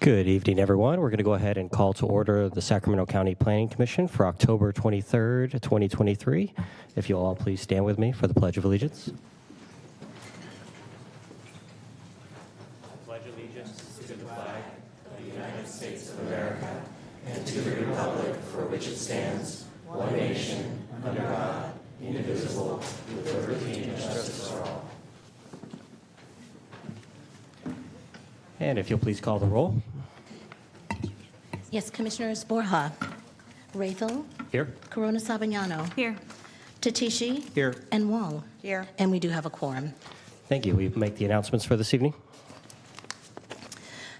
Good evening, everyone. We're going to go ahead and call to order the Sacramento County Planning Commission for October 23rd, 2023. If you'll all please stand with me for the Pledge of Allegiance. I pledge allegiance to the flag of the United States of America and to the republic for which it stands, one nation, under God, indivisible, with liberty and justice for all. And if you'll please call the roll. Yes, Commissioners Borja, Rathel, Here. Corona Sabagnano, Here. Tatishi, Here. and Wong. Here. And we do have a quorum. Thank you. We make the announcements for this evening.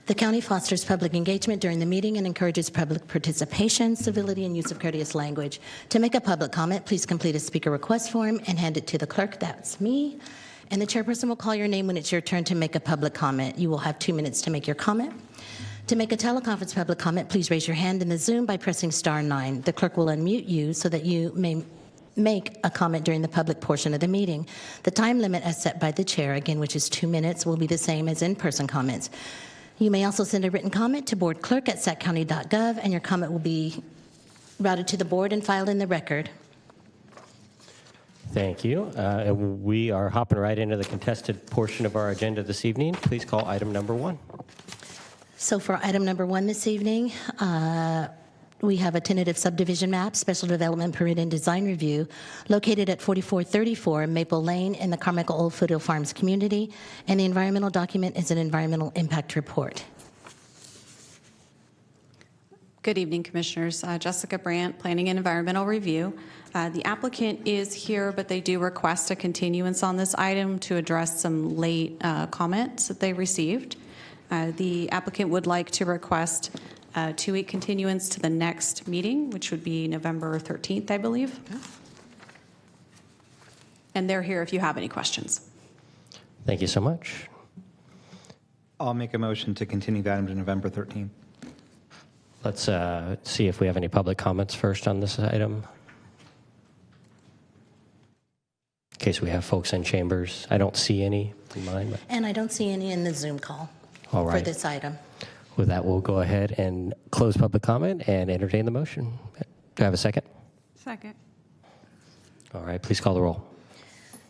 The county fosters public engagement during the meeting and encourages public participation, civility, and use of courteous language. To make a public comment, please complete a speaker request form and hand it to the clerk. That's me. And the chairperson will call your name when it's your turn to make a public comment. You will have 2 minutes to make your comment. To make a teleconference public comment, please raise your hand in the Zoom by pressing *9. The clerk will unmute you so that you may make a comment during the public portion of the meeting. The time limit as set by the chair, again, which is 2 minutes, will be the same as in-person comments. You may also send a written comment to boardclerk@saccounty.gov, and your comment will be routed to the board and filed in the record. Thank you. We are hopping right into the contested portion of our agenda this evening. Please call item number 1. So for item number 1 this evening, we have a tentative subdivision map, special development permit and design review located at 4434 Maple Lane in the Carmichael Old Foothill Farms community, and the environmental document is an environmental impact report. Good evening, Commissioners. Jessica Brandt, Planning and Environmental Review. The applicant is here, but they do request a continuance on this item to address some late comments that they received. The applicant would like to request a 2-week continuance to the next meeting, which would be November 13th, I believe. And they're here if you have any questions. Thank you so much. I'll make a motion to continue the item to November 13th. Let's see if we have any public comments first on this item. In case we have folks in chambers. I don't see any in mine. But And I don't see any in the Zoom call all right. for this item. With that, we'll go ahead and close public comment and entertain the motion. Do I have a second? Second. All right, please call the roll.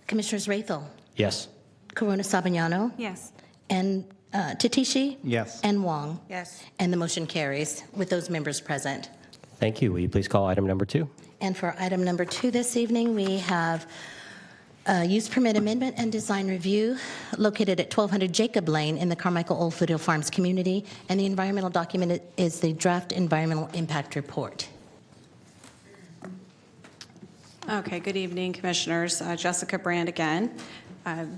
Commissioners Rathel, Yes. Corona Sabagnano, Yes. and Tatishi, Yes. and Wong. Yes. And the motion carries with those members present. Thank you. Will you please call item number 2? And for item number 2 this evening, we have use permit amendment and design review located at 1200 Jacob Lane in the Carmichael Old Foothill Farms community, and the environmental document is the draft environmental impact report. Okay, good evening, Commissioners. Jessica Brand again.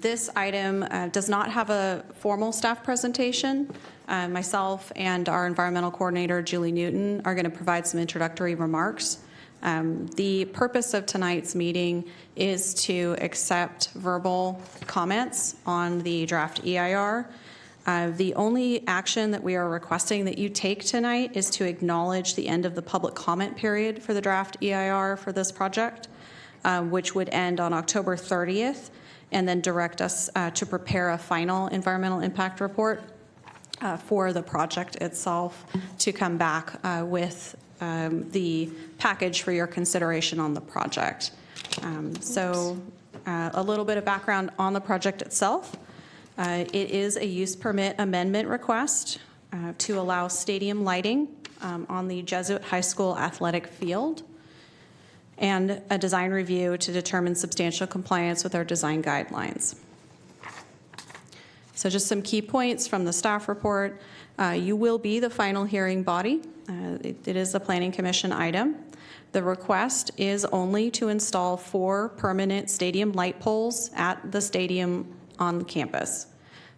This item does not have a formal staff presentation. Myself and our environmental coordinator, Julie Newton, are going to provide some introductory remarks. The purpose of tonight's meeting is to accept verbal comments on the draft EIR. The only action that we are requesting that you take tonight is to acknowledge the end of the public comment period for the draft EIR for this project, which would end on October 30th, and then direct us to prepare a final environmental impact report for the project itself to come back with the package for your consideration on the project. So a little bit of background on the project itself. It is a use permit amendment request to allow stadium lighting on the Jesuit High School athletic field, and a design review to determine substantial compliance with our design guidelines. So just some key points from the staff report. You will be the final hearing body. It is a Planning Commission item. The request is only to install 4 permanent stadium light poles at the stadium on campus.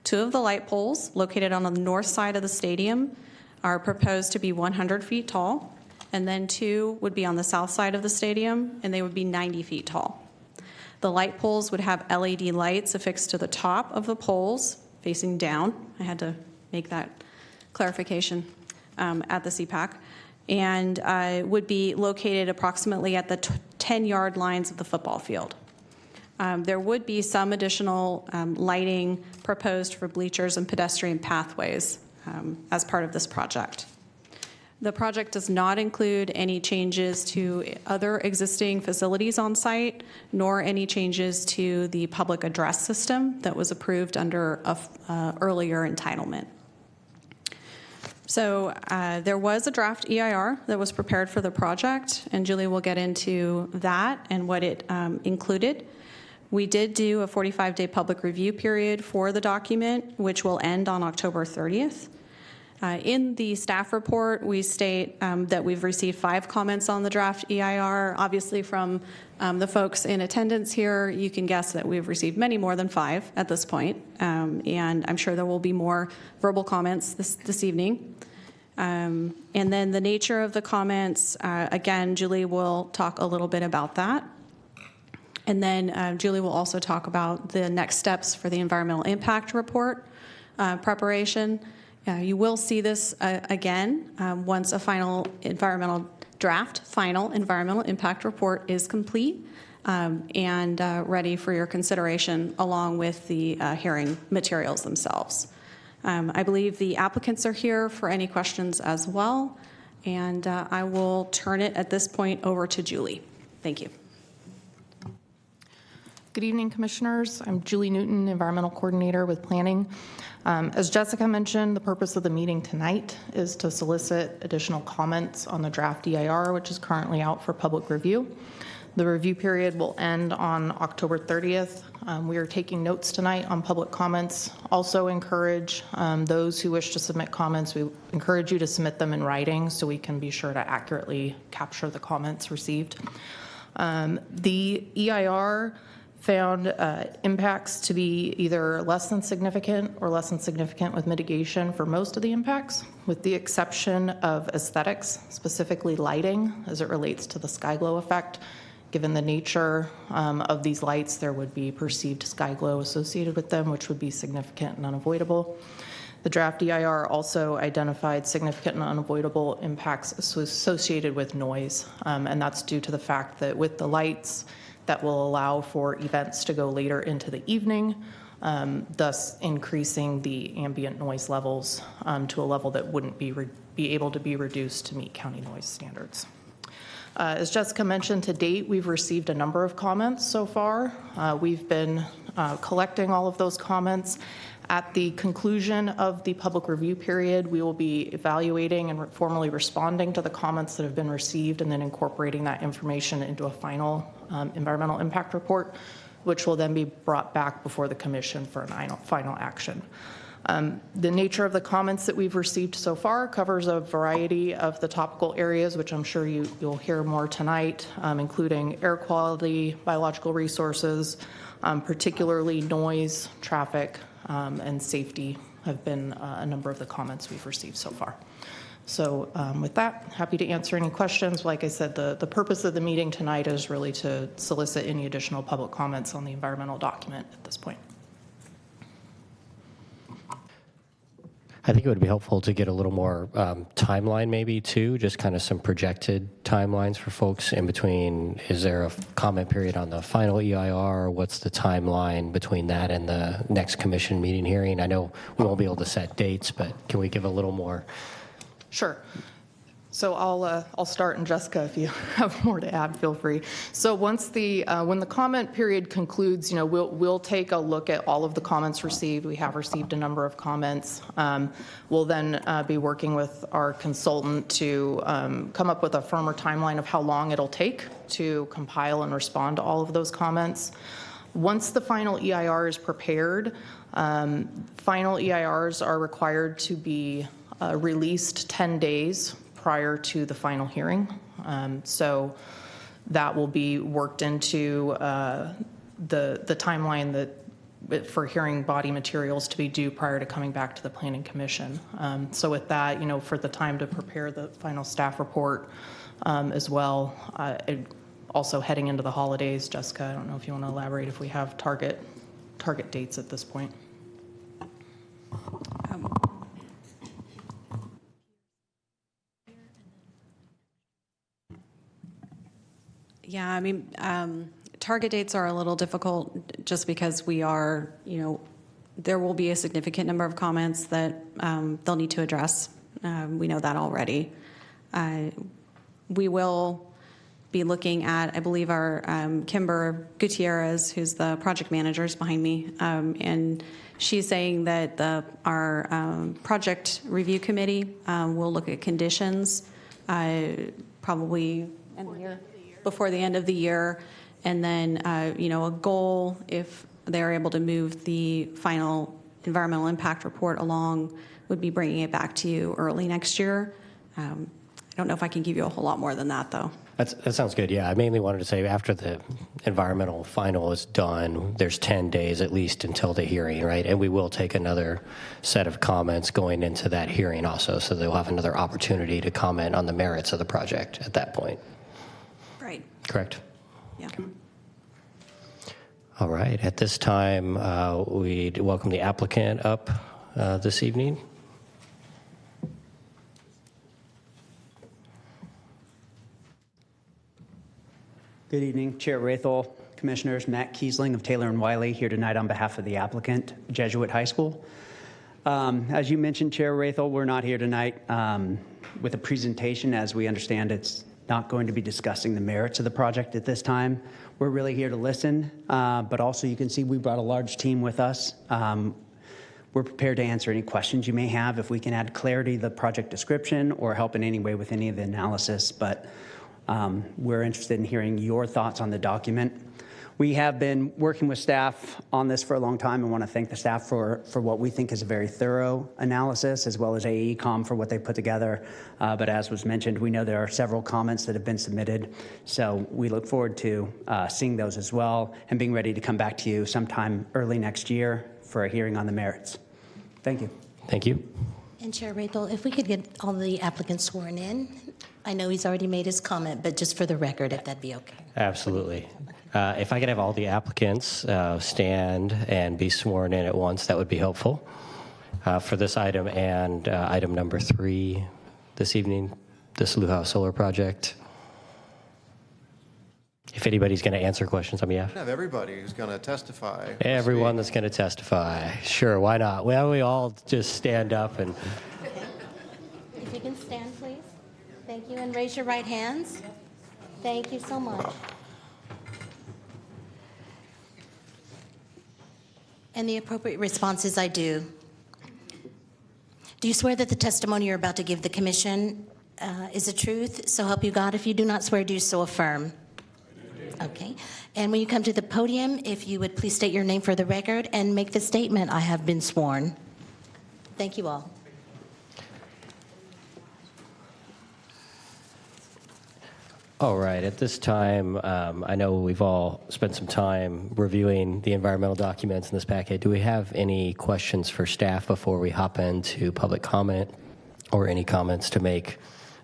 2 of the light poles, located on the north side of the stadium, are proposed to be 100 feet tall, and then 2 would be on the south side of the stadium, and they would be 90 feet tall. The light poles would have LED lights affixed to the top of the poles, facing down. I had to make that clarification at the CPAC, and would be located approximately at the 10-yard lines of the football field. There would be some additional lighting proposed for bleachers and pedestrian pathways as part of this project. The project does not include any changes to other existing facilities on site, nor any changes to the public address system that was approved under a earlier entitlement. So there was a draft EIR that was prepared for the project, and Julie will get into that and what it included. We did do a 45-day public review period for the document, which will end on October 30th. In the staff report, we state that we've received 5 comments on the draft EIR. Obviously, from the folks in attendance here, you can guess that we've received many more than 5 at this point, and I'm sure there will be more verbal comments this evening. And then the nature of the comments, again, Julie will talk a little bit about that. And then Julie will also talk about the next steps for the environmental impact report preparation. You will see this again once a final environmental impact report is complete and ready for your consideration along with the hearing materials themselves. I believe the applicants are here for any questions as well, and I will turn it at this point over to Julie. Thank you. Good evening, Commissioners. I'm Julie Newton, Environmental Coordinator with Planning. As Jessica mentioned, the purpose of the meeting tonight is to solicit additional comments on the draft EIR, which is currently out for public review. The review period will end on October 30th. We are taking notes tonight on public comments. Also encourage those who wish to submit comments, we encourage you to submit them in writing so we can be sure to accurately capture the comments received. The EIR found impacts to be either less than significant or less than significant with mitigation for most of the impacts, with the exception of aesthetics, specifically lighting as it relates to the sky glow effect. Given the nature of these lights, there would be perceived sky glow associated with them, which would be significant and unavoidable. The draft EIR also identified significant and unavoidable impacts associated with noise, and that's due to the fact that with the lights, that will allow for events to go later into the evening, thus increasing the ambient noise levels to a level that wouldn't be able to be reduced to meet county noise standards. As Jessica mentioned, to date, we've received a number of comments so far. We've been collecting all of those comments. At the conclusion of the public review period, we will be evaluating and formally responding to the comments that have been received and then incorporating that information into a final environmental impact report, which will then be brought back before the commission for a final action. The nature of the comments that we've received so far covers a variety of the topical areas, which I'm sure you'll hear more tonight, including air quality, biological resources, particularly noise, traffic, and safety have been a number of the comments we've received so far. So with that, happy to answer any questions. Like I said, the purpose of the meeting tonight is really to solicit any additional public comments on the environmental document at this point. I think it would be helpful to get a little more timeline maybe too, just kind of some projected timelines for folks in between. Is there a comment period on the final EIR? What's the timeline between that and the next commission meeting hearing? I know we won't be able to set dates, but can we give a little more? Sure. So I'll start, and Jessica, if you have more to add, feel free. So once when the comment period concludes, we'll take a look at all of the comments received. We have received a number of comments. We'll then be working with our consultant to come up with a firmer timeline of how long it'll take to compile and respond to all of those comments. Once the final EIR is prepared, final EIRs are required to be released 10 days prior to the final hearing. So that will be worked into the timeline that for hearing body materials to be due prior to coming back to the Planning Commission. So with that, for the time to prepare the final staff report as well, also heading into the holidays. Jessica, I don't know if you want to elaborate if we have target dates at this point. Yeah, I mean, target dates are a little difficult just because we are, there will be a significant number of comments that they'll need to address. We know that already. We will be looking at, I believe, our Kimber Gutierrez, who's the project manager, is behind me, and she's saying that our project review committee will look at conditions probably before the end of the year, and then a goal, if they're able to move the final environmental impact report along, would be bringing it back to you early next year. I don't know if I can give you a whole lot more than that, though. That sounds good. Yeah, I mainly wanted to say after the environmental final is done, there's 10 days at least until the hearing, right? And we will take another set of comments going into that hearing also, so they'll have another opportunity to comment on the merits of the project at that point. Right. Correct? Yeah. All right. At this time, we'd welcome the applicant up this evening. Good evening, Chair Rathel, Commissioners. Matt Kiesling of Taylor & Wiley here tonight on behalf of the applicant, Jesuit High School. As you mentioned, Chair Rathel, we're not here tonight with a presentation. As we understand, it's not going to be discussing the merits of the project at this time. We're really here to listen, but also you can see we brought a large team with us. We're prepared to answer any questions you may have if we can add clarity to the project description or help in any way with any of the analysis, but we're interested in hearing your thoughts on the document. We have been working with staff on this for a long time and want to thank the staff for what we think is a very thorough analysis, as well as AECom for what they put together. But as was mentioned, we know there are several comments that have been submitted, so we look forward to seeing those as well and being ready to come back to you sometime early next year for a hearing on the merits. Thank you. Thank you. And Chair Rathel, if we could get all the applicants sworn in. I know he's already made his comment, but just for the record, if that'd be okay. Absolutely. If I could have all the applicants stand and be sworn in at once, that would be helpful for this item and item number 3 this evening, this Luau Solar Project. If anybody's going to answer questions on behalf. Have everybody who's going to testify. Everyone that's going to testify. Sure, why not? Well, we all just stand up and. If you can stand, please. Thank you, and raise your right hands. Thank you so much. And the appropriate response is I do. Do you swear that the testimony you're about to give the commission is the truth, so help you God? If you do not swear, do so affirm. Okay. And when you come to the podium, if you would please state your name for the record and make the statement, I have been sworn. Thank you all. All right, at this time, I know we've all spent some time reviewing the environmental documents in this packet. Do we have any questions for staff before we hop into public comment, or any comments to make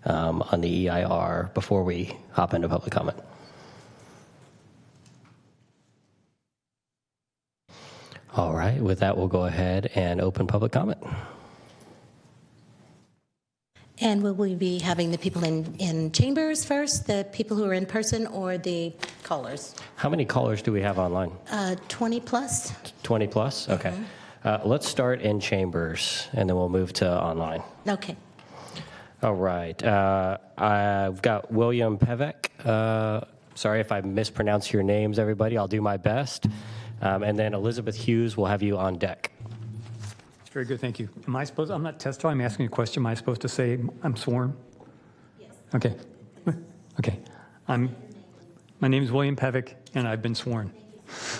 on the EIR before we hop into public comment? All right, with that, we'll go ahead and open public comment. And will we be having the people in chambers first, the people who are in person, or the callers? How many callers do we have online? 20 plus. 20 plus? Okay. Let's start in chambers, and then we'll move to online. Okay. All right. I've got William Pevek. Sorry if I mispronounce your names, everybody. I'll do my best. And then Elizabeth Hughes will have you on deck. Very good, thank you. I'm not testifying, I'm asking a question. Am I supposed to say I'm sworn? Yes. Okay. Okay. My name is William Pevek, and I've been sworn.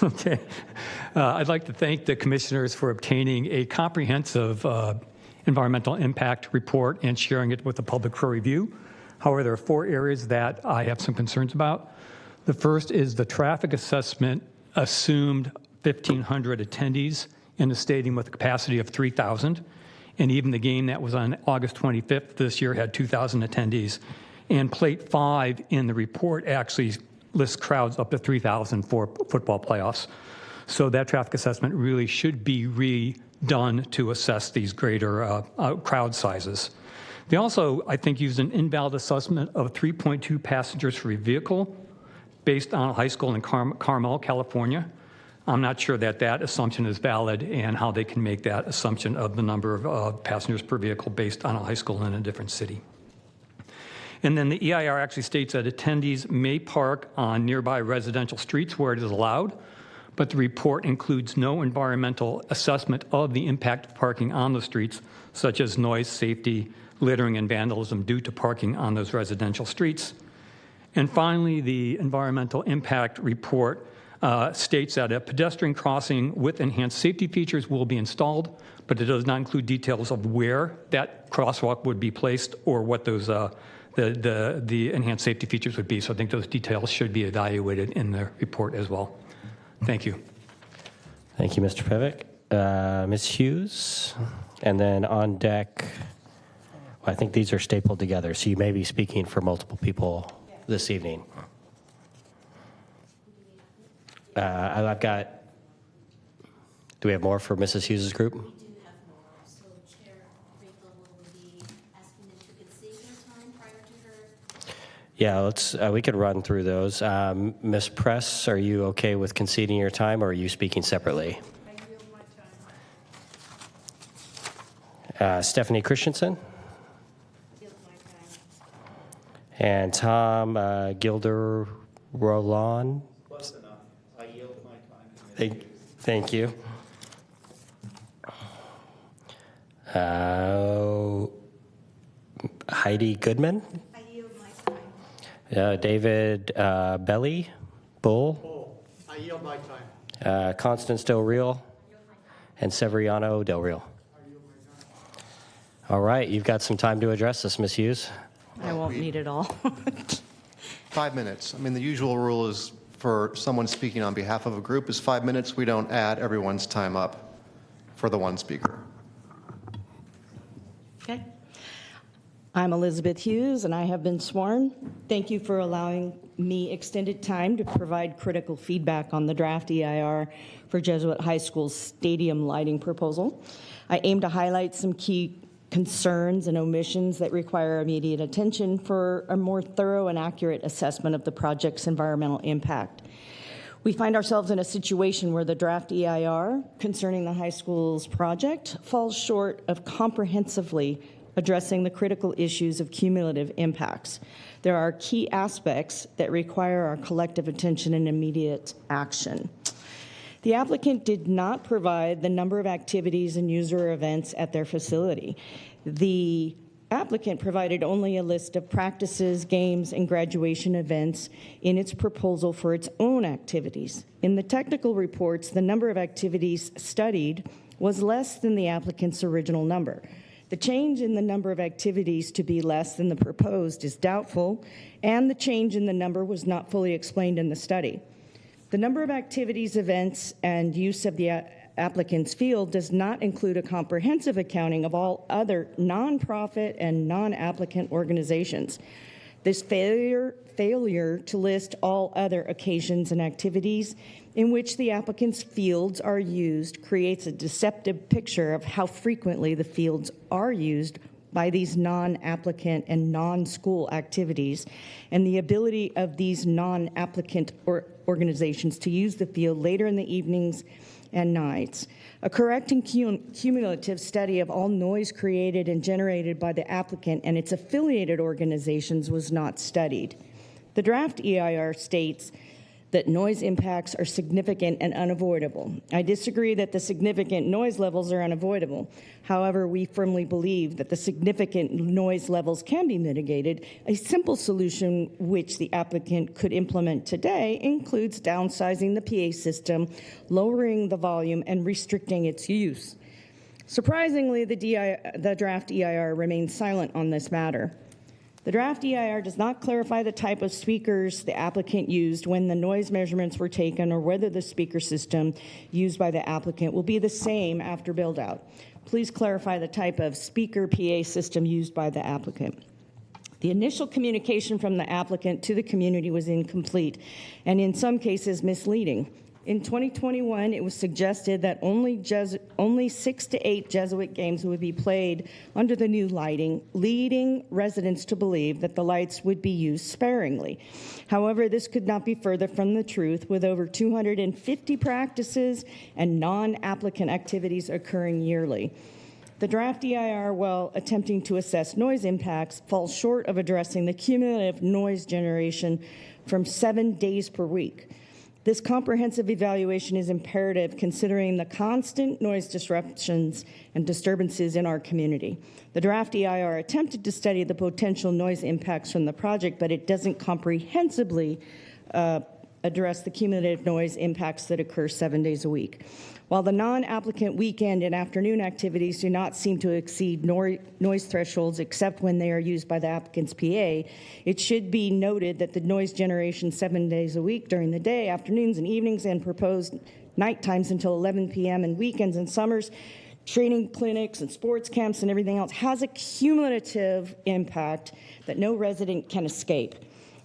Okay. I'd like to thank the commissioners for obtaining a comprehensive environmental impact report and sharing it with the public for review. However, there are 4 areas that I have some concerns about. The first is the traffic assessment assumed 1,500 attendees in the stadium with a capacity of 3,000. And even the game that was on August 25th this year had 2,000 attendees. And plate 5 in the report actually lists crowds up to 3,000 for football playoffs. So that traffic assessment really should be redone to assess these greater crowd sizes. They also, I think, used an invalid assessment of 3.2 passengers for a vehicle based on a high school in Carmel, California. I'm not sure that that assumption is valid and how they can make that assumption of the number of passengers per vehicle based on a high school in a different city. And then the EIR actually states that attendees may park on nearby residential streets where it is allowed, but the report includes no environmental assessment of the impact of parking on the streets, such as noise, safety, littering, and vandalism due to parking on those residential streets. And finally, the environmental impact report states that a pedestrian crossing with enhanced safety features will be installed, but it does not include details of where that crosswalk would be placed or what those the enhanced safety features would be. So I think those details should be evaluated in the report as well. Thank you. Thank you, Mr. Pevick. Ms. Hughes, and then on deck, I think these are stapled together, so you may be speaking for multiple people this evening. I've got, do we have more for Mrs. Hughes' group? We do have more. So Chair Rayfield will be asking them to concede their time prior to her. Yeah, let's. We could run through those. Ms. Press, are you okay with conceding your time, or are you speaking separately? I yield my time. Stephanie Christensen Yield my time. and Tom Gilder Roland. Close enough. I yield my time. Thank you. Heidi Goodman. I yield my time. David Belly, Bull. I yield my time. Constance Del Real, and Severiano Del Real. All right, you've got some time to address this, Ms. Hughes. I won't need it all. 5 minutes. I mean, the usual rule is for someone speaking on behalf of a group is 5 minutes. We don't add everyone's time up for the one speaker. Okay. I'm Elizabeth Hughes, and I have been sworn. Thank you for allowing me extended time to provide critical feedback on the draft EIR for Jesuit High School's stadium lighting proposal. I aim to highlight some key concerns and omissions that require immediate attention for a more thorough and accurate assessment of the project's environmental impact. We find ourselves in a situation where the draft EIR concerning the high school's project falls short of comprehensively addressing the critical issues of cumulative impacts. There are key aspects that require our collective attention and immediate action. The applicant did not provide the number of activities and user events at their facility. The applicant provided only a list of practices, games, and graduation events in its proposal for its own activities. In the technical reports, the number of activities studied was less than the applicant's original number. The change in the number of activities to be less than the proposed is doubtful, and the change in the number was not fully explained in the study. The number of activities, events, and use of the applicant's field does not include a comprehensive accounting of all other nonprofit and non-applicant organizations. This failure to list all other occasions and activities in which the applicant's fields are used creates a deceptive picture of how frequently the fields are used by these non-applicant and non-school activities, and the ability of these non-applicant organizations to use the field later in the evenings and nights. A correct and cumulative study of all noise created and generated by the applicant and its affiliated organizations was not studied. The draft EIR states that noise impacts are significant and unavoidable. I disagree that the significant noise levels are unavoidable. However, we firmly believe that the significant noise levels can be mitigated. A simple solution which the applicant could implement today includes downsizing the PA system, lowering the volume, and restricting its use. Surprisingly, the draft EIR remains silent on this matter. The draft EIR does not clarify the type of speakers the applicant used when the noise measurements were taken or whether the speaker system used by the applicant will be the same after build-out. Please clarify the type of speaker PA system used by the applicant. The initial communication from the applicant to the community was incomplete and in some cases misleading. In 2021, it was suggested that only 6 to 8 Jesuit games would be played under the new lighting, leading residents to believe that the lights would be used sparingly. However, this could not be further from the truth, with over 250 practices and non-applicant activities occurring yearly. The draft EIR, while attempting to assess noise impacts, falls short of addressing the cumulative noise generation from 7 days per week. This comprehensive evaluation is imperative considering the constant noise disruptions and disturbances in our community. The draft EIR attempted to study the potential noise impacts from the project, but it doesn't comprehensively address the cumulative noise impacts that occur 7 days a week. While the non-applicant weekend and afternoon activities do not seem to exceed noise thresholds except when they are used by the applicant's PA, it should be noted that the noise generation 7 days a week during the day, afternoons and evenings, and proposed night times until 11 p.m. and weekends and summers, training clinics and sports camps and everything else has a cumulative impact that no resident can escape.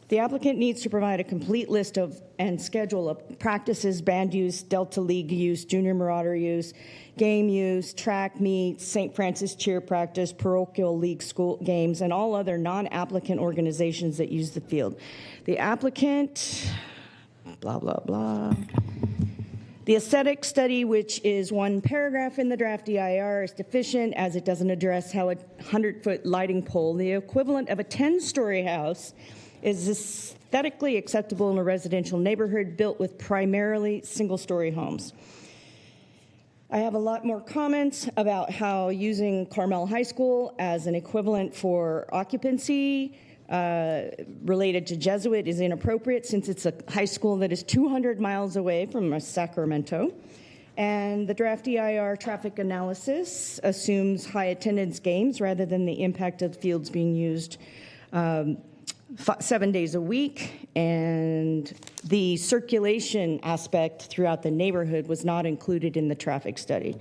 The applicant needs to provide a complete list of and schedule of practices, band use, Delta League use, Junior Marauder use, game use, track meets, St. Francis cheer practice, parochial league school games, and all other non-applicant organizations that use the field. The applicant, blah, blah, blah. The aesthetic study, which is one paragraph in the draft EIR, is deficient as it doesn't address how a 100-foot lighting pole, the equivalent of a 10-story house, is aesthetically acceptable in a residential neighborhood built with primarily single-story homes. I have a lot more comments about how using Carmel High School as an equivalent for occupancy related to Jesuit is inappropriate since it's a high school that is 200 miles away from Sacramento. And the draft EIR traffic analysis assumes high attendance games rather than the impact of fields being used 7 days a week, and the circulation aspect throughout the neighborhood was not included in the traffic study.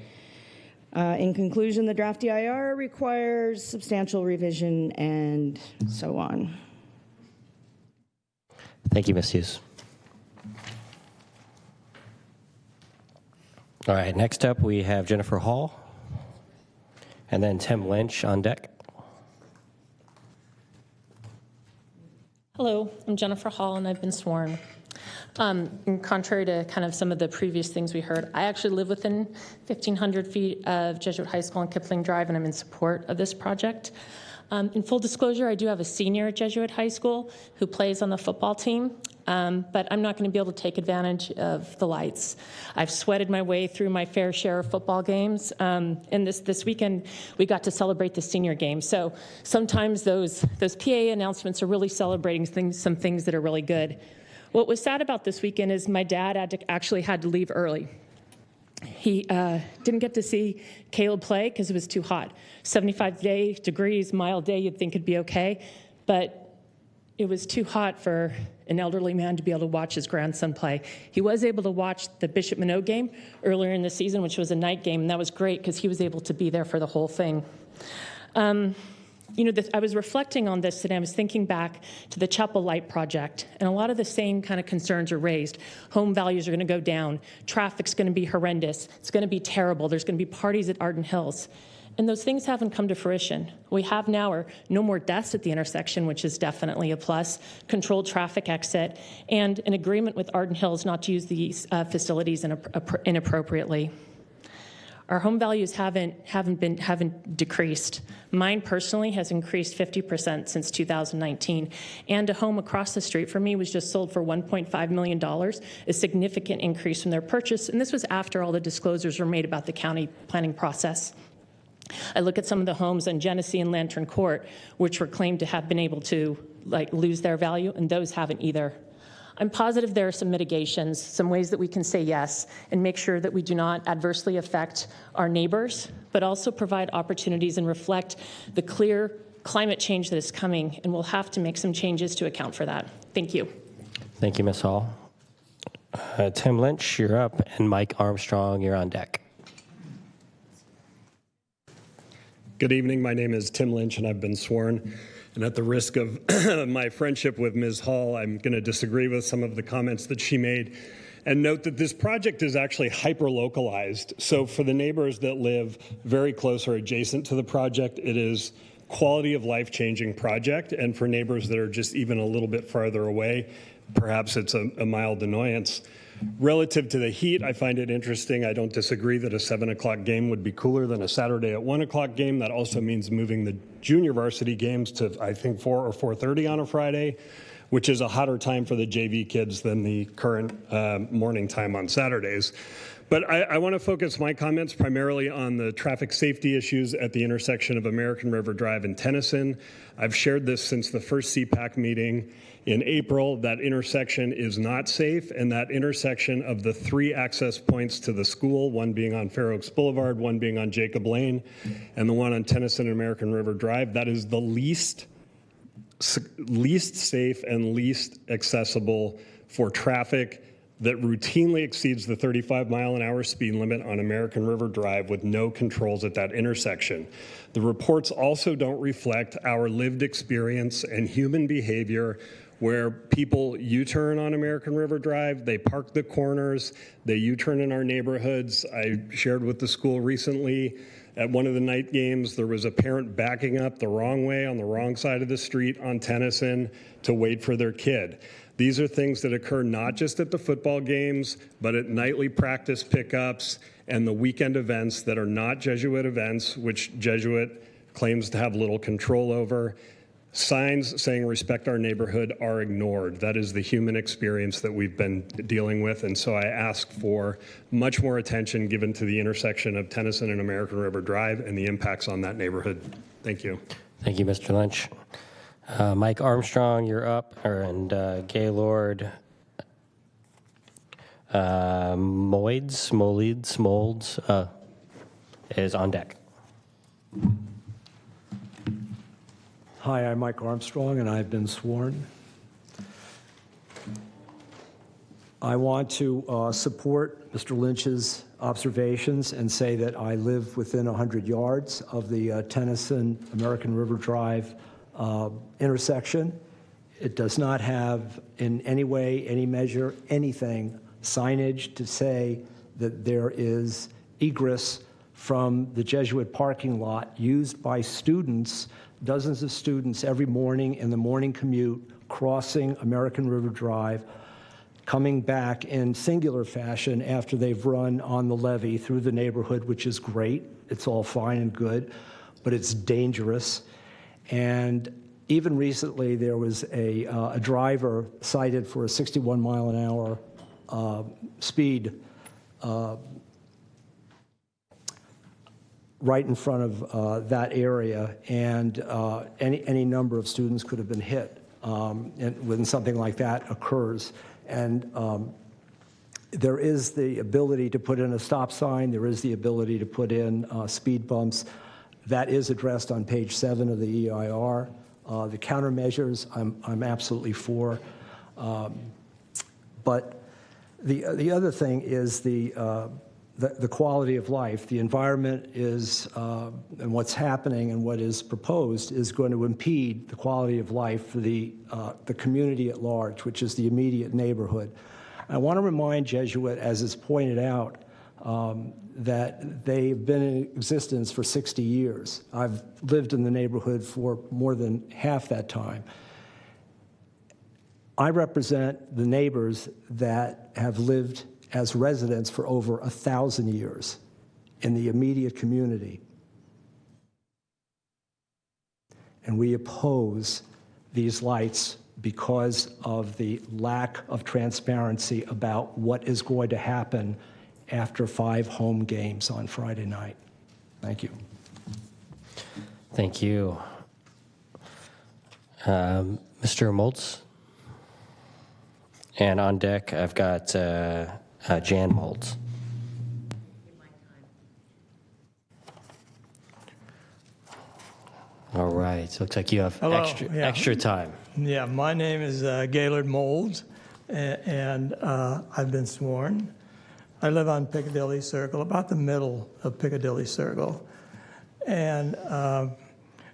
In conclusion, the draft EIR requires substantial revision and so on. Thank you, Ms. Hughes. All right, next up we have Jennifer Hall, and then Tim Lynch on deck. Hello, I'm Jennifer Hall, and I've been sworn. And contrary to kind of some of the previous things we heard, I actually live within 1,500 feet of Jesuit High School on Kipling Drive, and I'm in support of this project. In full disclosure, I do have a senior at Jesuit High School who plays on the football team, but I'm not going to be able to take advantage of the lights. I've sweated my way through my fair share of football games, and this weekend we got to celebrate the senior game. So sometimes those PA announcements are really celebrating some things that are really good. What was sad about this weekend is my dad actually had to leave early. He didn't get to see Caleb play because it was too hot. 75 degrees, mild day, you'd think it'd be okay, but it was too hot for an elderly man to be able to watch his grandson play. He was able to watch the Bishop Minot game earlier in the season, which was a night game, and that was great because he was able to be there for the whole thing. I was reflecting on this today. I was thinking back to the Chapel Light project, and a lot of the same kind of concerns are raised. Home values are going to go down. Traffic's going to be horrendous. It's going to be terrible. There's going to be parties at Arden Hills. And those things haven't come to fruition. What we have now are no more deaths at the intersection, which is definitely a plus, controlled traffic exit, and an agreement with Arden Hills not to use these facilities inappropriately. Our home values haven't decreased. Mine personally has increased 50% since 2019, and a home across the street from me was just sold for $1.5 million, a significant increase from their purchase, and this was after all the disclosures were made about the county planning process. I look at some of the homes on Genesee and Lantern Court, which were claimed to have been able to lose their value, and those haven't either. I'm positive there are some mitigations, some ways that we can say yes and make sure that we do not adversely affect our neighbors, but also provide opportunities and reflect the clear climate change that is coming, and we'll have to make some changes to account for that. Thank you. Thank you, Ms. Hall. Tim Lynch, you're up, and Mike Armstrong, you're on deck. Good evening. My name is Tim Lynch, and I've been sworn. And at the risk of my friendship with Ms. Hall, I'm going to disagree with some of the comments that she made And note that this project is actually hyper-localized. So for the neighbors that live very close or adjacent to the project, it is quality of life changing project. And for neighbors that are just even a little bit farther away, perhaps it's a mild annoyance. Relative to the heat, I find it interesting. I don't disagree that a 7 o'clock game would be cooler than a Saturday at 1 o'clock game. That also means moving the junior varsity games to, I think, 4 or 4:30 on a Friday, which is a hotter time for the JV kids than the current morning time on Saturdays. But I want to focus my comments primarily on the traffic safety issues at the intersection of American River Drive and Tennyson. I've shared this since the first CPAC meeting in April. That intersection is not safe, and that intersection of the 3 access points to the school, one being on Fair Oaks Boulevard, one being on Jacob Lane, and the one on Tennyson and American River Drive, that is the least safe and least accessible for traffic that routinely exceeds the 35-mile-an-hour speed limit on American River Drive with no controls at that intersection. The reports also don't reflect our lived experience and human behavior where people U-turn on American River Drive, they park the corners, they U-turn in our neighborhoods. I shared with the school recently at one of the night games, there was a parent backing up the wrong way on the wrong side of the street on Tennyson to wait for their kid. These are things that occur not just at the football games, but at nightly practice pickups and the weekend events that are not Jesuit events, which Jesuit claims to have little control over. Signs saying respect our neighborhood are ignored. That is the human experience that we've been dealing with. And so I ask for much more attention given to the intersection of Tennyson and American River Drive and the impacts on that neighborhood. Thank you. Thank you, Mr. Lynch. Mike Armstrong, you're up, and Gaylord Molds is on deck. Hi, I'm Mike Armstrong, and I've been sworn. I want to support Mr. Lynch's observations and say that I live within 100 yards of the Tennyson American River Drive intersection. It does not have in any way, any measure, anything, signage to say that there is egress from the Jesuit parking lot used by students, dozens of students every morning in the morning commute, crossing American River Drive, coming back in singular fashion after they've run on the levee through the neighborhood, which is great. It's all fine and good, but it's dangerous. And even recently, there was a driver cited for a 61-mile-an-hour speed right in front of that area, and any number of students could have been hit when something like that occurs. And there is the ability to put in a stop sign. There is the ability to put in speed bumps. That is addressed on page 7 of the EIR. The countermeasures, I'm absolutely for. But the other thing is the quality of life. The environment is, and what's happening and what is proposed is going to impede the quality of life for the community at large, which is the immediate neighborhood. I want to remind Jesuit, as is pointed out, that they've been in existence for 60 years. I've lived in the neighborhood for more than half that time. I represent the neighbors that have lived as residents for over 1,000 years in the immediate community. And we oppose these lights because of the lack of transparency about what is going to happen after 5 home games on Friday night. Thank you. Thank you. Mr. Moltz? And on deck, I've got Jan Moltz. All right, so it looks like you have extra time. Yeah, my name is Gaylord Molds, and I've been sworn. I live on Piccadilly Circle, about the middle of Piccadilly Circle. And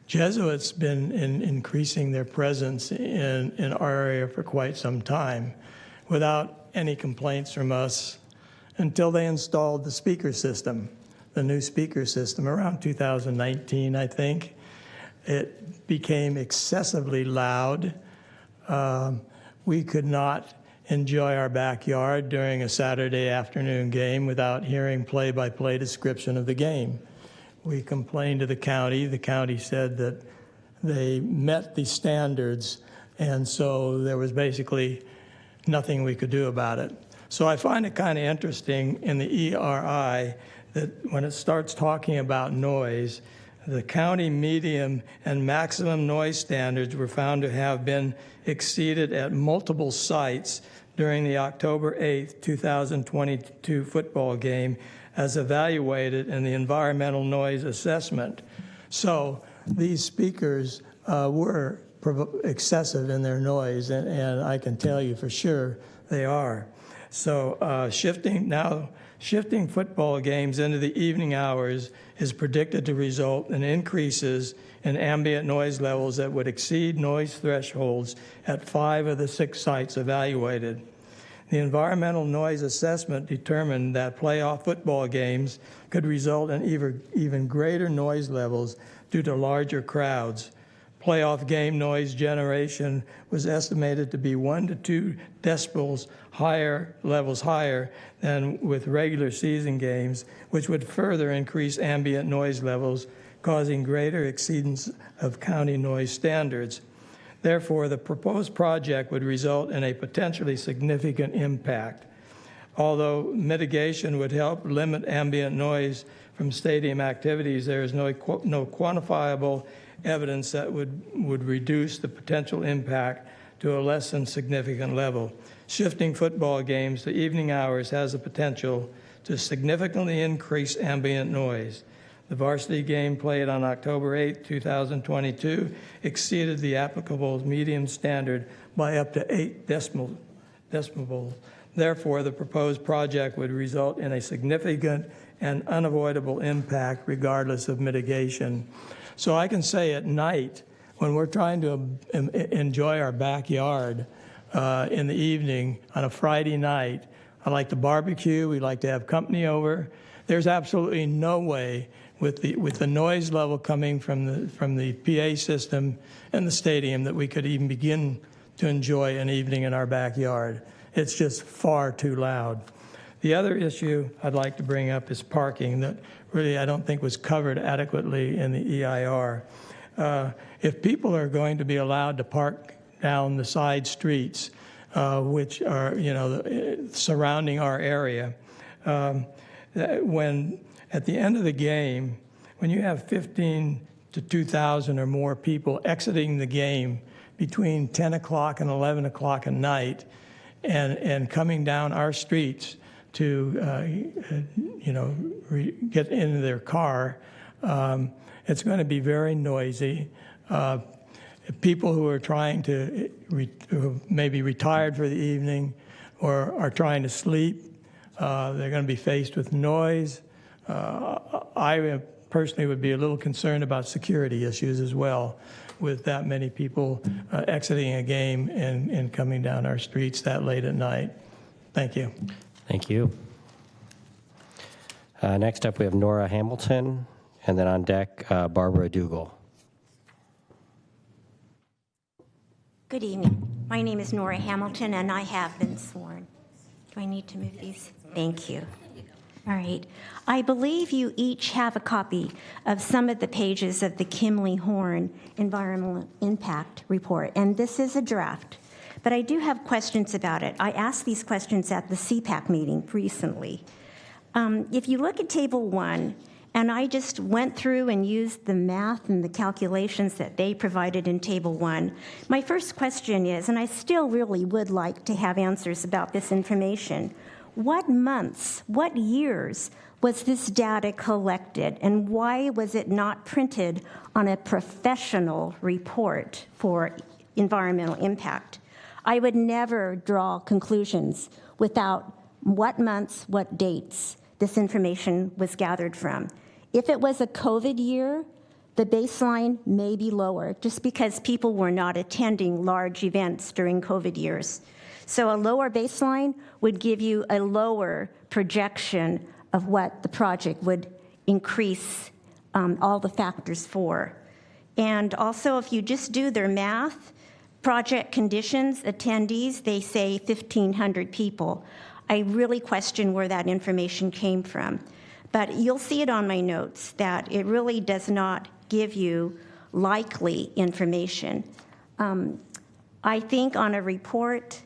Jesuits been increasing their presence in our area for quite some time without any complaints from us until they installed the speaker system, the new speaker system, around 2019, I think. It became excessively loud. We could not enjoy our backyard during a Saturday afternoon game without hearing play-by-play description of the game. We complained to the county. The county said that they met the standards, and so there was basically nothing we could do about it. So I find it kind of interesting in the ERI that when it starts talking about noise, the county medium and maximum noise standards were found to have been exceeded at multiple sites during the October 8th, 2022 football game as evaluated in the environmental noise assessment. So these speakers were excessive in their noise, and I can tell you for sure they are. So shifting football games into the evening hours is predicted to result in increases in ambient noise levels that would exceed noise thresholds at 5 of the 6 sites evaluated. The environmental noise assessment determined that playoff football games could result in even greater noise levels due to larger crowds. Playoff game noise generation was estimated to be 1 to 2 decibels levels higher than with regular season games, which would further increase ambient noise levels, causing greater exceedance of county noise standards. Therefore, the proposed project would result in a potentially significant impact. Although mitigation would help limit ambient noise from stadium activities, there is no quantifiable evidence that would reduce the potential impact to a less than significant level. Shifting football games to evening hours has the potential to significantly increase ambient noise. The varsity game played on October 8, 2022 exceeded the applicable medium standard by up to 8 decibels. Therefore, the proposed project would result in a significant and unavoidable impact regardless of mitigation. So I can say at night, when we're trying to enjoy our backyard in the evening on a Friday night, I like to barbecue, we like to have company over. There's absolutely no way with the noise level coming from the PA system and the stadium that we could even begin to enjoy an evening in our backyard. It's just far too loud. The other issue I'd like to bring up is parking that really I don't think was covered adequately in the EIR. If people are going to be allowed to park down the side streets, which are surrounding our area, when at the end of the game, when you have 15 to 2,000 or more people exiting the game between 10 o'clock and 11 o'clock at night and coming down our streets to, get into their car, it's going to be very noisy. People who are trying to, who may be retired for the evening or are trying to sleep, they're going to be faced with noise. I personally would be a little concerned about security issues as well with that many people exiting a game and coming down our streets that late at night. Thank you. Thank you. Next up, we have Nora Hamilton, and then on deck, Barbara Dougal. Good evening. My name is Nora Hamilton, and I have been sworn. Do I need to move these? Thank you. All right. I believe you each have a copy of some of the pages of the Kimley-Horn Environmental Impact Report, and this is a draft. But I do have questions about it. I asked these questions at the CPAC meeting recently. If you look at Table 1, and I just went through and used the math and the calculations that they provided in Table 1, my first question is, and I still really would like to have answers about this information, what months, what years was this data collected, and why was it not printed on a professional report for environmental impact? I would never draw conclusions without what months, what dates this information was gathered from. If it was a COVID year, the baseline may be lower just because people were not attending large events during COVID years. So a lower baseline would give you a lower projection of what the project would increase all the factors for. And also, if you just do their math, project conditions, attendees, they say 1,500 people. I really question where that information came from. But you'll see it on my notes that it really does not give you likely information. I think on a report,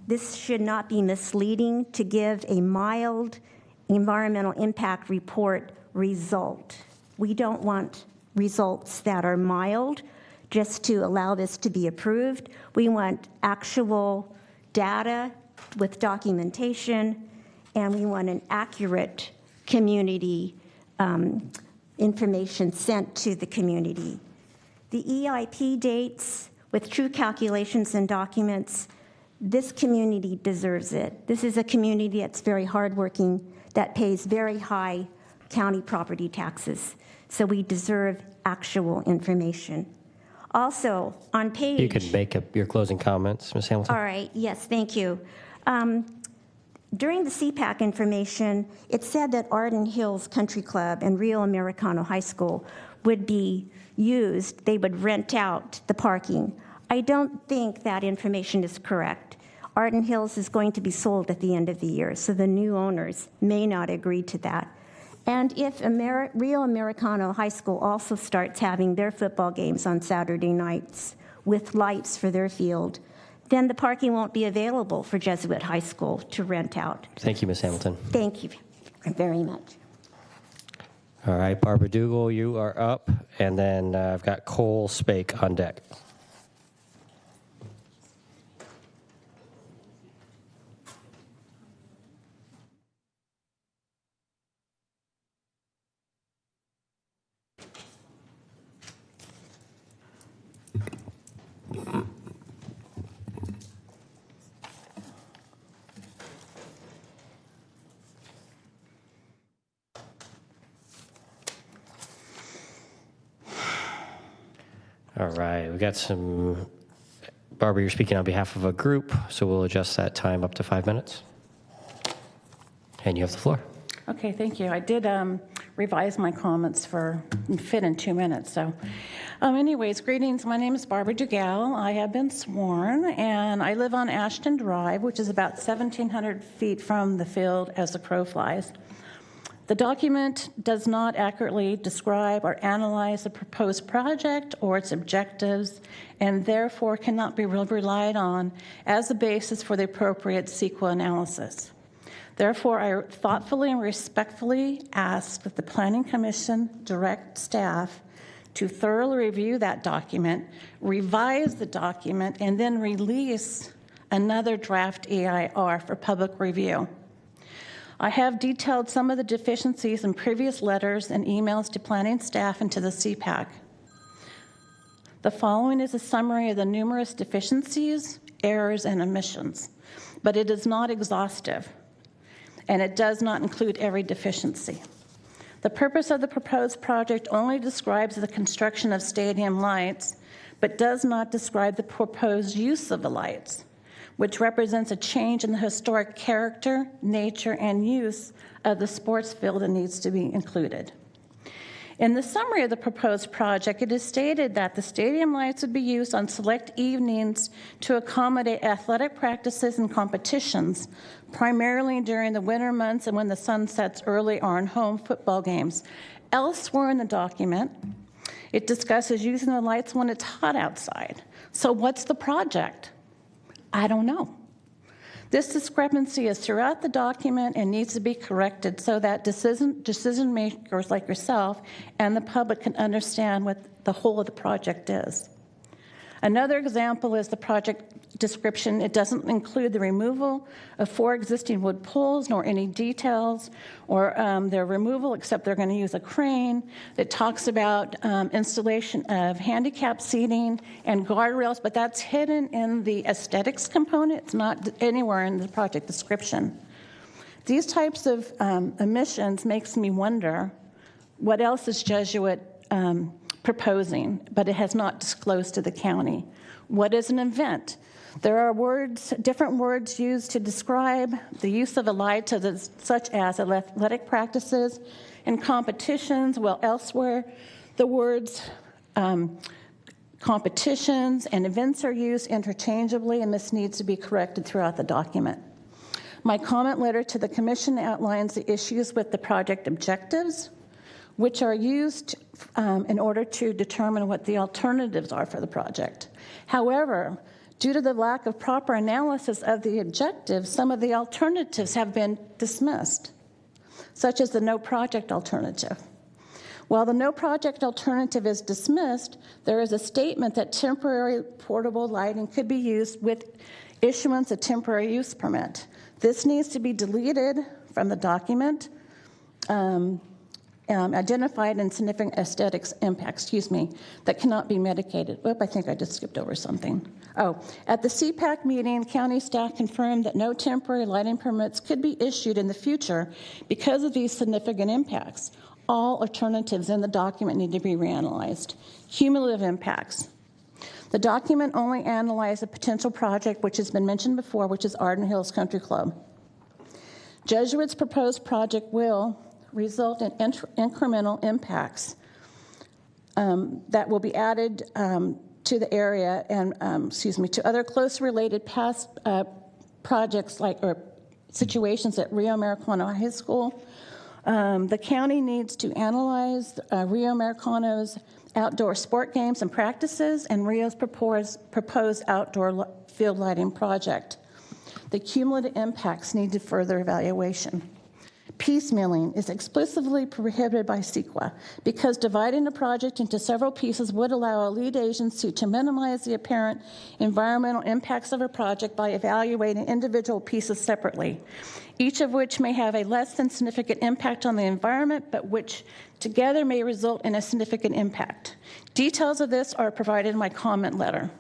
this should not be misleading to give a mild environmental impact report result. We don't want results that are mild just to allow this to be approved. We want actual data with documentation, and we want an accurate community information sent to the community. The EIP dates with true calculations and documents, this community deserves it. This is a community that's very hardworking, that pays very high county property taxes. So we deserve actual information. Also, on page... You can make up your closing comments, Ms. Hamilton. All right, yes, thank you. During the CPAC information, it said that Arden Hills Country Club and Rio Americano High School would be used, they would rent out the parking. I don't think that information is correct. Arden Hills is going to be sold at the end of the year, so the new owners may not agree to that. And if Rio Americano High School also starts having their football games on Saturday nights with lights for their field, then the parking won't be available for Jesuit High School to rent out. Thank you, Ms. Hamilton. Thank you very much. All right, Barbara Dugal, you are up, and then I've got Cole Spake on deck. All right, we got some, Barbara, you're speaking on behalf of a group, so we'll adjust that time up to 5 minutes. And you have the floor. Okay, thank you. I did revise my comments for fit in 2 minutes. So anyways, greetings. My name is Barbara Dugal. I have been sworn, and I live on Ashton Drive, which is about 1,700 feet from the field as the crow flies. The document does not accurately describe or analyze the proposed project or its objectives, and therefore cannot be relied on as the basis for the appropriate CEQA analysis. Therefore, I thoughtfully and respectfully ask that the Planning Commission direct staff to thoroughly review that document, revise the document, and then release another draft EIR for public review. I have detailed some of the deficiencies in previous letters and emails to planning staff and to the CPAC. The following is a summary of the numerous deficiencies, errors, and omissions, but it is not exhaustive, and it does not include every deficiency. The purpose of the proposed project only describes the construction of stadium lights, but does not describe the proposed use of the lights, which represents a change in the historic character, nature, and use of the sports field and needs to be included. In the summary of the proposed project, it is stated that the stadium lights would be used on select evenings to accommodate athletic practices and competitions, primarily during the winter months and when the sun sets early or on home football games. Elsewhere in the document, it discusses using the lights when it's hot outside. So what's the project? I don't know. This discrepancy is throughout the document and needs to be corrected so that decision makers like yourself and the public can understand what the whole of the project is. Another example is the project description. It doesn't include the removal of 4 existing wood poles nor any details or their removal, except they're going to use a crane. It talks about installation of handicap seating and guardrails, but that's hidden in the aesthetics component. It's not anywhere in the project description. These types of omissions makes me wonder what else is Jesuit proposing, but it has not disclosed to the county. What is an event? There are different words used to describe the use of a light, such as athletic practices and competitions, while elsewhere the words competitions and events are used interchangeably, and this needs to be corrected throughout the document. My comment letter to the Commission outlines the issues with the project objectives, which are used in order to determine what the alternatives are for the project. However, due to the lack of proper analysis of the objectives, some of the alternatives have been dismissed, such as the no project alternative. While the no project alternative is dismissed, there is a statement that temporary portable lighting could be used with issuance of temporary use permit. This needs to be deleted from the document, identified in significant aesthetics impact, that cannot be mitigated. I think I just skipped over something. At the CPAC meeting, county staff confirmed that no temporary lighting permits could be issued in the future because of these significant impacts. All alternatives in the document need to be reanalyzed. Cumulative impacts. The document only analyzed a potential project, which has been mentioned before, which is Arden Hills Country Club. Jesuit's proposed project will result in incremental impacts that will be added to the area and, to other close related past projects or situations at Rio Americano High School. The county needs to analyze Rio Americano's outdoor sport games and practices and Rio's proposed outdoor field lighting project. The cumulative impacts need further evaluation. Piecemealing is explicitly prohibited by CEQA because dividing a project into several pieces would allow a lead agency to minimize the apparent environmental impacts of a project by evaluating individual pieces separately, each of which may have a less than significant impact on the environment, but which together may result in a significant impact. Details of this are provided in my comment letter.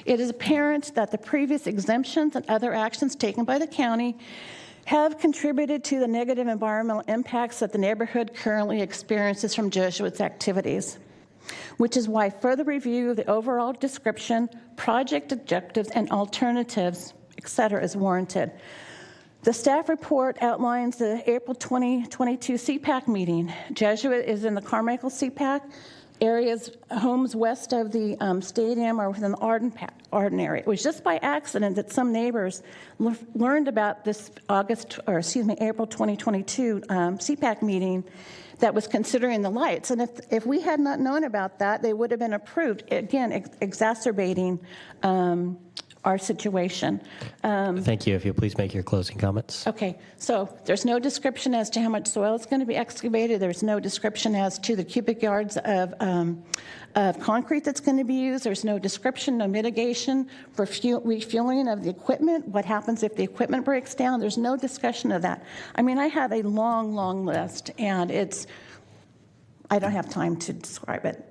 It is apparent that the previous exemptions and other actions taken by the county have contributed to the negative environmental impacts that the neighborhood currently experiences from Jesuit's activities, which is why further review of the overall description, project objectives, and alternatives, etc., is warranted. The staff report outlines the April 2022 CPAC meeting. Jesuit is in the Carmichael CPAC. Areas, homes west of the stadium are within the Arden area. It was just by accident that some neighbors learned about this April 2022 CPAC meeting that was considering the lights. And if we had not known about that, they would have been approved, again, exacerbating our situation. Thank you. If you'll please make your closing comments. Okay, so there's no description as to how much soil is going to be excavated. There's no description as to the cubic yards of concrete that's going to be used. There's no description, no mitigation for refueling of the equipment. What happens if the equipment breaks down? There's no discussion of that. I mean, I have a long, long list, and I don't have time to describe it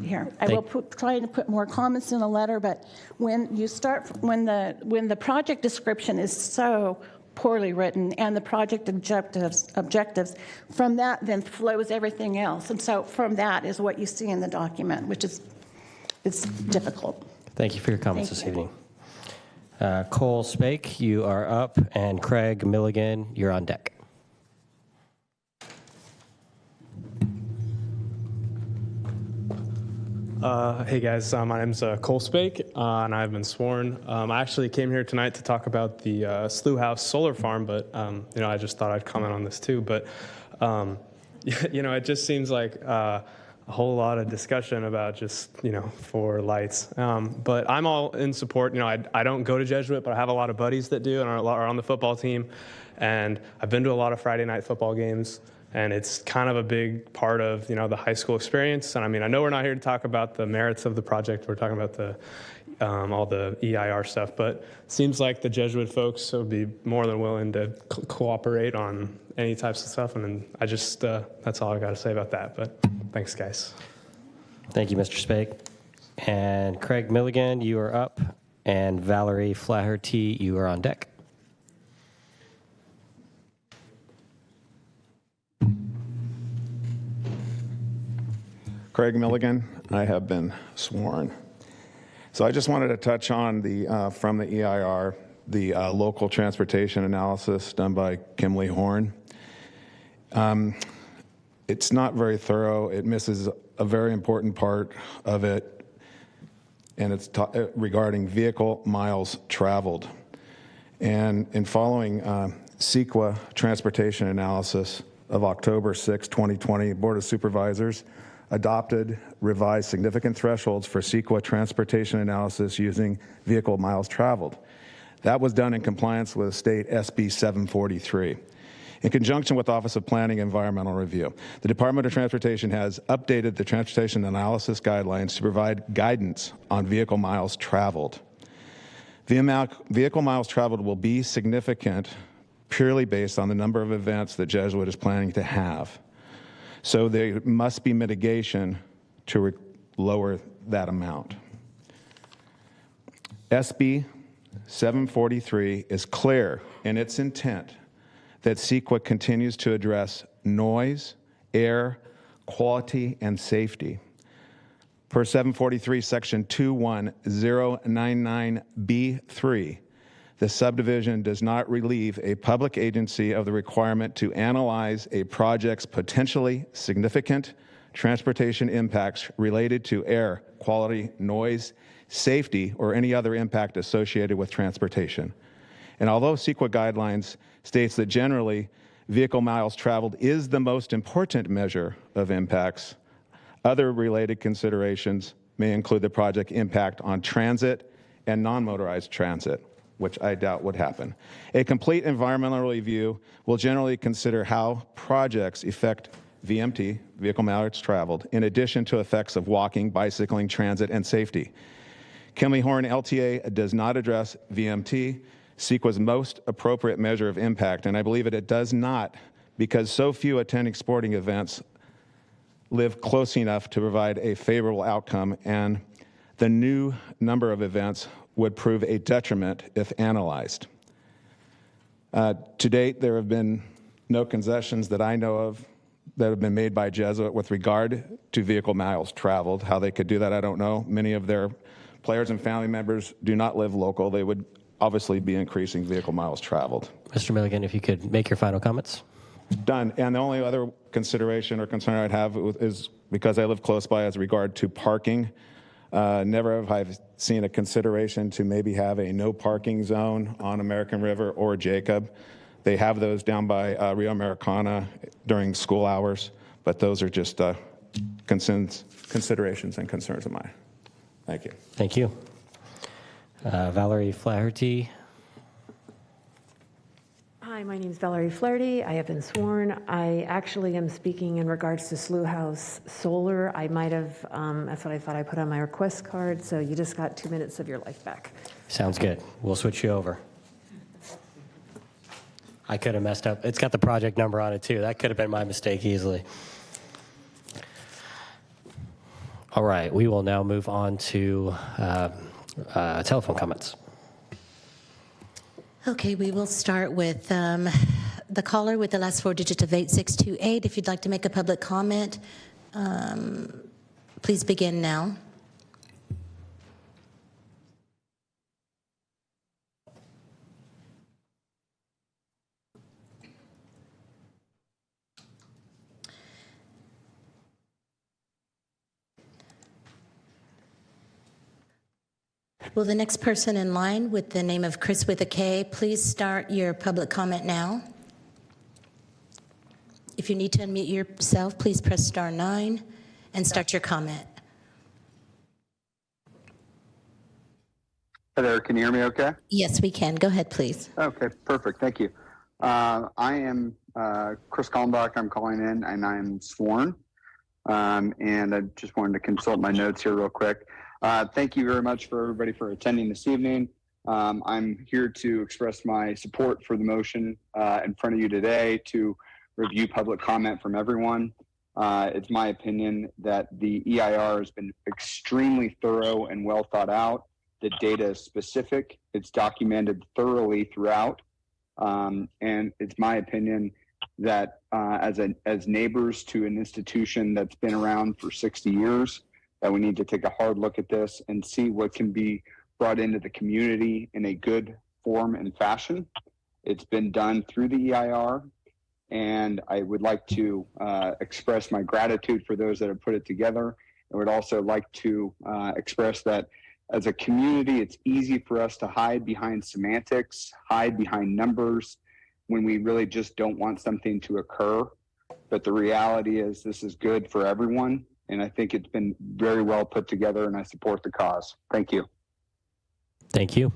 here. I will try to put more comments in the letter, but when the project description is so poorly written and the project objectives, from that then flows everything else. And so from that is what you see in the document, which is difficult. Thank you for your comments this evening. Cole Spake, you are up, and Craig Milligan, you're on deck. Hey guys, my name's Cole Spake, and I've been sworn. I actually came here tonight to talk about the Slough House Solar Farm, but I just thought I'd comment on this too. But it just seems like a whole lot of discussion about just for lights. But I'm all in support. I don't go to Jesuit, but I have a lot of buddies that do and are on the football team, and I've been to a lot of Friday night football games. And it's kind of a big part of, the high school experience. And I know we're not here to talk about the merits of the project. We're talking about all the EIR stuff. But it seems like the Jesuit folks would be more than willing to cooperate on any types of stuff. And I just, that's all I got to say about that. But thanks, guys. Thank you, Mr. Spake. And Craig Milligan, you are up. And Valerie Flaherty, you are on deck. Craig Milligan, I have been sworn. So I just wanted to touch on the from the EIR, the local transportation analysis done by Kimley Horn. It's not very thorough. It misses a very important part of it, and it's regarding vehicle miles traveled. And in following CEQA transportation analysis of October 6, 2020, Board of Supervisors adopted revised significant thresholds for CEQA transportation analysis using vehicle miles traveled. That was done in compliance with State SB 743. In conjunction with Office of Planning and Environmental Review, the Department of Transportation has updated the transportation analysis guidelines to provide guidance on vehicle miles traveled. Vehicle miles traveled will be significant purely based on the number of events that Jesuit is planning to have. So there must be mitigation to lower that amount. SB 743 is clear in its intent that CEQA continues to address noise, air, quality, and safety. Per 743, Section 21099B3, the subdivision does not relieve a public agency of the requirement to analyze a project's potentially significant transportation impacts related to air, quality, noise, safety, or any other impact associated with transportation. And although CEQA guidelines states that generally vehicle miles traveled is the most important measure of impacts, other related considerations may include the project impact on transit and non-motorized transit, which I doubt would happen. A complete environmental review will generally consider how projects affect VMT, vehicle miles traveled, in addition to effects of walking, bicycling, transit, and safety. Kimley Horn LTA does not address VMT, CEQA's most appropriate measure of impact, and I believe it does not because so few attending sporting events live close enough to provide a favorable outcome, and the new number of events would prove a detriment if analyzed. To date, there have been no concessions that I know of that have been made by Jesuit with regard to vehicle miles traveled. How they could do that, I don't know. Many of their players and family members do not live local. They would obviously be increasing vehicle miles traveled. Mr. Milligan, if you could make your final comments. Done. And the only other consideration or concern I'd have is because I live close by as regard to parking. Never have I seen a consideration to maybe have a no parking zone on American River or Jacob. They have those down by Rio Americana during school hours, but those are just considerations and concerns of mine. Thank you. Thank you. Valerie Flaherty. Hi, my name is Valerie Flaherty. I have been sworn. I actually am speaking in regards to Slough House Solar. I might have, that's what I thought I put on my request card, so you just got 2 minutes of your life back. Sounds good. We'll switch you over. I could have messed up. It's got the project number on it, too. That could have been my mistake easily. All right, we will now move on to telephone comments. Okay, we will start with the caller with the last 4 digits of 8628. If you'd like to make a public comment, please begin now. Will the next person in line with the name of Chris with a K, please start your public comment now. If you need to unmute yourself, please press *9 and start your comment. Hi there, can you hear me okay? Yes, we can. Go ahead, please. Okay, perfect, thank you. I am Chris Kalmbach, I'm calling in and I'm sworn. And I just wanted to consult my notes here real quick. Thank you very much for everybody for attending this evening. I'm here to express my support for the motion in front of you today to review public comment from everyone. It's my opinion that the EIR has been extremely thorough and well thought out. The data is specific. It's documented thoroughly throughout. And it's my opinion that as neighbors to an institution that's been around for 60 years, that we need to take a hard look at this and see what can be brought into the community in a good form and fashion. It's been done through the EIR, and I would like to express my gratitude for those that have put it together. I would also like to express that as a community, it's easy for us to hide behind semantics, hide behind numbers when we really just don't want something to occur. But the reality is this is good for everyone. And I think it's been very well put together, and I support the cause. Thank you. Thank you.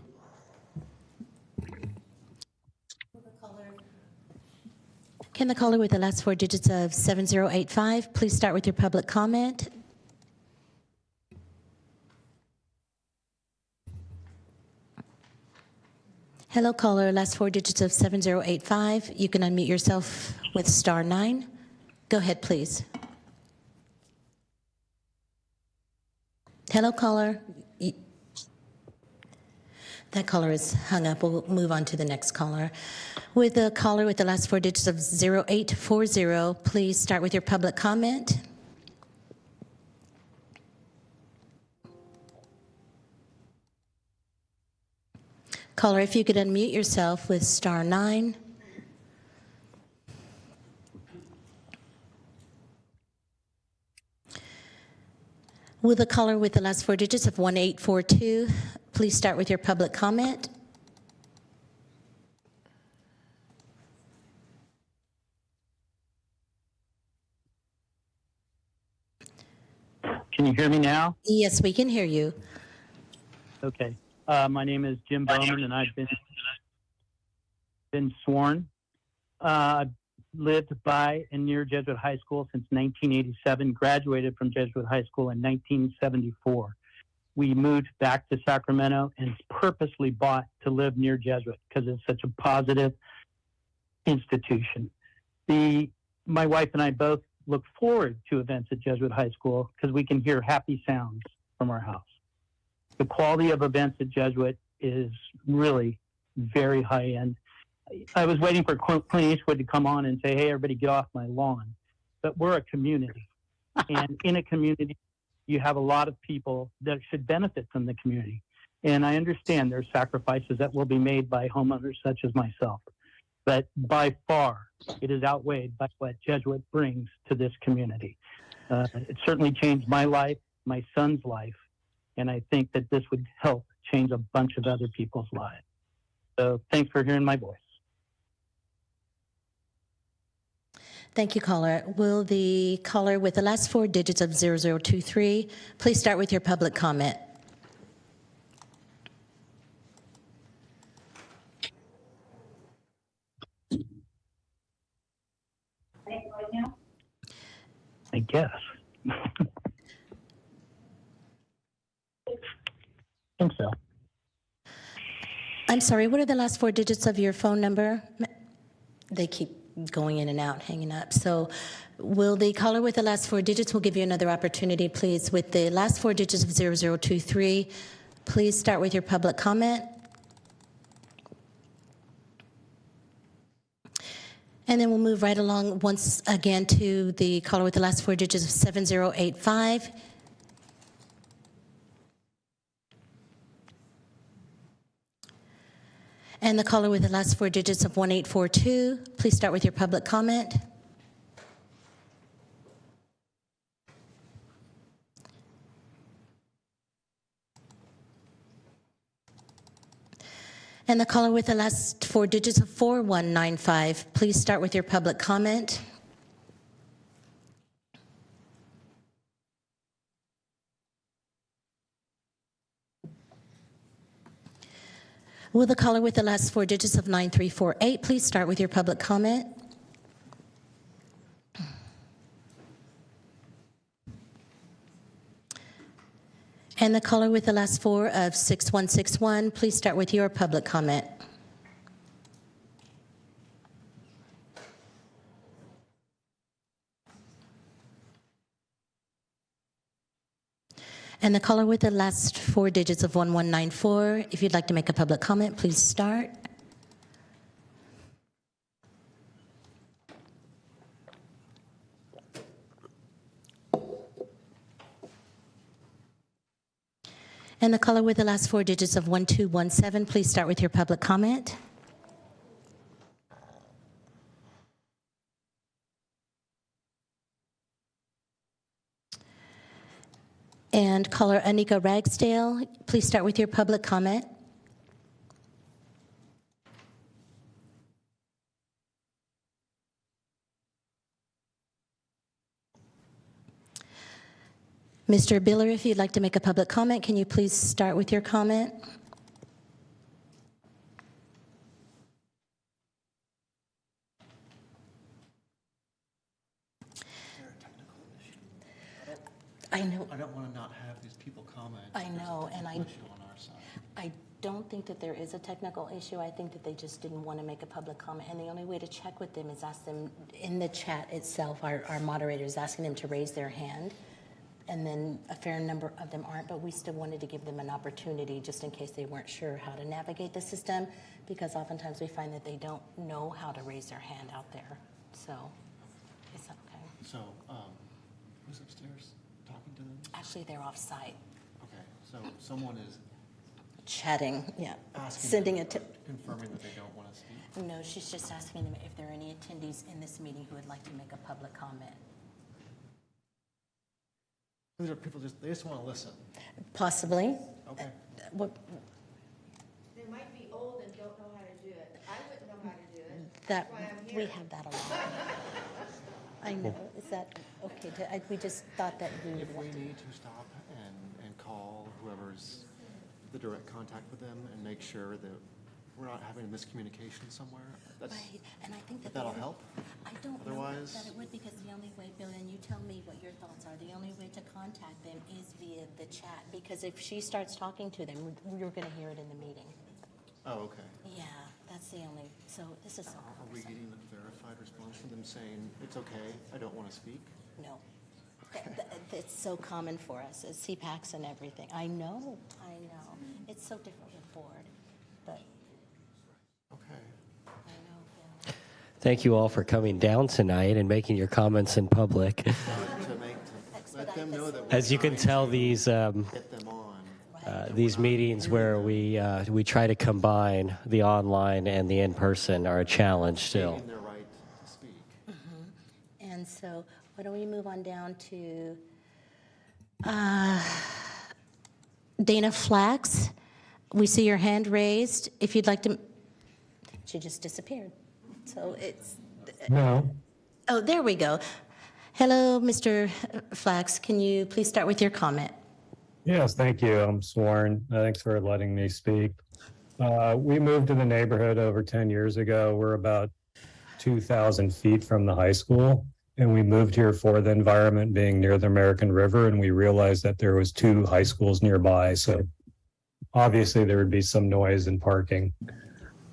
Can the caller with the last four digits of 7085 please start with your public comment? Hello, caller, last four digits of 7085. You can unmute yourself with *9. Go ahead, please. Hello, caller. That caller is hung up. We'll move on to the next caller. With the caller with the last four digits of 0840, please start with your public comment. Caller, if you could unmute yourself with *9. Will the caller with the last four digits of 1842 please start with your public comment? Can you hear me now? Yes, we can hear you. Okay. My name is Jim Bowman, and I've been sworn. I've lived by and near Jesuit High School since 1987, graduated from Jesuit High School in 1974. We moved back to Sacramento and purposely bought to live near Jesuit because it's such a positive institution. My wife and I both look forward to events at Jesuit High School because we can hear happy sounds from our house. The quality of events at Jesuit is really very high end. I was waiting for Clint Eastwood to come on and say, hey, everybody get off my lawn. But we're a community. And in a community, you have a lot of people that should benefit from the community. And I understand there's sacrifices that will be made by homeowners such as myself. But by far, it is outweighed by what Jesuit brings to this community. It certainly changed my life, my son's life, and I think that this would help change a bunch of other people's lives. So thanks for hearing my voice. Thank you, caller. Will the caller with the last four digits of 0023 please start with your public comment? I guess. I think so. I'm sorry, what are the last four digits of your phone number? They keep going in and out, hanging up. So will the caller with the last four digits, we'll give you another opportunity, please. With the last four digits of 0023, please start with your public comment. And then we'll move right along once again to the caller with the last four digits of 7085. And the caller with the last four digits of 1842, please start with your public comment. And the caller with the last four digits of 4195, please start with your public comment. Will the caller with the last four digits of 9348 please start with your public comment? And the caller with the last four of 6161, please start with your public comment. And the caller with the last four digits of 1194, if you'd like to make a public comment, please start. And the caller with the last four digits of 1217, please start with your public comment. And caller Anika Ragsdale, please start with your public comment. Mr. Biller, if you'd like to make a public comment, can you please start with your comment? I know. I don't want to not have these people comment. I know, and issue on our side. I don't think that there is a technical issue. I think that they just didn't want to make a public comment. And the only way to check with them is ask them in the chat itself. Our moderator is asking them to raise their hand. And then a fair number of them aren't, but we still wanted to give them an opportunity just in case they weren't sure how to navigate the system, because oftentimes we find that they don't know how to raise their hand out there. So, is that okay? So, who's upstairs talking to them? Actually, they're off site. Okay, so someone is Chatting, yeah. asking Sending them, a tip. confirming that they don't want to speak. No, she's just asking them if there are any attendees in this meeting who would like to make a public comment. These are people they just want to listen. Possibly. Okay. What, They might be old and don't know how to do it. I wouldn't know how to do it. that, That's why I'm we here. have that a lot. I know, is that okay? We just thought that we would If we want to. need to stop and call whoever's the direct contact with them and make sure that we're not having a miscommunication somewhere, that's, Right, and I think that that'll the- help. I don't know Otherwise- that it would, because the only way, Bill, and you tell me what your thoughts are, the only way to contact them is via the chat, because if she starts talking to them, you're going to hear it in the meeting. Oh, okay. Yeah, that's the only, so this is all. Are we getting a verified response from them saying, it's okay, I don't want to speak? No. It's so common for us, as CPACs and everything. I know. It's so different with board, but Okay. I know, Bill. Thank you all for coming down tonight and making your comments in public. To let them know that we're As you can trying tell, to these get them on. these meetings where we try to combine the online and the in-person are a challenge still. Stating their right to speak. And so why don't we move on down to Dana Flax. We see your hand raised. If you'd like to, she just disappeared. So it's, No. oh, there we go. Hello, Mr. Flax. Can you please start with your comment? Yes, thank you. I'm sworn. Thanks for letting me speak. We moved to the neighborhood over 10 years ago. We're about 2,000 feet from the high school. And we moved here for the environment being near the American River. And we realized that there was 2 high schools nearby. So obviously there would be some noise and parking.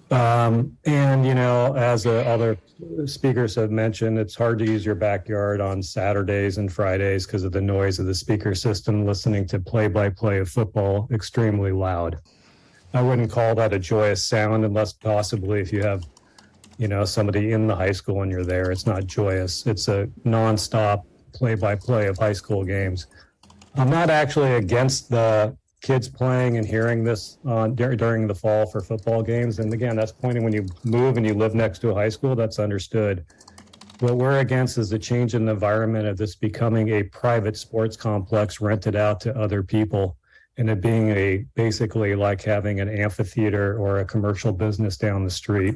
And, you know, as other speakers have mentioned, it's hard to use your backyard on Saturdays and Fridays because of the noise of the speaker system, listening to play-by-play of football extremely loud. I wouldn't call that a joyous sound unless possibly if you have, you know, somebody in the high school and you're there. It's not joyous. It's a nonstop play-by-play of high school games. I'm not actually against the kids playing and hearing this during the fall for football games. And again, that's pointing when you move and you live next to a high school, that's understood. What we're against is the change in the environment of this becoming a private sports complex rented out to other people, and it being basically like having an amphitheater or a commercial business down the street.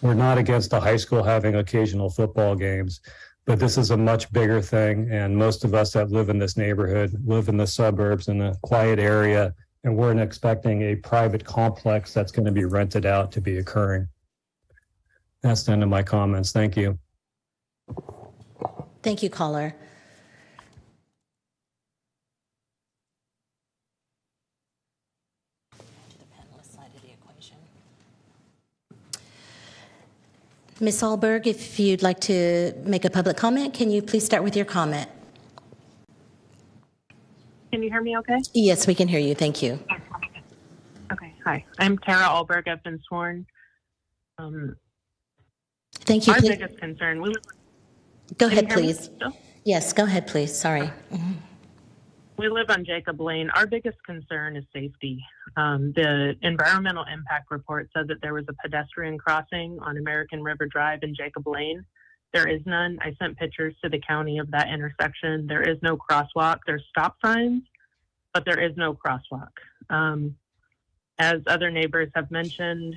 We're not against the high school having occasional football games, but this is a much bigger thing. And most of us that live in this neighborhood live in the suburbs in a quiet area, and we're expecting a private complex that's going to be rented out to be occurring. That's the end of my comments. Thank you. Thank you, caller. To the panelist side of the equation. Ms. Alberg, if you'd like to make a public comment, can you please start with your comment? Can you hear me okay? Yes, we can hear you. Thank you. Okay, hi. I'm Tara Alberg. I've been sworn. Thank you. Our Please, biggest concern, we live. go Can ahead, you hear me please. still? Yes, go ahead, please. Sorry. We live on Jacob Lane. Our biggest concern is safety. The environmental impact report said that there was a pedestrian crossing on American River Drive in Jacob Lane. There is none. I sent pictures to the county of that intersection. There is no crosswalk. There's stop signs, but there is no crosswalk. As other neighbors have mentioned,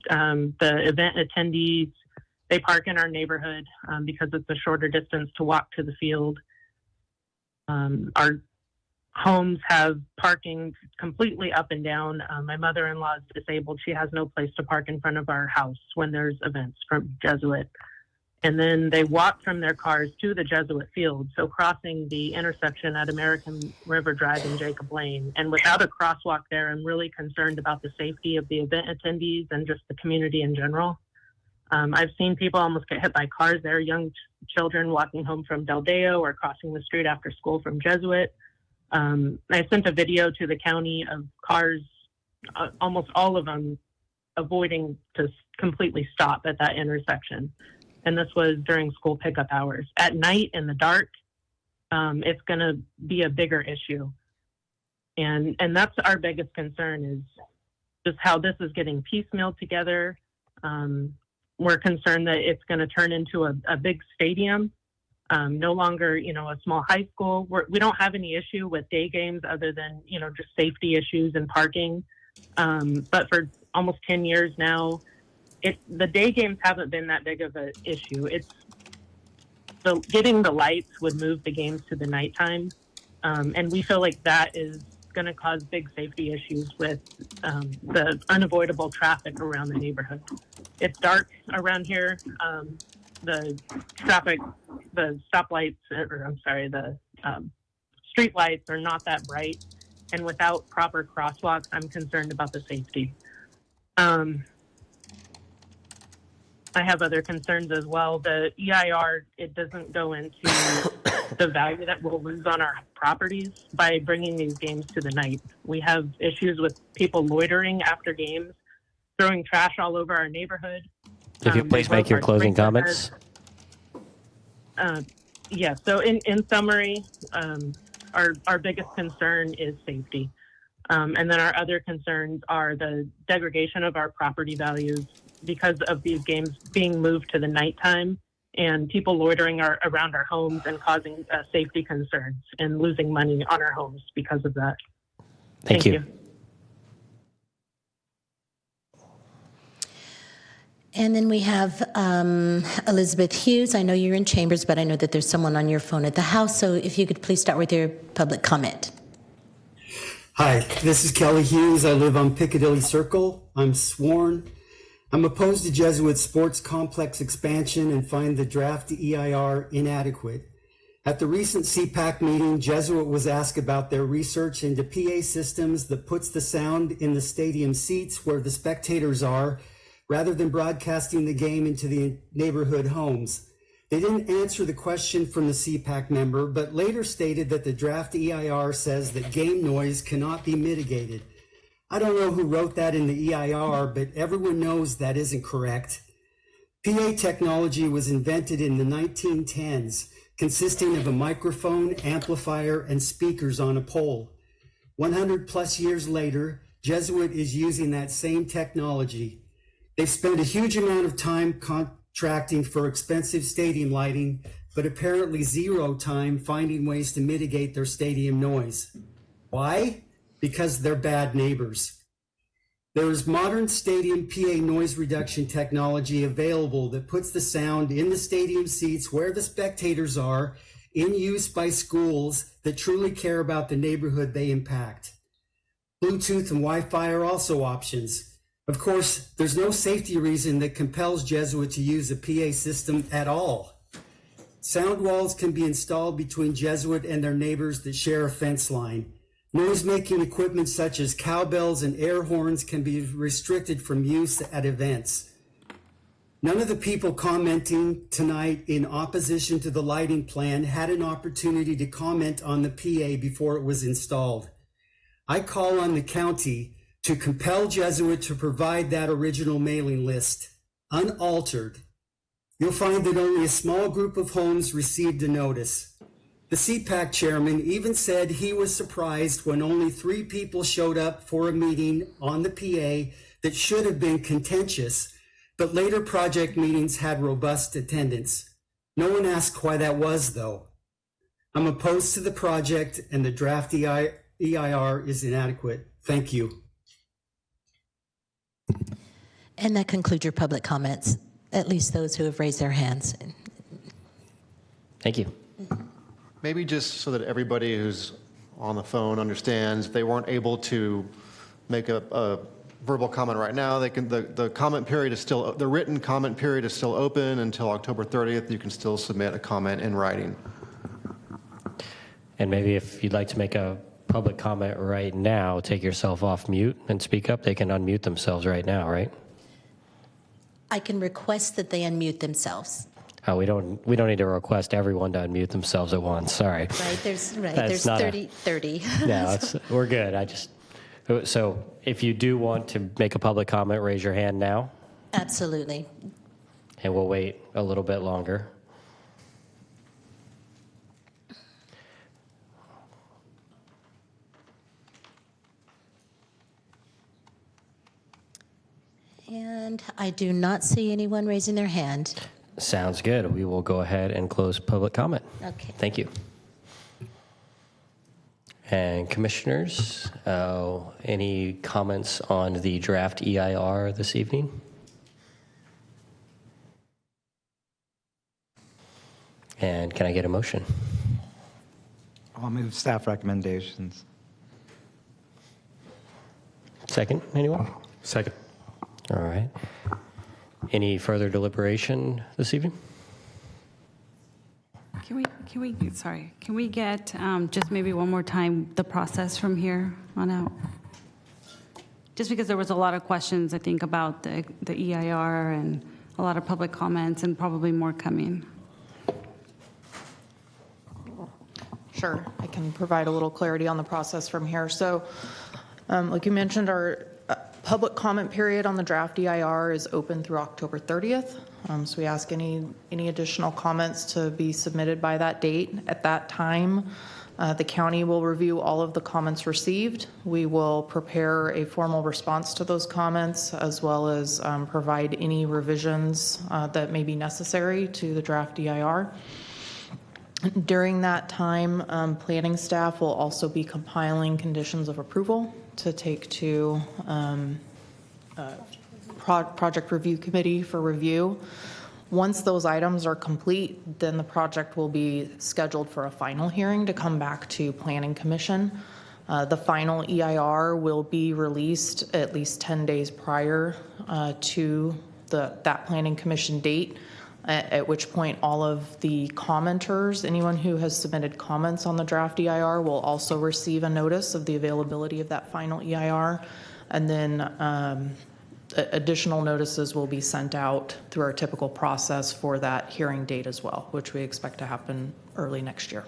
the event attendees, they park in our neighborhood because it's a shorter distance to walk to the field. Our homes have parking completely up and down. My mother-in-law is disabled. She has no place to park in front of our house when there's events from Jesuit. And then they walk from their cars to the Jesuit field. So crossing the intersection at American River Drive and Jacob Lane. And without a crosswalk there, I'm really concerned about the safety of the event attendees and just the community in general. I've seen people almost get hit by cars there, young children walking home from Del Deo or crossing the street after school from Jesuit. I sent a video to the county of cars, almost all of them avoiding to completely stop at that intersection. And this was during school pickup hours. At night in the dark, it's going to be a bigger issue. And that's our biggest concern, is just how this is getting piecemealed together. We're concerned that it's going to turn into a big stadium, no longer, a small high school. We don't have any issue with day games other than, just safety issues and parking. But for almost 10 years now, the day games haven't been that big of an issue. It's getting the lights would move the games to the nighttime. And we feel like that is going to cause big safety issues with the unavoidable traffic around the neighborhood. It's dark around here. The traffic, the stoplights, the street lights are not that bright. And without proper crosswalks, I'm concerned about the safety. I have other concerns as well. The EIR, it doesn't go into the value that we'll lose on our properties by bringing these games to the night. We have issues with people loitering after games, throwing trash all over our neighborhood. If you please make your closing comments. Yeah, so in summary, our biggest concern is safety. And then our other concerns are the degradation of our property values because of these games being moved to the nighttime and people loitering around our homes and causing safety concerns and losing money on our homes because of that. Thank you. And then we have Elizabeth Hughes. I know you're in chambers, but I know that there's someone on your phone at the house. So if you could please start with your public comment. Hi, this is Kelly Hughes. I live on Piccadilly Circle. I'm sworn. I'm opposed to Jesuit sports complex expansion and find the draft EIR inadequate. At the recent CPAC meeting, Jesuit was asked about their research into PA systems that puts the sound in the stadium seats where the spectators are, rather than broadcasting the game into the neighborhood homes. They didn't answer the question from the CPAC member, but later stated that the draft EIR says that game noise cannot be mitigated. I don't know who wrote that in the EIR, but everyone knows that isn't correct. PA technology was invented in the 1910s, consisting of a microphone, amplifier, and speakers on a pole. 100 plus years later, Jesuit is using that same technology. They've spent a huge amount of time contracting for expensive stadium lighting, but apparently zero time finding ways to mitigate their stadium noise. Why? Because they're bad neighbors. There is modern stadium PA noise reduction technology available that puts the sound in the stadium seats where the spectators are, in use by schools that truly care about the neighborhood they impact. Bluetooth and Wi-Fi are also options. Of course, there's no safety reason that compels Jesuit to use a PA system at all. Sound walls can be installed between Jesuit and their neighbors that share a fence line. Noise-making equipment such as cowbells and air horns can be restricted from use at events. None of the people commenting tonight in opposition to the lighting plan had an opportunity to comment on the PA before it was installed. I call on the county to compel Jesuit to provide that original mailing list, unaltered. You'll find that only a small group of homes received a notice. The CPAC chairman even said he was surprised when only 3 people showed up for a meeting on the PA that should have been contentious, but later project meetings had robust attendance. No one asked why that was, though. I'm opposed to the project, and the draft EIR is inadequate. Thank you. And that concludes your public comments, at least those who have raised their hands. Thank you. Maybe just so that everybody who's on the phone understands, if they weren't able to make a verbal comment right now, they can. The comment period is still, the written comment period is still open until October 30th. You can still submit a comment in writing. And maybe if you'd like to make a public comment right now, take yourself off mute and speak up. They can unmute themselves right now, right? I can request that they unmute themselves. Oh, we don't need to request everyone to unmute themselves at once. Sorry. Right, there's That's not 30. No, we're good. So if you do want to make a public comment, raise your hand now, Absolutely. and we'll wait a little bit longer. And I do not see anyone raising their hand. Sounds good. We will go ahead and close public comment. Okay. Thank you. And commissioners, any comments on the draft EIR this evening? And can I get a motion? I'll move staff recommendations. Second, anyone? Second. All right. Any further deliberation this evening? Can we get just maybe one more time the process from here on out? Just because there was a lot of questions, I think, about the EIR and a lot of public comments and probably more coming. Sure, I can provide a little clarity on the process from here. So, like you mentioned, our public comment period on the draft EIR is open through October 30th. So we ask any additional comments to be submitted by that date. At that time, the county will review all of the comments received. We will prepare a formal response to those comments, as well as provide any revisions that may be necessary to the draft EIR. During that time, planning staff will also be compiling conditions of approval to take to project review committee for review. Once those items are complete, then the project will be scheduled for a final hearing to come back to Planning Commission. The final EIR will be released at least 10 days prior to that Planning Commission date, at which point all of the commenters, anyone who has submitted comments on the draft EIR, will also receive a notice of the availability of that final EIR. And then additional notices will be sent out through our typical process for that hearing date as well, which we expect to happen early next year.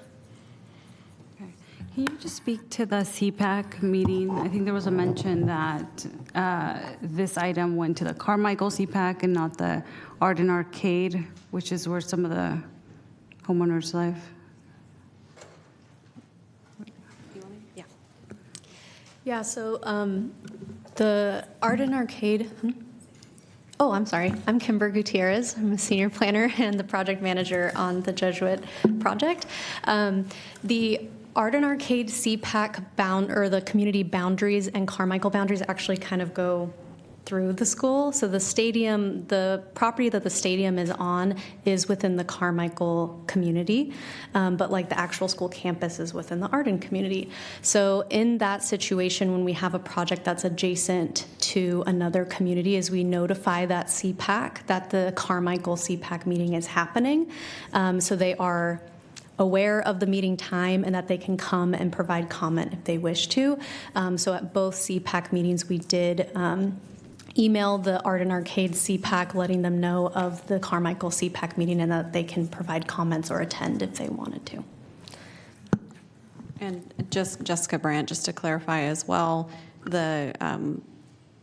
Okay. Can you just speak to the CPAC meeting? I think there was a mention that this item went to the Carmichael CPAC and not the Arden Arcade, which is where some of the homeowners live. Yeah, so the Arden Arcade, oh, I'm sorry. I'm Kimber Gutierrez. I'm a senior planner and the project manager on the Jesuit project. The Arden Arcade CPAC or the community boundaries and Carmichael boundaries actually kind of go through the school. So the stadium, the property that the stadium is on is within the Carmichael community, but like the actual school campus is within the Arden community. So in that situation, when we have a project that's adjacent to another community, is we notify that CPAC that the Carmichael CPAC meeting is happening. So they are aware of the meeting time and that they can come and provide comment if they wish to. So at both CPAC meetings, we did email the Arden Arcade CPAC letting them know of the Carmichael CPAC meeting and that they can provide comments or attend if they wanted to. And just Jessica Brandt, just to clarify as well, the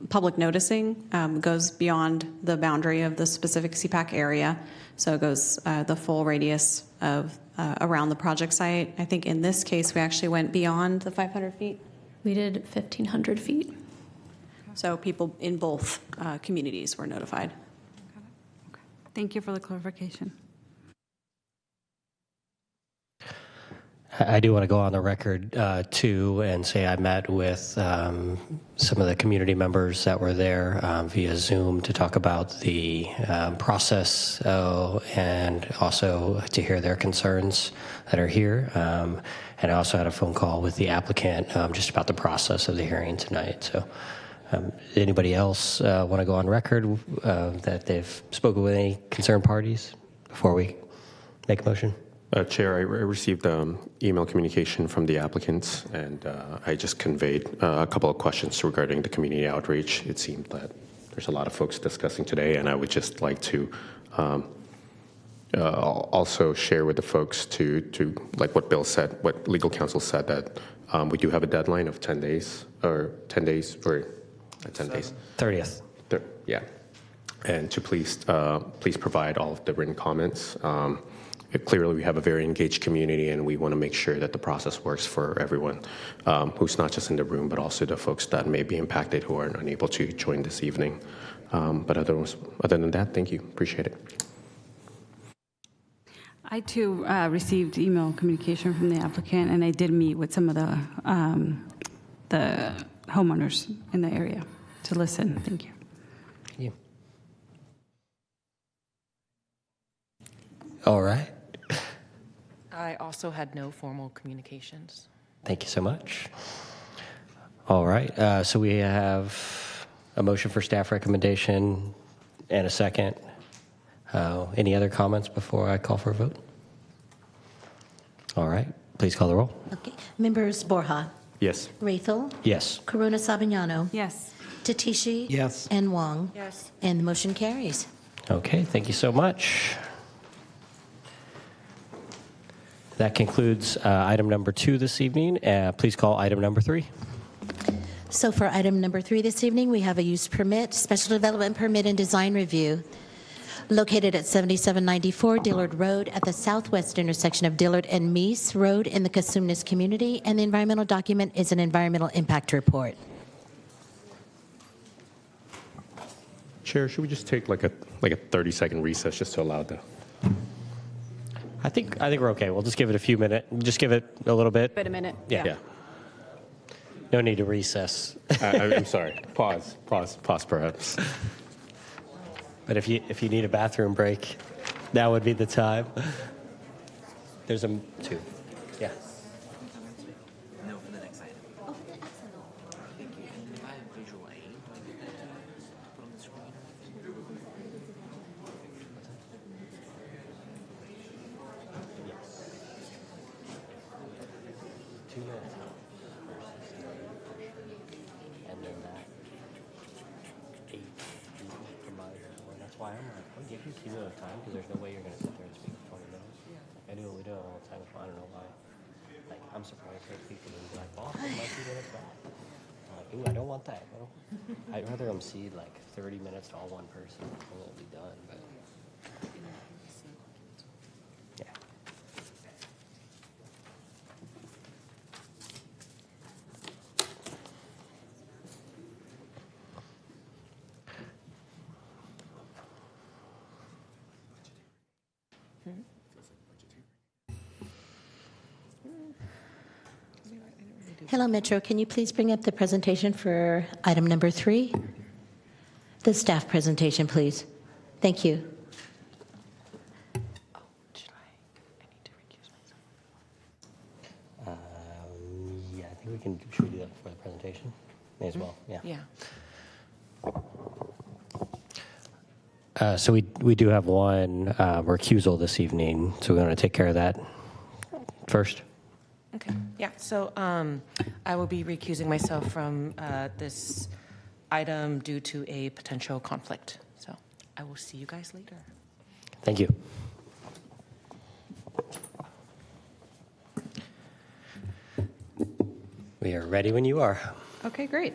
public noticing goes beyond the boundary of the specific CPAC area. So it goes the full radius of around the project site. I think in this case, we actually went beyond the 500 feet. We did 1,500 feet. So people in both communities were notified. Thank you for the clarification. I do want to go on the record, too, and say I met with some of the community members that were there via Zoom to talk about the process and also to hear their concerns that are here. And I also had a phone call with the applicant just about the process of the hearing tonight. So anybody else want to go on record that they've spoken with any concerned parties before we make a motion? Chair, I received email communication from the applicants, and I just conveyed a couple of questions regarding the community outreach. It seemed that there's a lot of folks discussing today, and I would just like to also share with the folks to like what Bill said, what legal counsel said, that we do have a deadline of 10 days, or 10 days, or 10 days. 30th. Yeah. And to please provide all of the written comments. Clearly, we have a very engaged community, and we want to make sure that the process works for everyone who's not just in the room, but also the folks that may be impacted who are unable to join this evening. But other than that, thank you. Appreciate it. I, too, received email communication from the applicant, and I did meet with some of the homeowners in the area to listen. Thank you. Thank you. All right. I also had no formal communications. Thank you so much. All right. So we have a motion for staff recommendation and a second. Any other comments before I call for a vote? All right. Please call the roll. Okay. Members Borja, Yes. Rathel, Yes. Corona Sabignano, Yes. Tatishi, Yes. and Wong. Yes. And the motion carries. Okay. Thank you so much. That concludes item number 2 this evening. Please call item number 3. So for item number 3 this evening, we have a use permit, special development permit and design review located at 7794 Dillard Road at the southwest intersection of Dillard and Meese Road in the Cosumnes community. And the environmental document is an environmental impact report. Chair, should we just take like a 30-second recess just to allow the... I think we're okay. We'll just give it a few minutes. Just give it a little bit. Wait a minute. Yeah. No need to recess. I'm sorry. Pause, perhaps. But if you need a bathroom break, now would be the time. There's 2. Yeah. No, for the next item. Oh, for the next item. Thank you. If I have visual aid, do I get that put on the screen? And then that 8 from my one. That's why I'm like, I'll give you cumulative time because there's no way you're going to sit there and speak for 20 minutes. I do what we do it all the time. I don't know why. Like, I'm surprised that people will be like, oh, it might be minutes back. I'm like, ooh, I don't want that. I'd rather them cede like 30 minutes to all one person and it'll be done. But yeah. Hello, Metro. Can you please bring up the presentation for item number 3? The staff presentation, please. Thank you. Yeah, I think we can. Should we do that before the presentation? May as well. Yeah. Yeah. So we do have one recusal this evening, so we're going to take care of that first. Okay. Yeah. So I will be recusing myself from this item due to a potential conflict. So I will see you guys later. Thank you. We are ready when you are. Okay, great.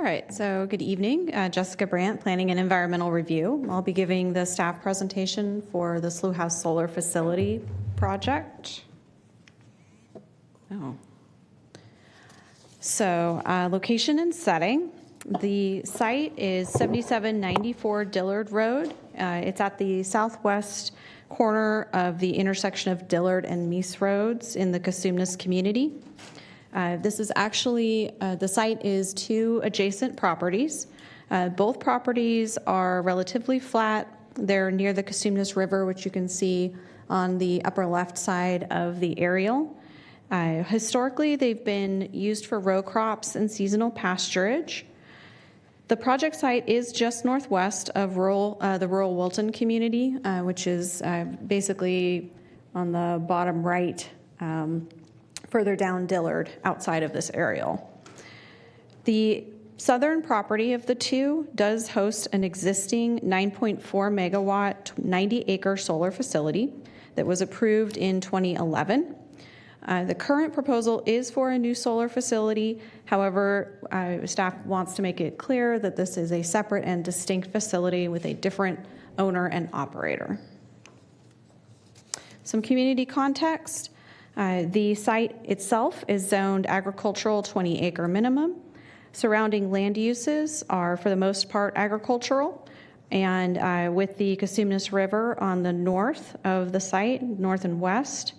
All right, so good evening. Jessica Brandt, Planning and Environmental Review. I'll be giving the staff presentation for the Slough House Solar Facility project. So location and setting. The site is 7794 Dillard Road. It's at the southwest corner of the intersection of Dillard and Meese Roads in the Cosumnes community. This is actually, the site is 2 adjacent properties. Both properties are relatively flat. They're near the Cosumnes River, which you can see on the upper left side of the aerial. Historically, they've been used for row crops and seasonal pasturage. The project site is just northwest of the rural Wilton community, which is basically on the bottom right, further down Dillard outside of this aerial. The southern property of the 2 does host an existing 9.4 megawatt, 90-acre solar facility that was approved in 2011. The current proposal is for a new solar facility. However, staff wants to make it clear that this is a separate and distinct facility with a different owner and operator. Some community context. The site itself is zoned agricultural 20-acre minimum. Surrounding land uses are, for the most part, agricultural. And with the Cosumnes River on the north of the site, north and west,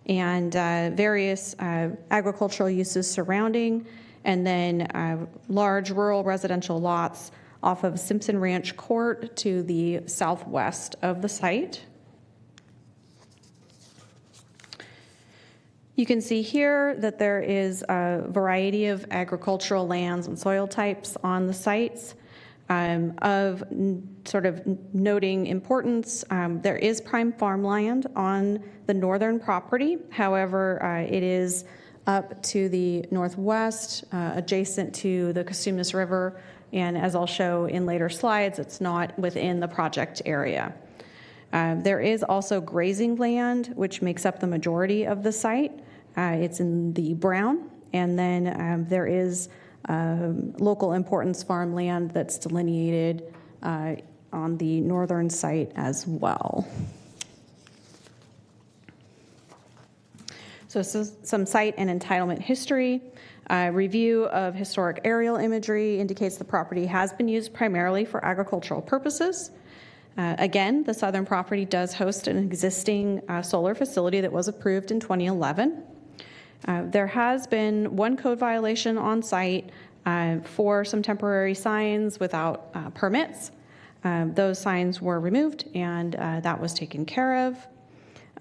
and various agricultural uses surrounding, and then large rural residential lots off of Simpson Ranch Court to the southwest of the site. You can see here that there is a variety of agricultural lands and soil types on the sites. Of sort of noting importance, there is prime farmland on the northern property. However, it is up to the northwest, adjacent to the Cosumnes River, and as I'll show in later slides, it's not within the project area. There is also grazing land, which makes up the majority of the site. It's in the brown, and then there is local importance farmland that's delineated on the northern site as well. So some site and entitlement history. Review of historic aerial imagery indicates the property has been used primarily for agricultural purposes. Again, the southern property does host an existing solar facility that was approved in 2011. There has been one code violation on site for some temporary signs without permits. Those signs were removed, and that was taken care of.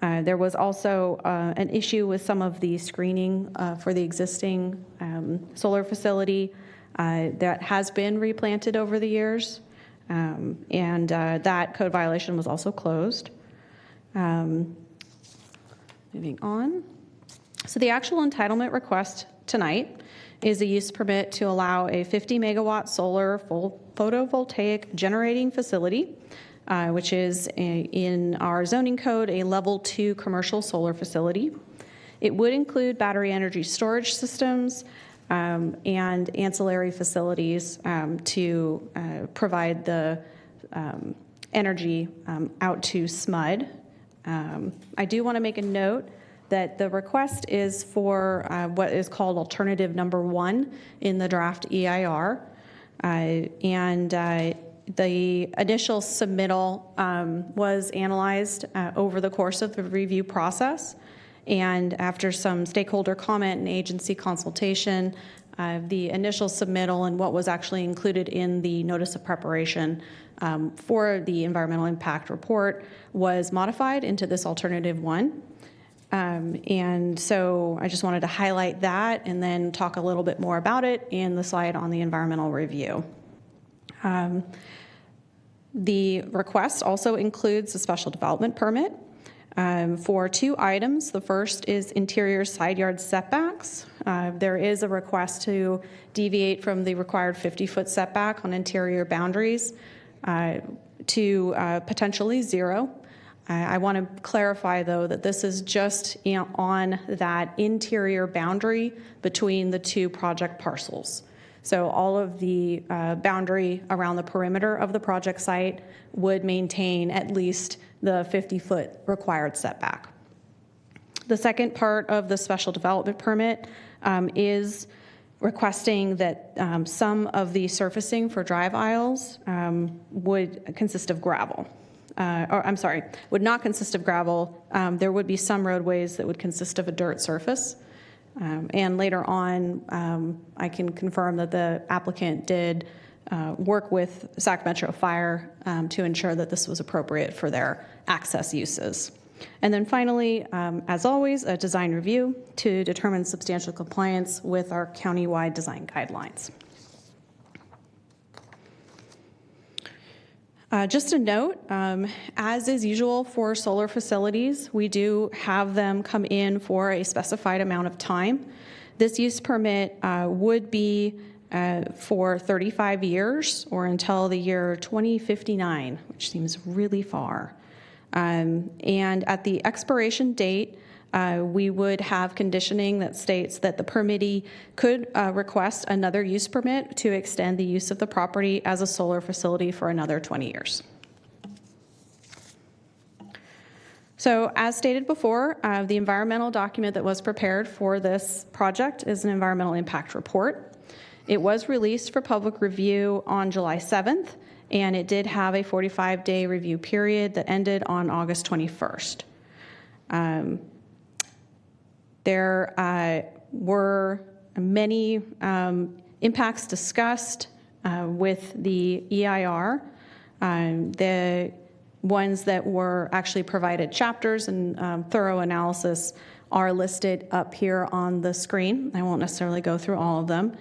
There was also an issue with some of the screening for the existing solar facility that has been replanted over the years, and that code violation was also closed. Moving on. So the actual entitlement request tonight is a use permit to allow a 50 megawatt solar photovoltaic generating facility, which is in our zoning code a level 2 commercial solar facility. It would include battery energy storage systems and ancillary facilities to provide the energy out to SMUD. I do want to make a note that the request is for what is called alternative number 1 in the draft EIR. The initial submittal was analyzed over the course of the review process. And after some stakeholder comment and agency consultation, the initial submittal and what was actually included in the notice of preparation for the environmental impact report was modified into this alternative 1. And so I just wanted to highlight that and then talk a little bit more about it in the slide on the environmental review. The request also includes a special development permit for 2 items. The first is interior side yard setbacks. There is a request to deviate from the required 50-foot setback on interior boundaries to potentially 0. I want to clarify, though, that this is just on that interior boundary between the 2 project parcels. So all of the boundary around the perimeter of the project site would maintain at least the 50-foot required setback. The second part of the special development permit is requesting that some of the surfacing for drive aisles would consist of gravel. Would not consist of gravel. There would be some roadways that would consist of a dirt surface. And later on, I can confirm that the applicant did work with Sacramento Fire to ensure that this was appropriate for their access uses. And then finally, as always, a design review to determine substantial compliance with our countywide design guidelines. Just a note, as is usual for solar facilities, we do have them come in for a specified amount of time. This use permit would be for 35 years or until the year 2059, which seems really far. And at the expiration date, we would have conditioning that states that the permittee could request another use permit to extend the use of the property as a solar facility for another 20 years. So as stated before, the environmental document that was prepared for this project is an environmental impact report. It was released for public review on July 7th, and it did have a 45-day review period that ended on August 21st. There were many impacts discussed with the EIR. The ones that were actually provided chapters and thorough analysis are listed up here on the screen. I won't necessarily go through all of them.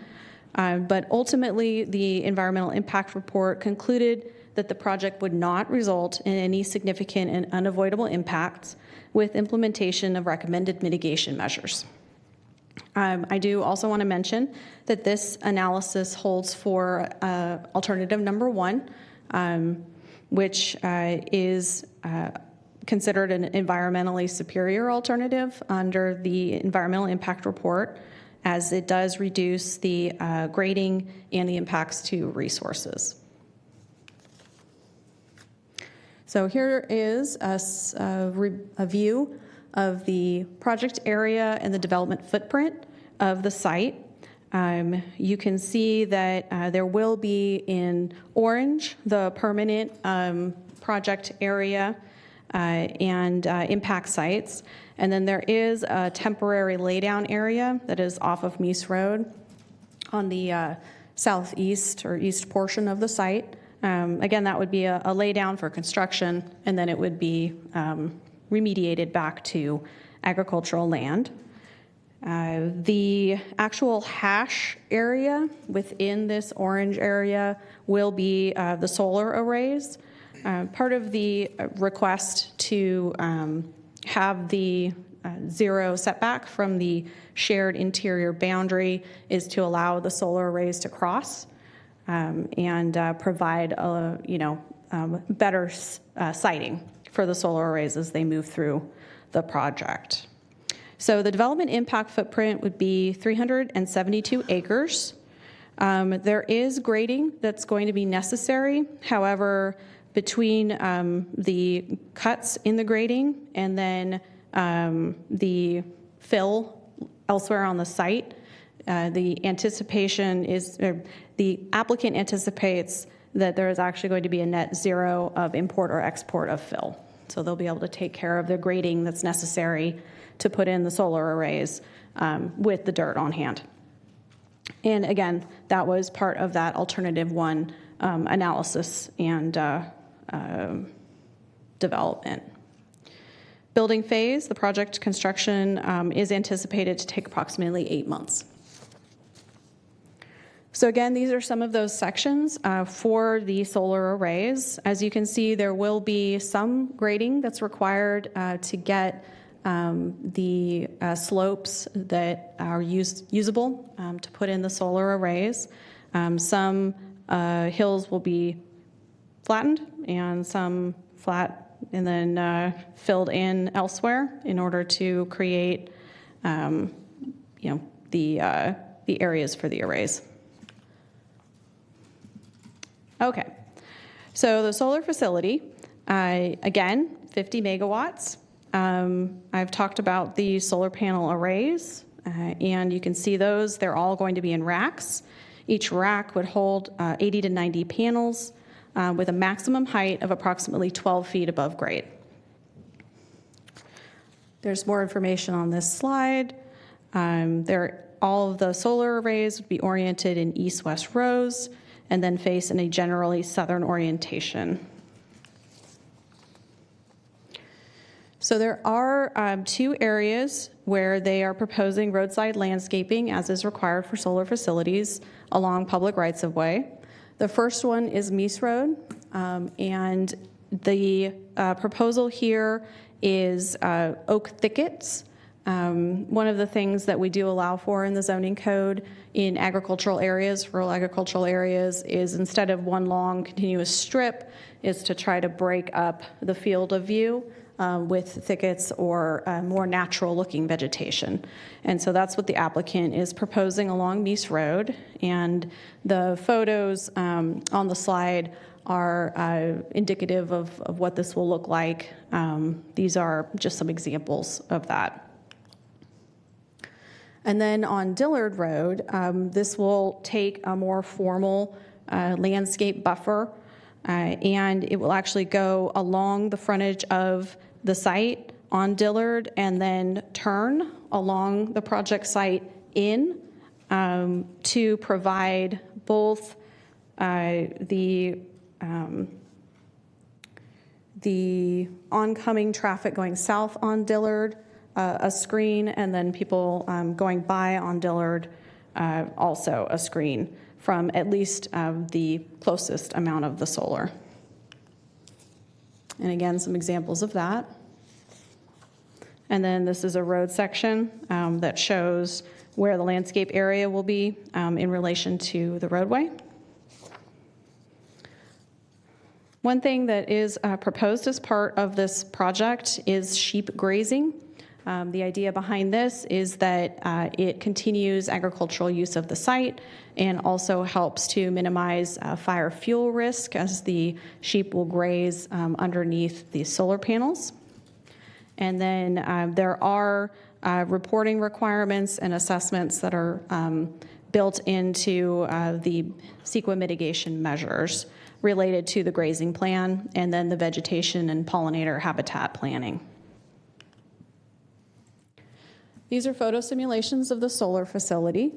But ultimately, the environmental impact report concluded that the project would not result in any significant and unavoidable impacts with implementation of recommended mitigation measures. I do also want to mention that this analysis holds for alternative number 1, which is considered an environmentally superior alternative under the environmental impact report, as it does reduce the grading and the impacts to resources. So here is a view of the project area and the development footprint of the site. You can see that there will be in orange the permanent project area and impact sites. And then there is a temporary laydown area that is off of Meese Road on the southeast or east portion of the site. Again, that would be a laydown for construction, and then it would be remediated back to agricultural land. The actual hash area within this orange area will be the solar arrays. Part of the request to have the zero setback from the shared interior boundary is to allow the solar arrays to cross and provide better siting for the solar arrays as they move through the project. So the development impact footprint would be 372 acres. There is grading that's going to be necessary. However, between the cuts in the grading and then the fill elsewhere on the site, the applicant anticipates that there is actually going to be a net zero of import or export of fill. So they'll be able to take care of the grading that's necessary to put in the solar arrays with the dirt on hand. And again, that was part of that alternative 1 analysis and development. Building phase, the project construction is anticipated to take approximately 8 months. So again, these are some of those sections for the solar arrays. As you can see, there will be some grading that's required to get the slopes that are usable to put in the solar arrays. Some hills will be flattened and some flat and then filled in elsewhere in order to create the areas for the arrays. Okay. So the solar facility, again, 50 megawatts. I've talked about the solar panel arrays, and you can see those. They're all going to be in racks. Each rack would hold 80 to 90 panels with a maximum height of approximately 12 feet above grade. There's more information on this slide. All of the solar arrays would be oriented in east-west rows and then face in a generally southern orientation. So there are 2 areas where they are proposing roadside landscaping, as is required for solar facilities, along public rights-of-way. The first one is Meese Road, and the proposal here is oak thickets. One of the things that we do allow for in the zoning code in agricultural areas, rural agricultural areas, is instead of one long continuous strip, is to try to break up the field of view with thickets or more natural looking vegetation. And so that's what the applicant is proposing along Meese Road. And the photos on the slide are indicative of what this will look like. These are just some examples of that. And then on Dillard Road, this will take a more formal landscape buffer, and it will actually go along the frontage of the site on Dillard and then turn along the project site in to provide both the oncoming traffic going south on Dillard a screen, and then people going by on Dillard also a screen from at least the closest amount of the solar. And again, some examples of that. And then this is a road section that shows where the landscape area will be in relation to the roadway. One thing that is proposed as part of this project is sheep grazing. The idea behind this is that it continues agricultural use of the site and also helps to minimize fire fuel risk, as the sheep will graze underneath the solar panels. And then there are reporting requirements and assessments that are built into the CEQA mitigation measures related to the grazing plan and then the vegetation and pollinator habitat planning. These are photo simulations of the solar facility.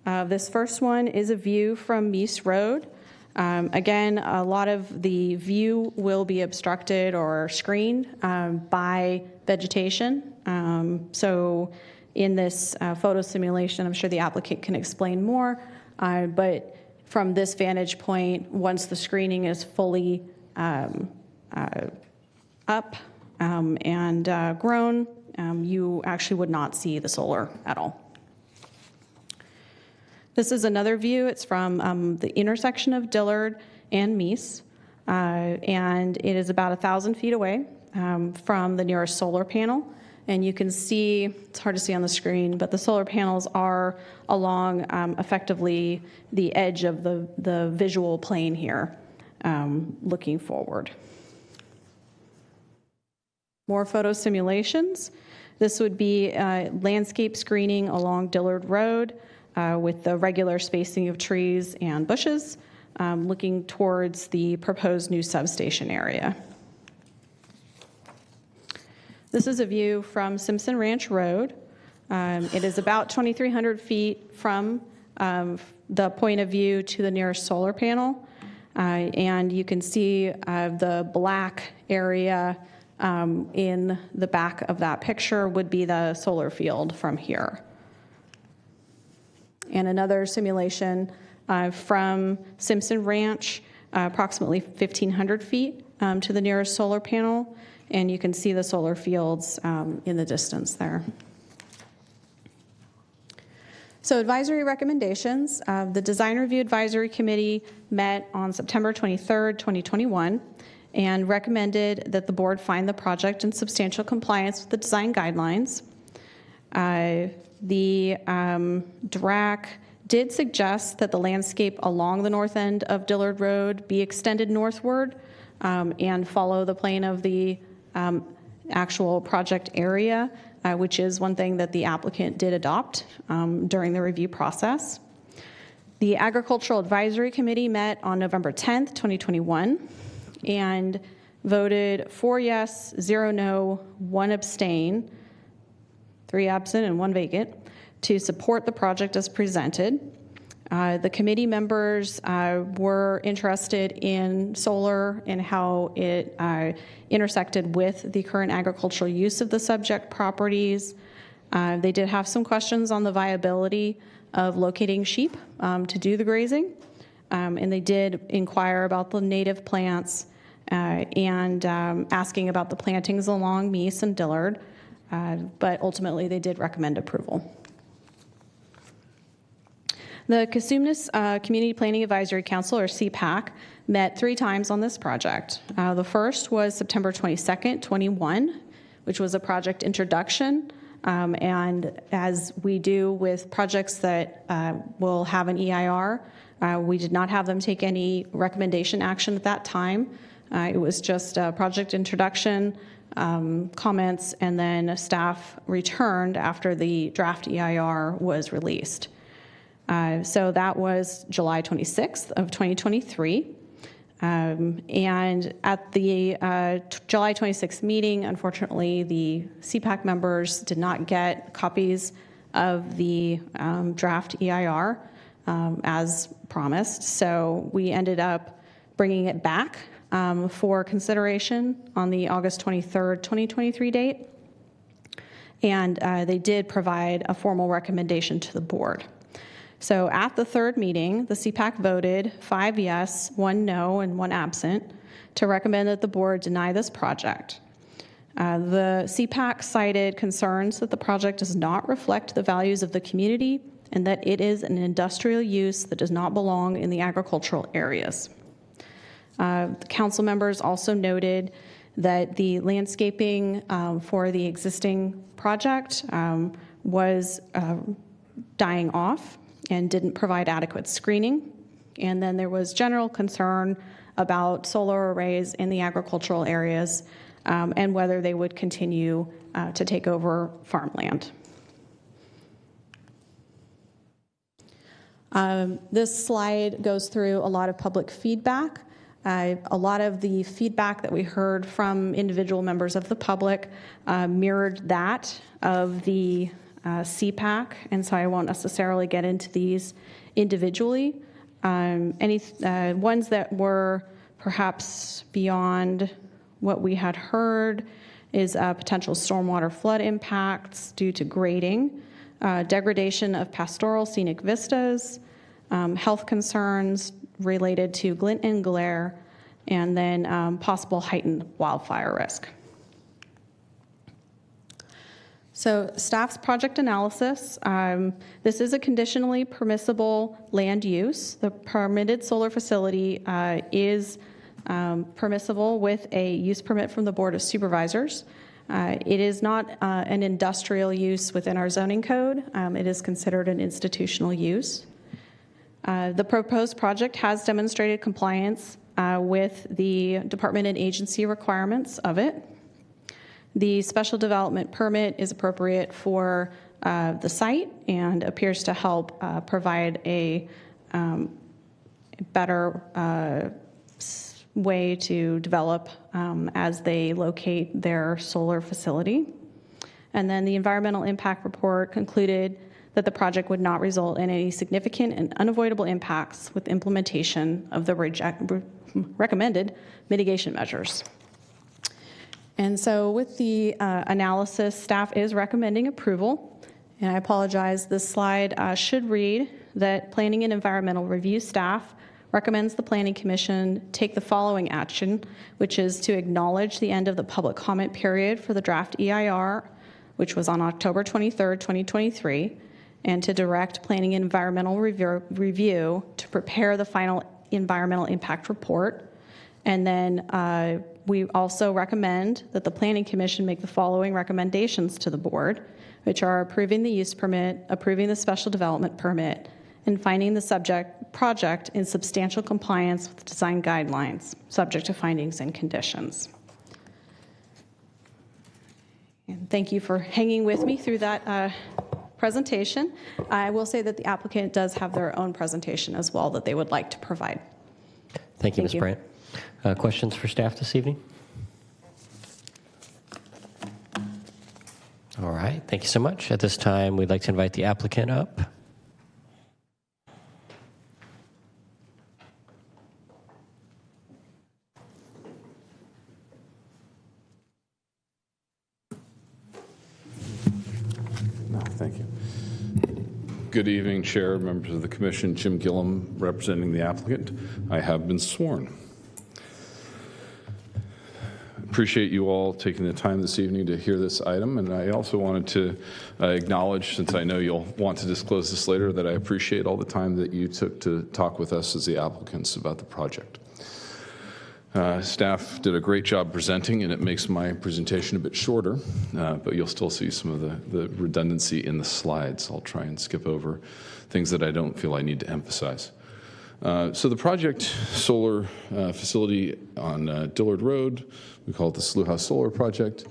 This first one is a view from Meese Road. Again, a lot of the view will be obstructed or screened by vegetation. So in this photo simulation, I'm sure the applicant can explain more, but from this vantage point, once the screening is fully up and grown, you actually would not see the solar at all. This is another view. It's from the intersection of Dillard and Meese, and it is about 1,000 feet away from the nearest solar panel. And you can see, it's hard to see on the screen, but the solar panels are along effectively the edge of the visual plane here, looking forward. More photo simulations. This would be landscape screening along Dillard Road with the regular spacing of trees and bushes, looking towards the proposed new substation area. This is a view from Simpson Ranch Road. It is about 2,300 feet from the point of view to the nearest solar panel. And you can see the black area in the back of that picture would be the solar field from here. And another simulation from Simpson Ranch, approximately 1,500 feet to the nearest solar panel. And you can see the solar fields in the distance there. So advisory recommendations. The Design Review Advisory Committee met on September 23rd, 2021, and recommended that the board find the project in substantial compliance with the design guidelines. The DRAC did suggest that the landscape along the north end of Dillard Road be extended northward and follow the plane of the actual project area, which is one thing that the applicant did adopt during the review process. The Agricultural Advisory Committee met on November 10th, 2021, and voted 4 yes, 0 no, 1 abstain, 3 absent, and 1 vacant, to support the project as presented. The committee members were interested in solar and how it intersected with the current agricultural use of the subject properties. They did have some questions on the viability of locating sheep to do the grazing, and they did inquire about the native plants and asking about the plantings along Meese and Dillard, but ultimately they did recommend approval. The Cosumnes Community Planning Advisory Council, or CPAC, met 3 times on this project. The first was September 22nd, 21, which was a project introduction. And as we do with projects that will have an EIR, we did not have them take any recommendation action at that time. It was just a project introduction, comments, and then staff returned after the draft EIR was released. So that was July 26th of 2023. And at the July 26th meeting, unfortunately, the CPAC members did not get copies of the draft EIR as promised. So we ended up bringing it back for consideration on the August 23rd, 2023 date. And they did provide a formal recommendation to the board. So at the third meeting, the CPAC voted 5 yes, 1 no, and 1 absent to recommend that the board deny this project. The CPAC cited concerns that the project does not reflect the values of the community and that it is an industrial use that does not belong in the agricultural areas. The council members also noted that the landscaping for the existing project was dying off and didn't provide adequate screening. And then there was general concern about solar arrays in the agricultural areas and whether they would continue to take over farmland. This slide goes through a lot of public feedback. A lot of the feedback that we heard from individual members of the public mirrored that of the CPAC, and so I won't necessarily get into these individually. Any ones that were perhaps beyond what we had heard is potential stormwater flood impacts due to grading, degradation of pastoral scenic vistas, health concerns related to glint and glare, and then possible heightened wildfire risk. So staff's project analysis, this is a conditionally permissible land use. The permitted solar facility is permissible with a use permit from the Board of Supervisors. It is not an industrial use within our zoning code. It is considered an institutional use. The proposed project has demonstrated compliance with the department and agency requirements of it. The special development permit is appropriate for the site and appears to help provide a better way to develop as they locate their solar facility. And then the environmental impact report concluded that the project would not result in any significant and unavoidable impacts with implementation of the recommended mitigation measures. And so with the analysis, staff is recommending approval. And I apologize, this slide should read that Planning and Environmental Review staff recommends the Planning Commission take the following action, which is to acknowledge the end of the public comment period for the draft EIR, which was on October 23rd, 2023, and to direct Planning and Environmental Review to prepare the final environmental impact report. And then we also recommend that the Planning Commission make the following recommendations to the board. which are approving the use permit, approving the special development permit, and finding the subject project in substantial compliance with design guidelines, subject to findings and conditions. And thank you for hanging with me through that presentation. I will say that the applicant does have their own presentation as well that they would like to provide. Thank you, Ms. Brandt. Questions for staff this evening? All right, thank you so much. At this time, we'd like to invite the applicant up. Thank you. Good evening, Chair, members of the Commission. Jim Gillum, representing the applicant. I have been sworn. Appreciate you all taking the time this evening to hear this item, and I also wanted to acknowledge, since I know you'll want to disclose this later, that I appreciate all the time that you took to talk with us as the applicants about the project. Staff did a great job presenting, and it makes my presentation a bit shorter, but you'll still see some of the redundancy in the slides. I'll try and skip over things that I don't feel I need to emphasize. So the project solar facility on Dillard Road, we call it the Slough House Solar Project,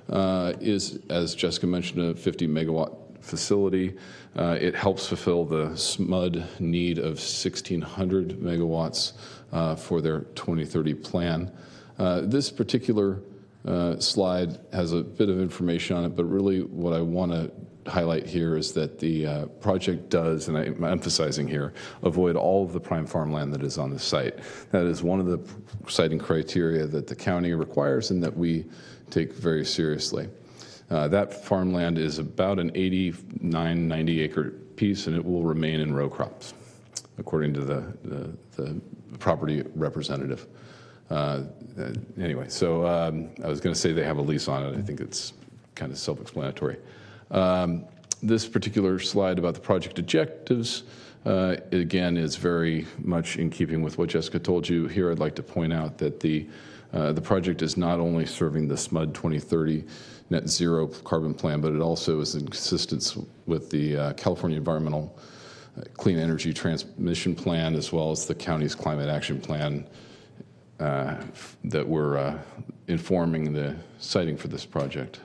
is, as Jessica mentioned, a 50 megawatt facility. It helps fulfill the SMUD need of 1,600 megawatts for their 2030 plan. This particular slide has a bit of information on it, but really what I want to highlight here is that the project does, and I'm emphasizing here, avoid all of the prime farmland that is on the site. That is one of the siting criteria that the county requires and that we take very seriously. That farmland is about an 89, 90 acre piece, and it will remain in row crops, according to the property representative. Anyway, so I was going to say they have a lease on it. I think it's kind of self-explanatory. This particular slide about the project objectives, again, is very much in keeping with what Jessica told you. Here, I'd like to point out that the project is not only serving the SMUD 2030 net zero carbon plan, but it also is in consistence with the California Environmental Clean Energy Transmission Plan, as well as the county's climate action plan that we're informing the siting for this project.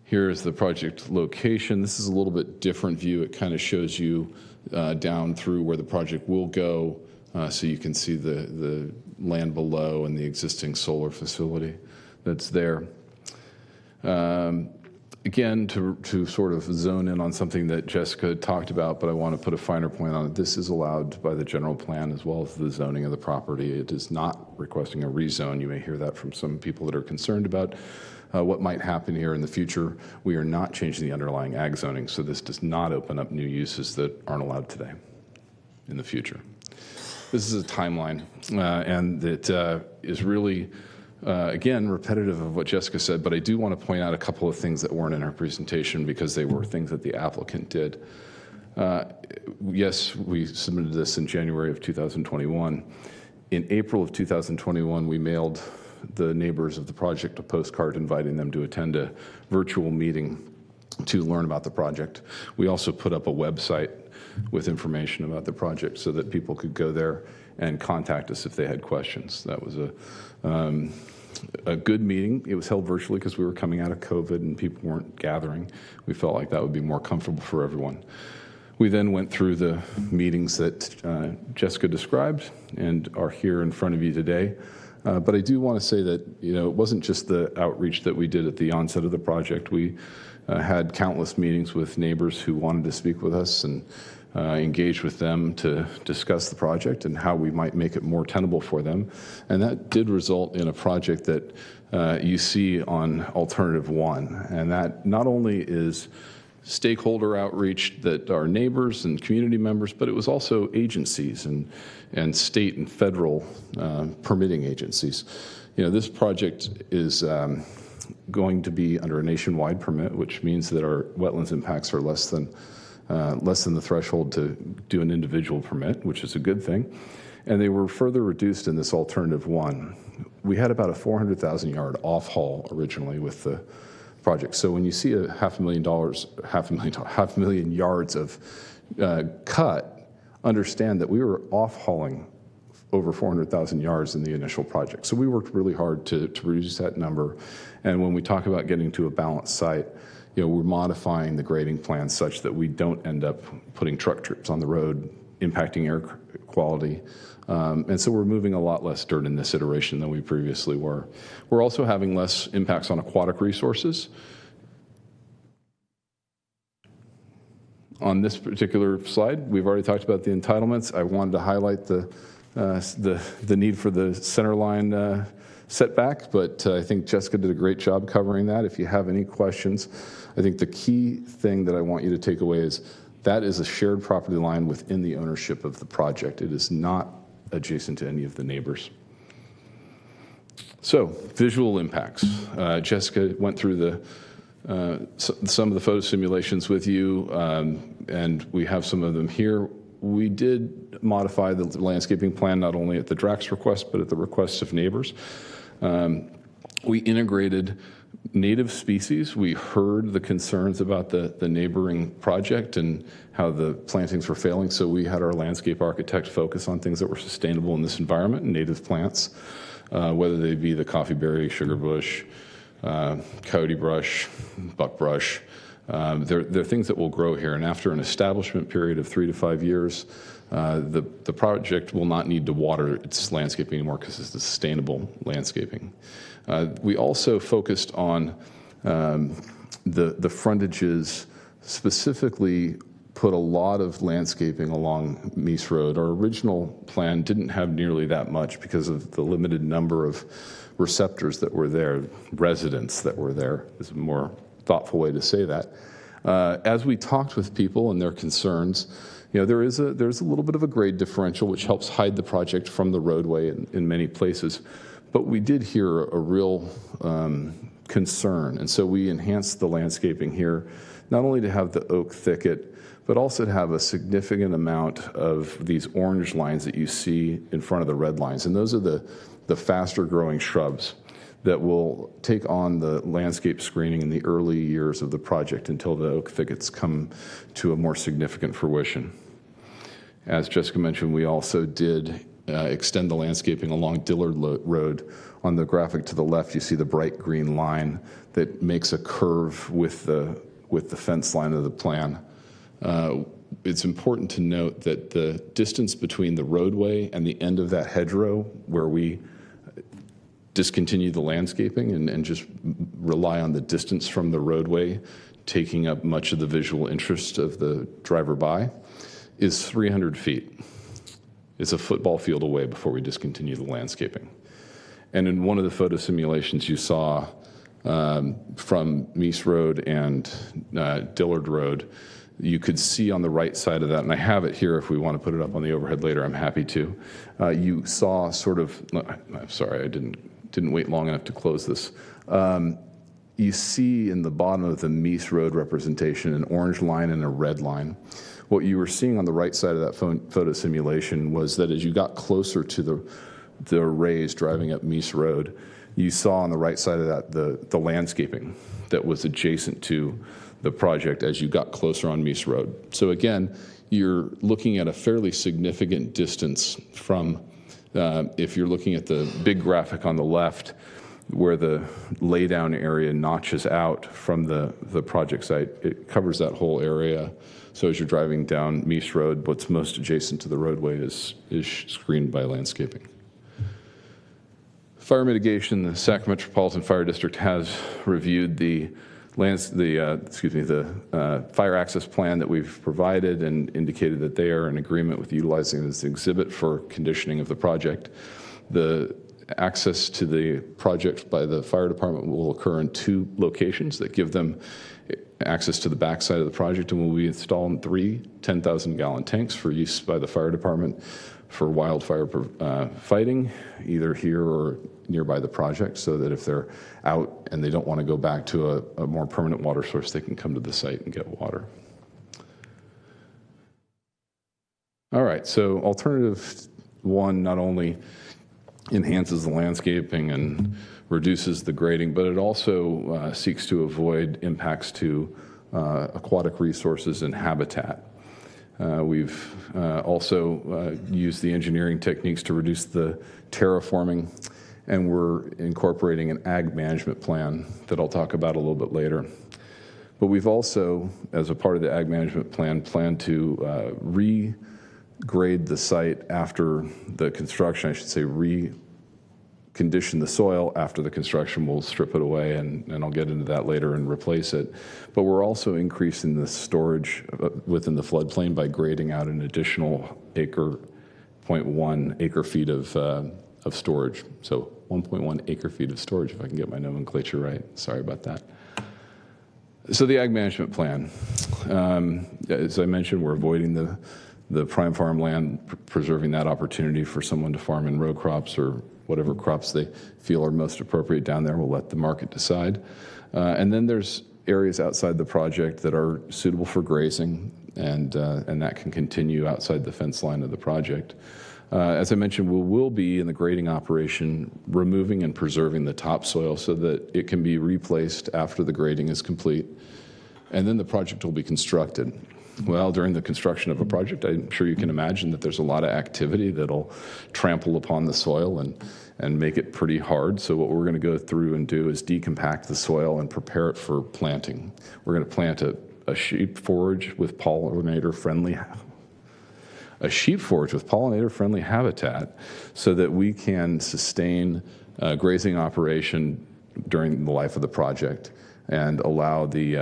Here is the project location. This is a little bit different view. It kind of shows you down through where the project will go, so you can see the land below and the existing solar facility that's there. Again, to sort of zone in on something that Jessica talked about, but I want to put a finer point on it. This is allowed by the general plan as well as the zoning of the property. It is not requesting a rezone. You may hear that from some people that are concerned about what might happen here in the future. We are not changing the underlying ag zoning, so this does not open up new uses that aren't allowed today in the future. This is a timeline, and it is really, again, repetitive of what Jessica said, but I do want to point out a couple of things that weren't in our presentation because they were things that the applicant did. Yes, we submitted this in January of 2021. In April of 2021, we mailed the neighbors of the project a postcard inviting them to attend a virtual meeting to learn about the project. We also put up a website with information about the project so that people could go there and contact us if they had questions. That was a good meeting. It was held virtually because we were coming out of COVID and people weren't gathering. We felt like that would be more comfortable for everyone. We then went through the meetings that Jessica described and are here in front of you today. But I do want to say that, it wasn't just the outreach that we did at the onset of the project. We had countless meetings with neighbors who wanted to speak with us and engage with them to discuss the project and how we might make it more tenable for them. And that did result in a project that you see on Alternative 1. And that not only is stakeholder outreach that are neighbors and community members, but it was also agencies and state and federal permitting agencies. This project is going to be under a nationwide permit, which means that our wetlands impacts are less than the threshold to do an individual permit, which is a good thing. And they were further reduced in this Alternative 1. We had about a 400,000 yard off haul originally with the project. So when you see a $500,000 yards of cut, understand that we were off-hauling over 400,000 yards in the initial project. So we worked really hard to reduce that number. And when we talk about getting to a balanced site, we're modifying the grading plan such that we don't end up putting truck trips on the road, impacting air quality. And so we're moving a lot less dirt in this iteration than we previously were. We're also having less impacts on aquatic resources. On this particular slide, we've already talked about the entitlements. I wanted to highlight the need for the center line setback, but I think Jessica did a great job covering that. If you have any questions, I think the key thing that I want you to take away is that is a shared property line within the ownership of the project. It is not adjacent to any of the neighbors. So, visual impacts. Jessica went through some of the photo simulations with you, and we have some of them here. We did modify the landscaping plan not only at the DRAC's request, but at the request of neighbors. We integrated native species. We heard the concerns about the neighboring project and how the plantings were failing, so we had our landscape architect focus on things that were sustainable in this environment, native plants, whether they be the coffeeberry, sugarbush, coyote brush, buckbrush. They're things that will grow here, and after an establishment period of 3 to 5 years, the project will not need to water its landscaping anymore because it's sustainable landscaping. We also focused on the frontages, specifically put a lot of landscaping along Meese Road. Our original plan didn't have nearly that much because of the limited number of receptors that were there, residents that were there, is a more thoughtful way to say that. As we talked with people and their concerns, there's a little bit of a grade differential which helps hide the project from the roadway in many places. But we did hear a real concern, and so we enhanced the landscaping here, not only to have the oak thicket, but also to have a significant amount of these orange lines that you see in front of the red lines. And those are the faster growing shrubs that will take on the landscape screening in the early years of the project until the oak thickets come to a more significant fruition. As Jessica mentioned, we also did extend the landscaping along Dillard Road. On the graphic to the left, you see the bright green line that makes a curve with the fence line of the plan. It's important to note that the distance between the roadway and the end of that hedgerow, where we discontinue the landscaping and just rely on the distance from the roadway taking up much of the visual interest of the driver by, is 300 feet. It's a football field away before we discontinue the landscaping. And in one of the photo simulations you saw from Meese Road and Dillard Road, you could see on the right side of that, and I have it here if we want to put it up on the overhead later, I'm happy to. You saw sort of, I'm sorry, I didn't wait long enough to close this. You see in the bottom of the Meese Road representation an orange line and a red line. What you were seeing on the right side of that photo simulation was that as you got closer to the arrays driving up Meese Road, you saw on the right side of that the landscaping that was adjacent to the project as you got closer on Meese Road. So again, you're looking at a fairly significant distance from, if you're looking at the big graphic on the left, where the laydown area notches out from the project site, it covers that whole area. So as you're driving down Meese Road, what's most adjacent to the roadway is screened by landscaping. Fire mitigation, the Sacramento Metropolitan Fire District has reviewed the fire access plan that we've provided and indicated that they are in agreement with utilizing this exhibit for conditioning of the project. The access to the project by the fire department will occur in 2 locations that give them access to the backside of the project, and we'll be installing 3 10,000-gallon tanks for use by the fire department for wildfire fighting, either here or nearby the project, so that if they're out and they don't want to go back to a more permanent water source, they can come to the site and get water. All right, so alternative one not only enhances the landscaping and reduces the grading, but it also seeks to avoid impacts to aquatic resources and habitat. We've also used the engineering techniques to reduce the terraforming, and we're incorporating an ag management plan that I'll talk about a little bit later. But we've also, as a part of the ag management plan, planned to regrade the site after the construction, I should say recondition the soil after the construction. We'll strip it away, and I'll get into that later, and replace it. But we're also increasing the storage within the floodplain by grading out an additional 0.1 acre feet of storage. So 1.1 acre feet of storage, if I can get my nomenclature right. Sorry about that. So the ag management plan, as I mentioned, we're avoiding the prime farmland, preserving that opportunity for someone to farm in row crops or whatever crops they feel are most appropriate down there. We'll let the market decide. And then there's areas outside the project that are suitable for grazing, and that can continue outside the fence line of the project. As I mentioned, we will be in the grading operation removing and preserving the topsoil so that it can be replaced after the grading is complete, and then the project will be constructed. Well, during the construction of a project, I'm sure you can imagine that there's a lot of activity that'll trample upon the soil and make it pretty hard. So what we're going to go through and do is decompact the soil and prepare it for planting. We're going to plant a sheep forage with pollinator-friendly habitat so that we can sustain grazing operation during the life of the project and allow the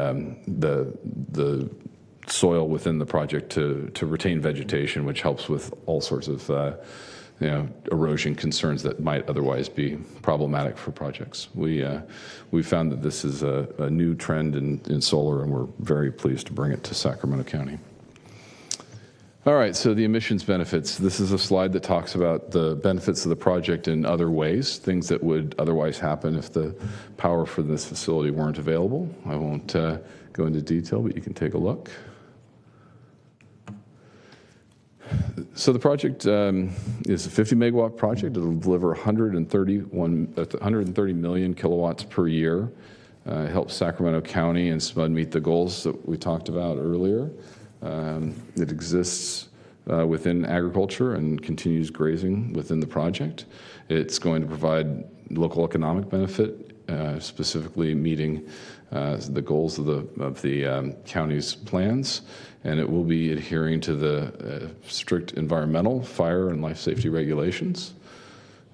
soil within the project to retain vegetation, which helps with all sorts of erosion concerns that might otherwise be problematic for projects. We found that this is a new trend in solar, and we're very pleased to bring it to Sacramento County. All right, so the emissions benefits. This is a slide that talks about the benefits of the project in other ways, things that would otherwise happen if the power for this facility weren't available. I won't go into detail, but you can take a look. So the project is a 50 megawatt project. It'll deliver 130 million kilowatts per year. Help Sacramento County and SMUD meet the goals that we talked about earlier. It exists within agriculture and continues grazing within the project. It's going to provide local economic benefit, specifically meeting the goals of the county's plans, and it will be adhering to the strict environmental, fire, and life safety regulations.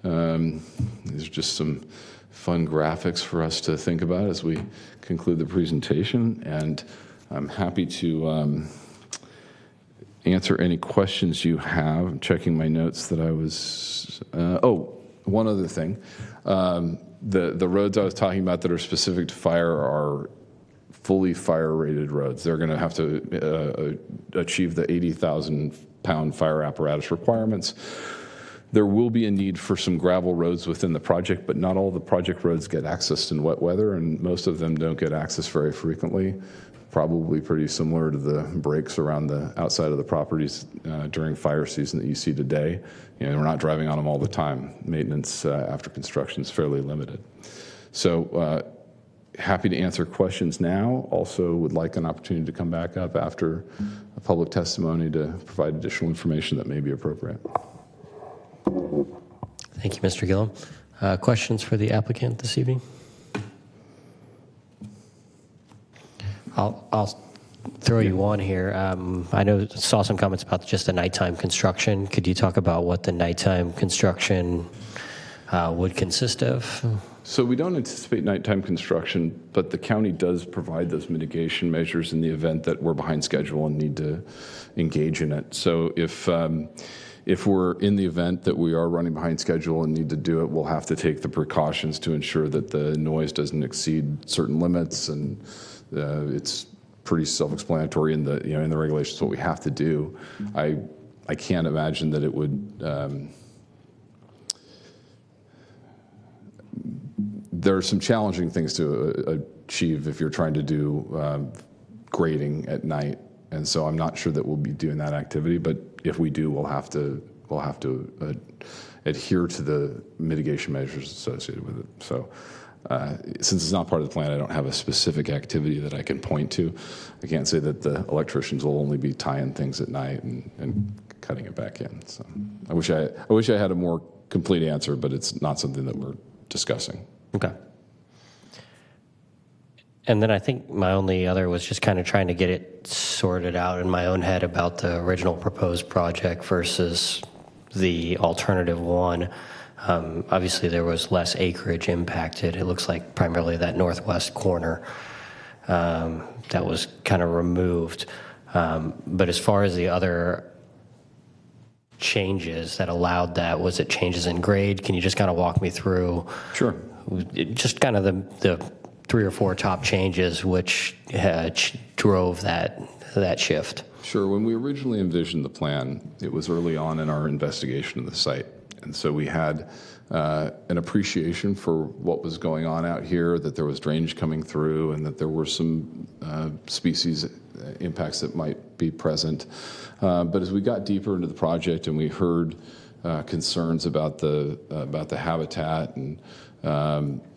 These are just some fun graphics for us to think about as we conclude the presentation, and I'm happy to answer any questions you have. I'm checking my notes that I was, one other thing. The roads I was talking about that are specific to fire are fully fire-rated roads. They're going to have to achieve the 80,000-pound fire apparatus requirements. There will be a need for some gravel roads within the project, but not all the project roads get accessed in wet weather, and most of them don't get access very frequently. Probably pretty similar to the breaks around the outside of the properties during fire season that you see today. We're not driving on them all the time. Maintenance after construction is fairly limited. So happy to answer questions now. Also would like an opportunity to come back up after a public testimony to provide additional information that may be appropriate. Thank you, Mr. Gillum. Questions for the applicant this evening? I'll throw you on here. I saw some comments about just the nighttime construction. Could you talk about what the nighttime construction would consist of? So we don't anticipate nighttime construction, but the county does provide those mitigation measures in the event that we're behind schedule and need to engage in it. So if we're in the event that we are running behind schedule and need to do it, we'll have to take the precautions to ensure that the noise doesn't exceed certain limits, and it's pretty self-explanatory in the regulations what we have to do. I can't imagine that it would. There are some challenging things to achieve if you're trying to do grading at night, and so I'm not sure that we'll be doing that activity. But if we do, we'll have to we'll have to adhere to the mitigation measures associated with it. So since it's not part of the plan, I don't have a specific activity that I can point to. I can't say that the electricians will only be tying things at night and cutting it back in. So I wish I had a more complete answer, but it's not something that we're discussing. Okay. And then I think my only other was just kind of trying to get it sorted out in my own head about the original proposed project versus the alternative one. Obviously, there was less acreage impacted. It looks like primarily that northwest corner that was kind of removed. But as far as the other changes that allowed that, was it changes in grade? Can you just kind of walk me through? Sure. Just kind of the 3 or 4 top changes which drove that shift. Sure. When we originally envisioned the plan, it was early on in our investigation of the site. And so we had an appreciation for what was going on out here, that there was drainage coming through, and that there were some species impacts that might be present. But as we got deeper into the project and we heard concerns about the habitat and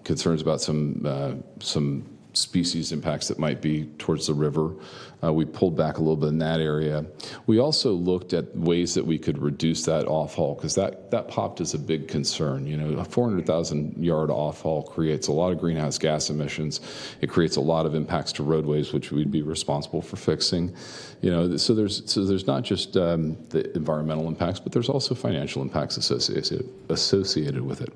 concerns about some species impacts that might be towards the river, we pulled back a little bit in that area. We also looked at ways that we could reduce that off-haul, because that popped as a big concern. You know, a 400,000 yard off-haul creates a lot of greenhouse gas emissions. It creates a lot of impacts to roadways, which we'd be responsible for fixing. You know, so there's not just the environmental impacts, but there's also financial impacts associated with it.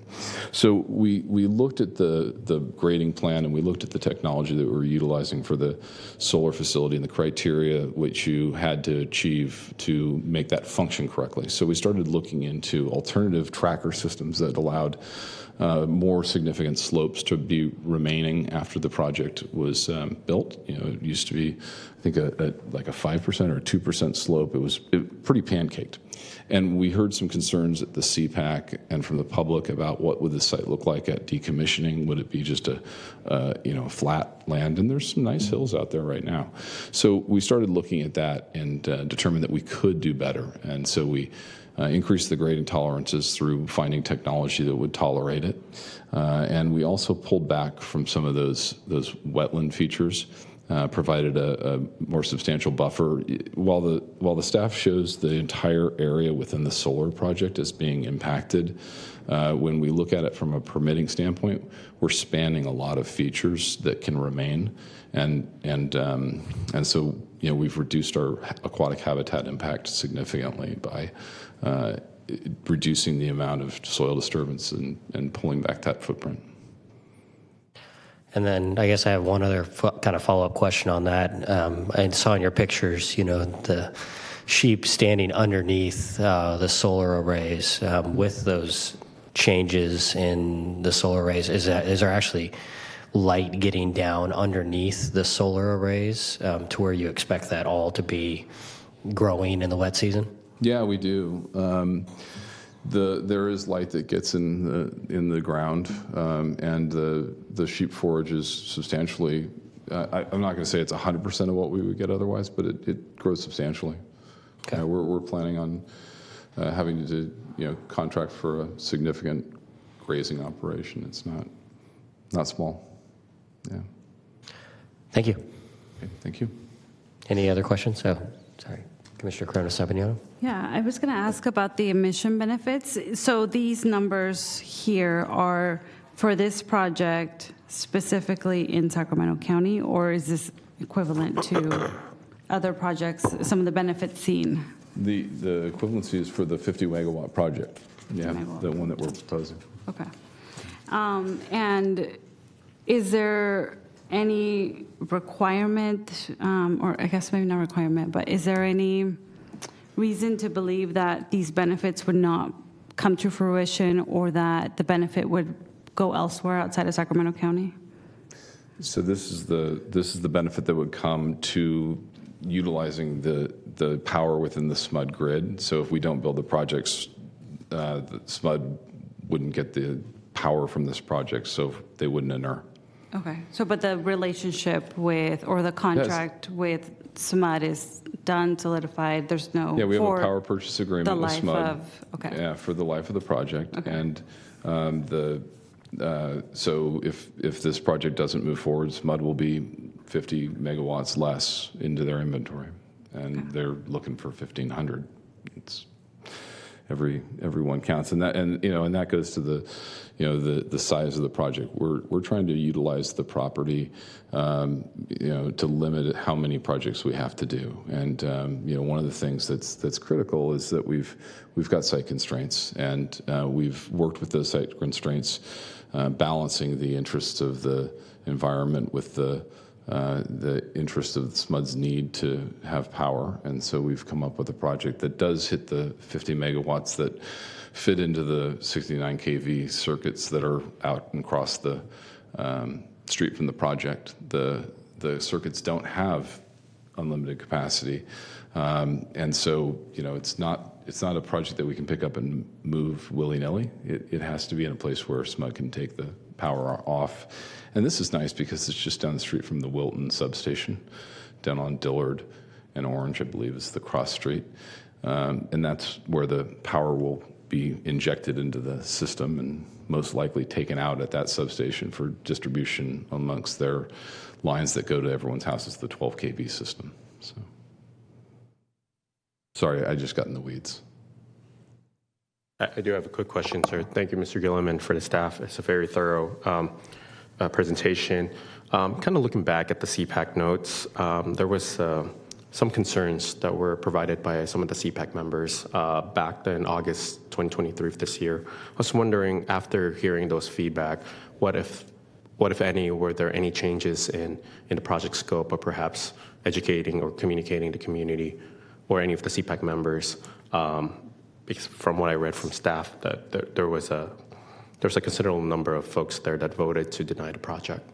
So we looked at the grading plan, and we looked at the technology that we were utilizing for the solar facility and the criteria which you had to achieve to make that function correctly. So we started looking into alternative tracker systems that allowed more significant slopes to be remaining after the project was built. You know, it used to be, I think, like a 5% or a 2% slope. It was pretty pancaked. And we heard some concerns at the CPAC and from the public about what would the site look like at decommissioning. Would it be just a flat land? And there's some nice hills out there right now. So we started looking at that and determined that we could do better. And so we increased the grading tolerances through finding technology that would tolerate it. And we also pulled back from some of those wetland features. Provided a more substantial buffer. While the staff shows the entire area within the solar project as being impacted, when we look at it from a permitting standpoint, we're spanning a lot of features that can remain, and so we've reduced our aquatic habitat impact significantly by reducing the amount of soil disturbance and pulling back that footprint. And then I guess I have one other kind of follow-up question on that. I saw in your pictures, the sheep standing underneath the solar arrays. With those changes in the solar arrays, is there actually light getting down underneath the solar arrays to where you expect that all to be growing in the wet season? Yeah, we do. There is light that gets in the ground, and the sheep forage is substantially. I'm not going to say it's 100% of what we would get otherwise, but it grows substantially. Okay. We're planning on having to contract for a significant grazing operation. It's not small. Yeah. Thank you. Okay, thank you. Any other questions? Oh, sorry. Commissioner Corona-Sabagnano? Yeah, I was going to ask about the emission benefits. So these numbers here are for this project specifically in Sacramento County, or is this equivalent to other projects, some of the benefits seen? The equivalency is for the 50 megawatt project. Yeah, the one that we're proposing. Okay. And is there any requirement, or I guess maybe not requirement, but is there any reason to believe that these benefits would not come to fruition, or that the benefit would go elsewhere outside of Sacramento County? So this is the benefit that would come to utilizing the power within the SMUD grid. So if we don't build the projects, the SMUD wouldn't get the power from this project, so they wouldn't inure. Okay, so but the relationship with, or the contract with SMUD is done, solidified, there's no. Yeah, we have a for power purchase agreement the with life SMUD. of- okay. Yeah, for the life of the project. Okay. And so if this project doesn't move forward, SMUD will be 50 megawatts less into their inventory. And they're looking for 1,500. It's every one counts. And that goes to the size of the project. We're trying to utilize the property, to limit how many projects we have to do. And one of the things that's critical is that we've got site constraints, and we've worked with those site constraints, balancing the interests of the environment with the interest of SMUD's need to have power. And so we've come up with a project that does hit the 50 megawatts that fit into the 69 kV circuits that are out and across the street from the project. The circuits don't have unlimited capacity. And so, it's not a project that we can pick up and move willy-nilly. It has to be in a place where SMUD can take the power off. And this is nice because it's just down the street from the Wilton substation, down on Dillard and Orange, I believe, is the cross street. And that's where the power will be injected into the system and most likely taken out at that substation for distribution amongst their lines that go to everyone's houses, the 12 kV system. So, sorry, I just got in the weeds. I do have a quick question, sir. Thank you, Mr. Gilliam, and for the staff. It's a very thorough presentation. Kind of looking back at the CPAC notes, there was some concerns that were provided by some of the CPAC members back in August 2023 of this year. I was wondering, after hearing those feedback, what if any, were there any changes in the project scope, or perhaps educating or communicating to community or any of the CPAC members? Because from what I read from staff, that there was a considerable number of folks there that voted to deny the project.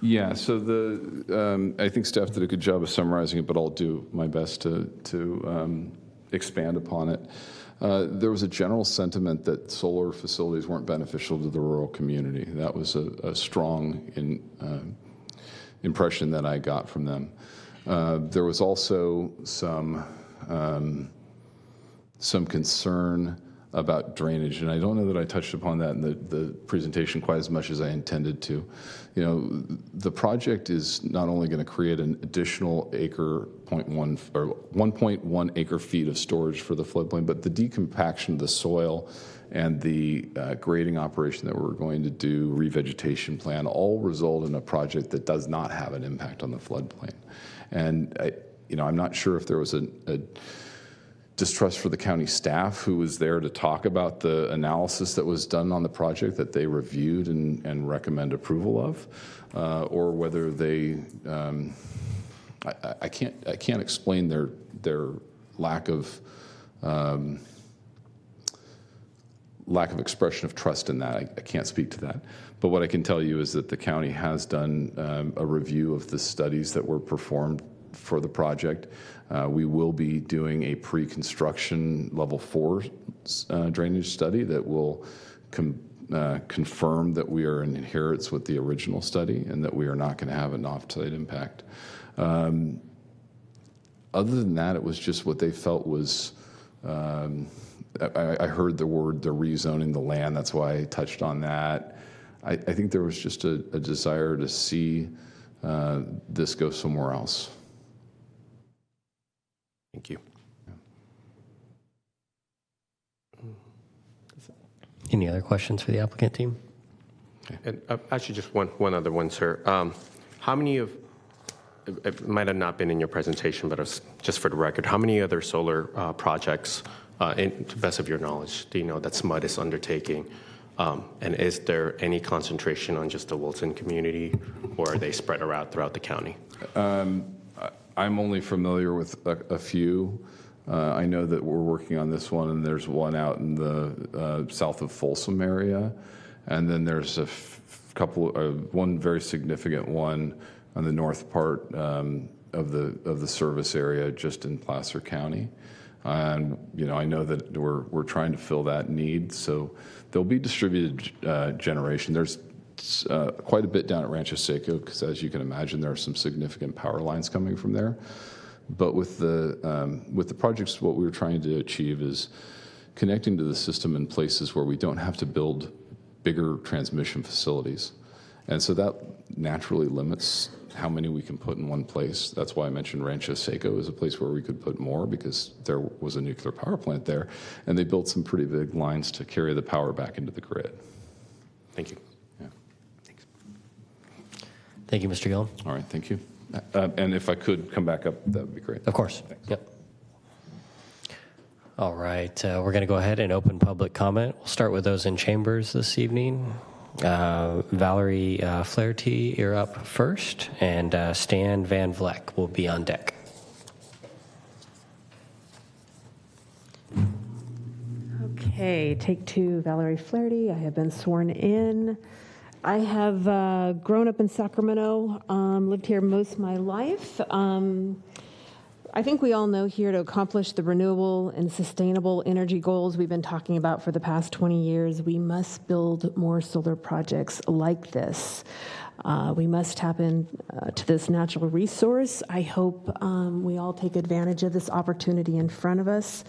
Yeah, so I think staff did a good job of summarizing it, but I'll do my best to expand upon it. There was a general sentiment that solar facilities weren't beneficial to the rural community. That was a strong impression that I got from them. There was also some concern about drainage, and I don't know that I touched upon that in the presentation quite as much as I intended to. The project is not only going to create an additional 1.1 acre feet of storage for the floodplain, but the decompaction of the soil and the grading operation that we're going to do, revegetation plan, all result in a project that does not have an impact on the floodplain. And I'm not sure if there was a distrust for the county staff who was there to talk about the analysis that was done on the project that they reviewed and recommend approval of, or whether they, I can't explain their lack of expression of trust in that. I can't speak to that. But what I can tell you is that the county has done a review of the studies that were performed for the project. We will be doing a pre-construction level 4 drainage study that will confirm that we are in adherence with the original study and that we are not going to have an off-site impact. Other than that, it was just what they felt was, I heard the word, they're rezoning the land. That's why I touched on that. I think there was just a desire to see this go somewhere else. Thank you. Any other questions for the applicant team? And actually, just one other one, sir. How many of, it might have not been in your presentation, but just for the record, how many other solar projects, to the best of your knowledge, do you know that SMUD is undertaking? And is there any concentration on just the Wilton community, or are they spread around throughout the county? I'm only familiar with a few. I know that we're working on this one, and there's one out in the south of Folsom area, and then there's a couple, one very significant one on the north part of the service area, just in Placer County. And I know that we're trying to fill that need, so there'll be distributed generation. There's quite a bit down at Rancho Seco, because as you can imagine, there are some significant power lines coming from there. But with the projects, what we were trying to achieve is connecting to the system in places where we don't have to build bigger transmission facilities. And so that naturally limits how many we can put in one place. That's why I mentioned Rancho Seco as a place where we could put more, because there was a nuclear power plant there, and they built some pretty big lines to carry the power back into the grid. Thank you. Yeah. Thank you, Mr. Gillum. All right, thank you. And if I could come back up, that would be great. Of course. Thanks. Yep. All right, we're going to go ahead and open public comment. We'll start with those in chambers this evening. Valerie Flaherty, you're up first, and Stan Van Vleck will be on deck. Okay, take two, Valerie Flaherty. I have been sworn in. I have grown up in Sacramento, lived here most of my life. I think we all know here to accomplish the renewable and sustainable energy goals we've been talking about for the past 20 years, we must build more solar projects like this. We must tap into this natural resource. I hope we all take advantage of this opportunity in front of us.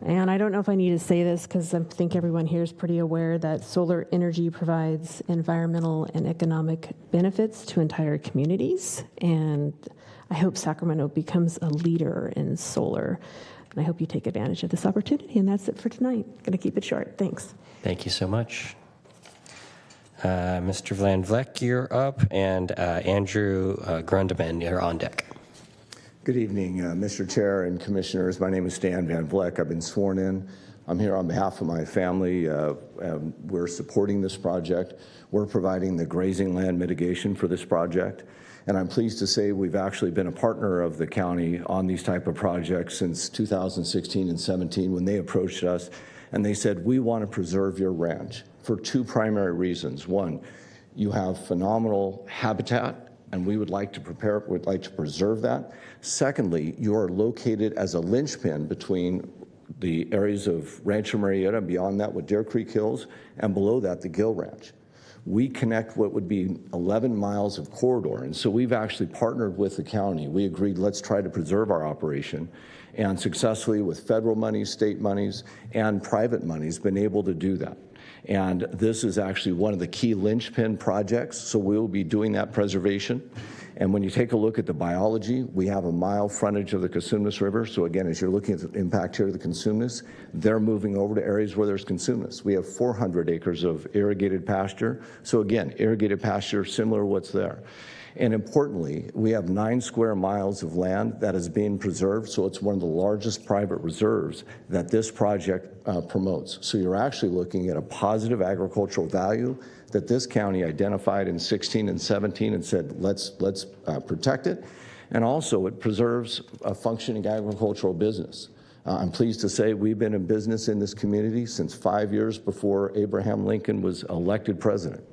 And I don't know if I need to say this because I think everyone here is pretty aware that solar energy provides environmental and economic benefits to entire communities. And I hope Sacramento becomes a leader in solar. And I hope you take advantage of this opportunity. And that's it for tonight. Going to keep it short. Thanks. Thank you so much. Mr. Van Vleck, you're up, and Andrew Grundeman, you're on deck. Good evening, Mr. Chair and Commissioners. My name is Stan Van Vleck. I've been sworn in. I'm here on behalf of my family. We're supporting this project. We're providing the grazing land mitigation for this project. And I'm pleased to say we've actually been a partner of the county on these type of projects since 2016 and 17 when they approached us and they said, we want to preserve your ranch for two primary reasons. One, you have phenomenal habitat and we would like to preserve that. Secondly, you are located as a linchpin between the areas of Rancho Marietta and beyond that with Deer Creek Hills, and below that, the Gill Ranch. We connect what would be 11 miles of corridor, and so we've actually partnered with the county. We agreed, let's try to preserve our operation, and successfully with federal monies, state monies, and private monies, been able to do that. And this is actually one of the key linchpin projects, so we'll be doing that preservation. And when you take a look at the biology, we have a mile frontage of the Cosumnes River. So again, as you're looking at the impact here of the Cosumnes, they're moving over to areas where there's Cosumnes. We have 400 acres of irrigated pasture. So again, irrigated pasture, similar to what's there. And importantly, we have 9 square miles of land that is being preserved, so it's one of the largest private reserves that this project promotes. So you're actually looking at a positive agricultural value that this county identified in 16 and 17 and said, let's protect it. And also it preserves a functioning agricultural business. I'm pleased to say we've been in business in this community since 5 years before Abraham Lincoln was elected president.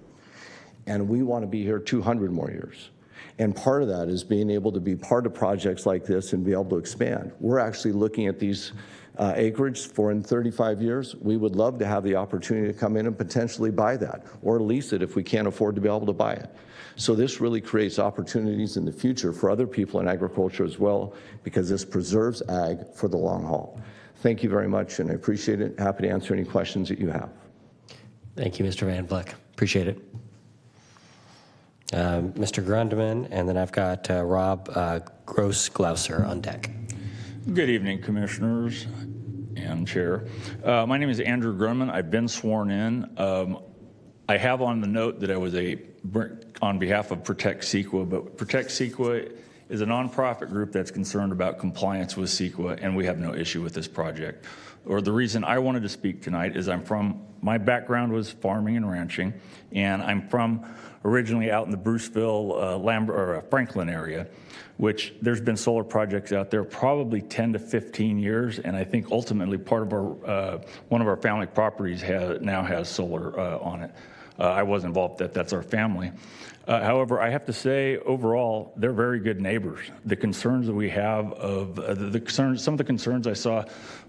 And we want to be here 200 more years. And part of that is being able to be part of projects like this and be able to expand. We're actually looking at these acreage for in 35 years. We would love to have the opportunity to come in and potentially buy that or lease it if we can't afford to be able to buy it. So this really creates opportunities in the future for other people in agriculture as well, because this preserves ag for the long haul. Thank you very much, and I appreciate it. Happy to answer any questions that you have. Thank you, Mr. Van Vleck. Appreciate it. Mr. Grundeman, and then I've got Rob Gross-Glauser on deck. Good evening, Commissioners and Chair. My name is Andrew Grundeman. I've been sworn in. I have on the note that I was on behalf of Protect CEQA, but Protect CEQA is a nonprofit group that's concerned about compliance with CEQA, and we have no issue with this project. Or the reason I wanted to speak tonight is my background was farming and ranching, and I'm from originally out in the Bruceville, Franklin area, which there's been solar projects out there probably 10 to 15 years, and I think ultimately part of one of our family properties now has solar on it. I was involved, that's our family. However, I have to say, overall, they're very good neighbors. The concerns that we have of some of the concerns I saw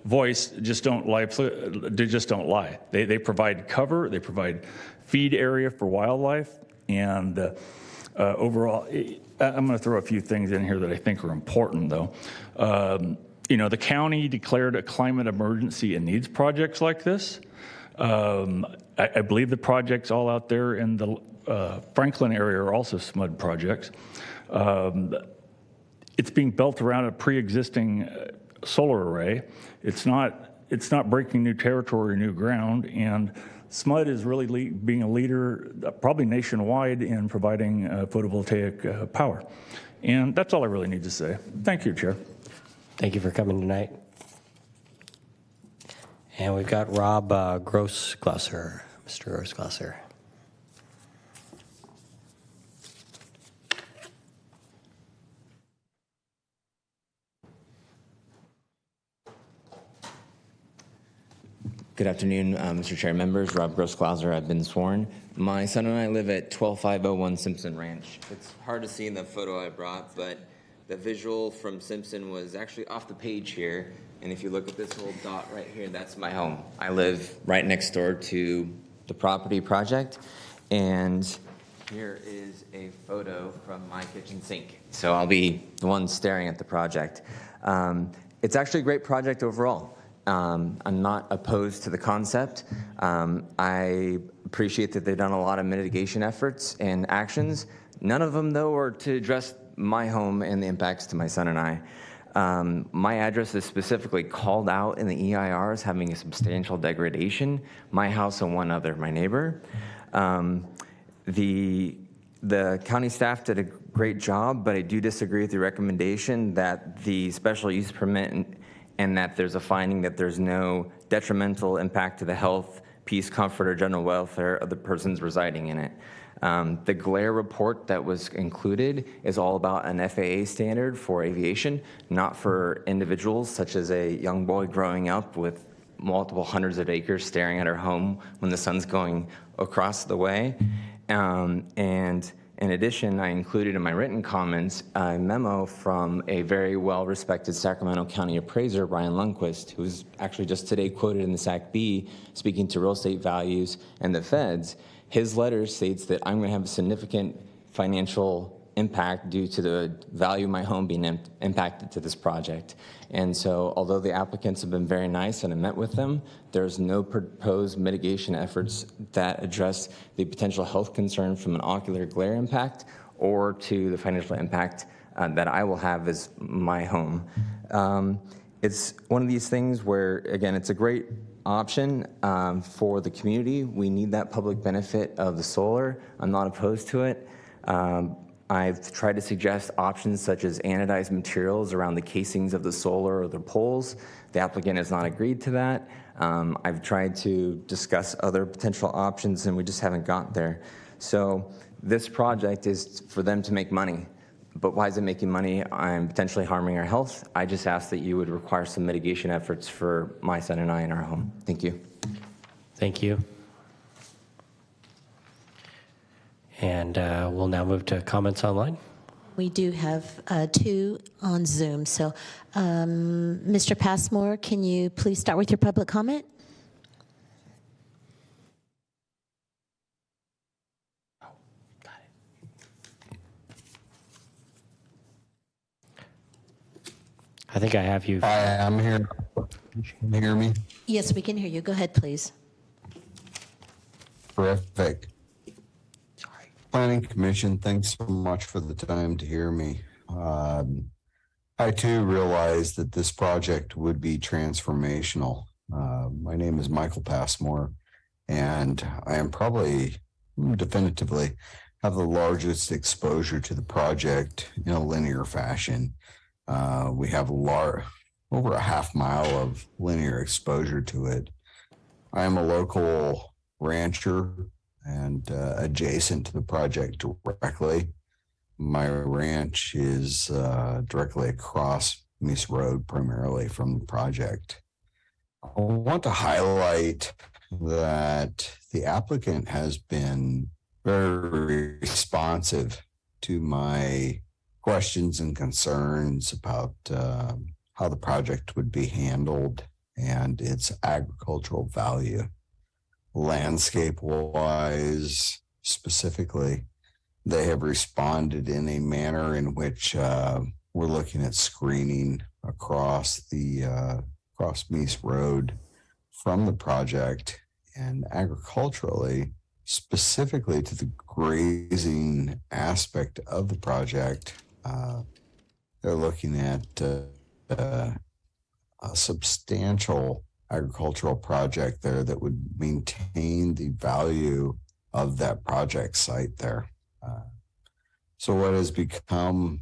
voiced just don't lie. They just don't lie. They provide cover, they provide feed area for wildlife, and overall, I'm going to throw a few things in here that I think are important, though. The county declared a climate emergency and needs projects like this. I believe the projects all out there in the Franklin area are also SMUD projects. It's being built around a pre-existing solar array. It's not breaking new territory or new ground, and SMUD is really being a leader, probably nationwide, in providing photovoltaic power. And that's all I really need to say. Thank you, Chair. Thank you for coming tonight. And we've got Rob Grossglasser. Mr. Grossglasser. Good afternoon, Mr. Chair, members. Rob Grossglasser, I've been sworn. My son and I live at 12501 Simpson Ranch. It's hard to see in the photo I brought, but the visual from Simpson was actually off the page here. And if you look at this little dot right here, that's my home. I live right next door to the property project. And here is a photo from my kitchen sink. So I'll be the one staring at the project. It's actually a great project overall. I'm not opposed to the concept. I appreciate that they've done a lot of mitigation efforts and actions. None of them, though, are to address my home and the impacts to my son and I. My address is specifically called out in the EIR as having a substantial degradation. My house and one other, my neighbor. The county staff did a great job, but I do disagree with the recommendation that the special use permit and that there's a finding that there's no detrimental impact to the health, peace, comfort, or general welfare of the persons residing in it. The glare report that was included is all about an FAA standard for aviation, not for individuals such as a young boy growing up with multiple hundreds of acres staring at her home when the sun's going across the way. And in addition, I included in my written comments a memo from a very well-respected Sacramento County appraiser, Brian Lundquist, who was actually just today quoted in the SAC-B speaking to real estate values and the feds. His letter states that I'm going to have a significant financial impact due to the value of my home being impacted to this project. And so although the applicants have been very nice and I met with them, there's no proposed mitigation efforts that address the potential health concern from an ocular glare impact or to the financial impact that I will have as my home. It's one of these things where, again, it's a great option for the community. We need that public benefit of the solar. I'm not opposed to it. I've tried to suggest options such as anodized materials around the casings of the solar or the poles. The applicant has not agreed to that. I've tried to discuss other potential options and we just haven't got there. So this project is for them to make money. But why is it making money? I'm potentially harming our health. I just ask that you would require some mitigation efforts for my son and I in our home. Thank you. Thank you. And we'll now move to comments online. We do have two on Zoom. So, Mr. Passmore, can you please start with your public comment? I think I have you. Hi, I'm here. Can you hear me? Yes, we can hear you. Go ahead, please. Terrific. Planning Commission, thanks so much for the time to hear me. I too realized that this project would be transformational. My name is Michael Passmore, and I am probably definitively have the largest exposure to the project in a linear fashion. We have over a half mile of linear exposure to it. I am a local rancher and adjacent to the project directly. My ranch is directly across Mesa Road, primarily from the project. I want to highlight that the applicant has been very responsive to my questions and concerns about how the project would be handled and its agricultural value. Landscape-wise, specifically, they have responded in a manner in which we're looking at screening across Meese Road from the project, and agriculturally, specifically to the grazing aspect of the project, they're looking at a substantial agricultural project there that would maintain the value of that project site there. So what has begun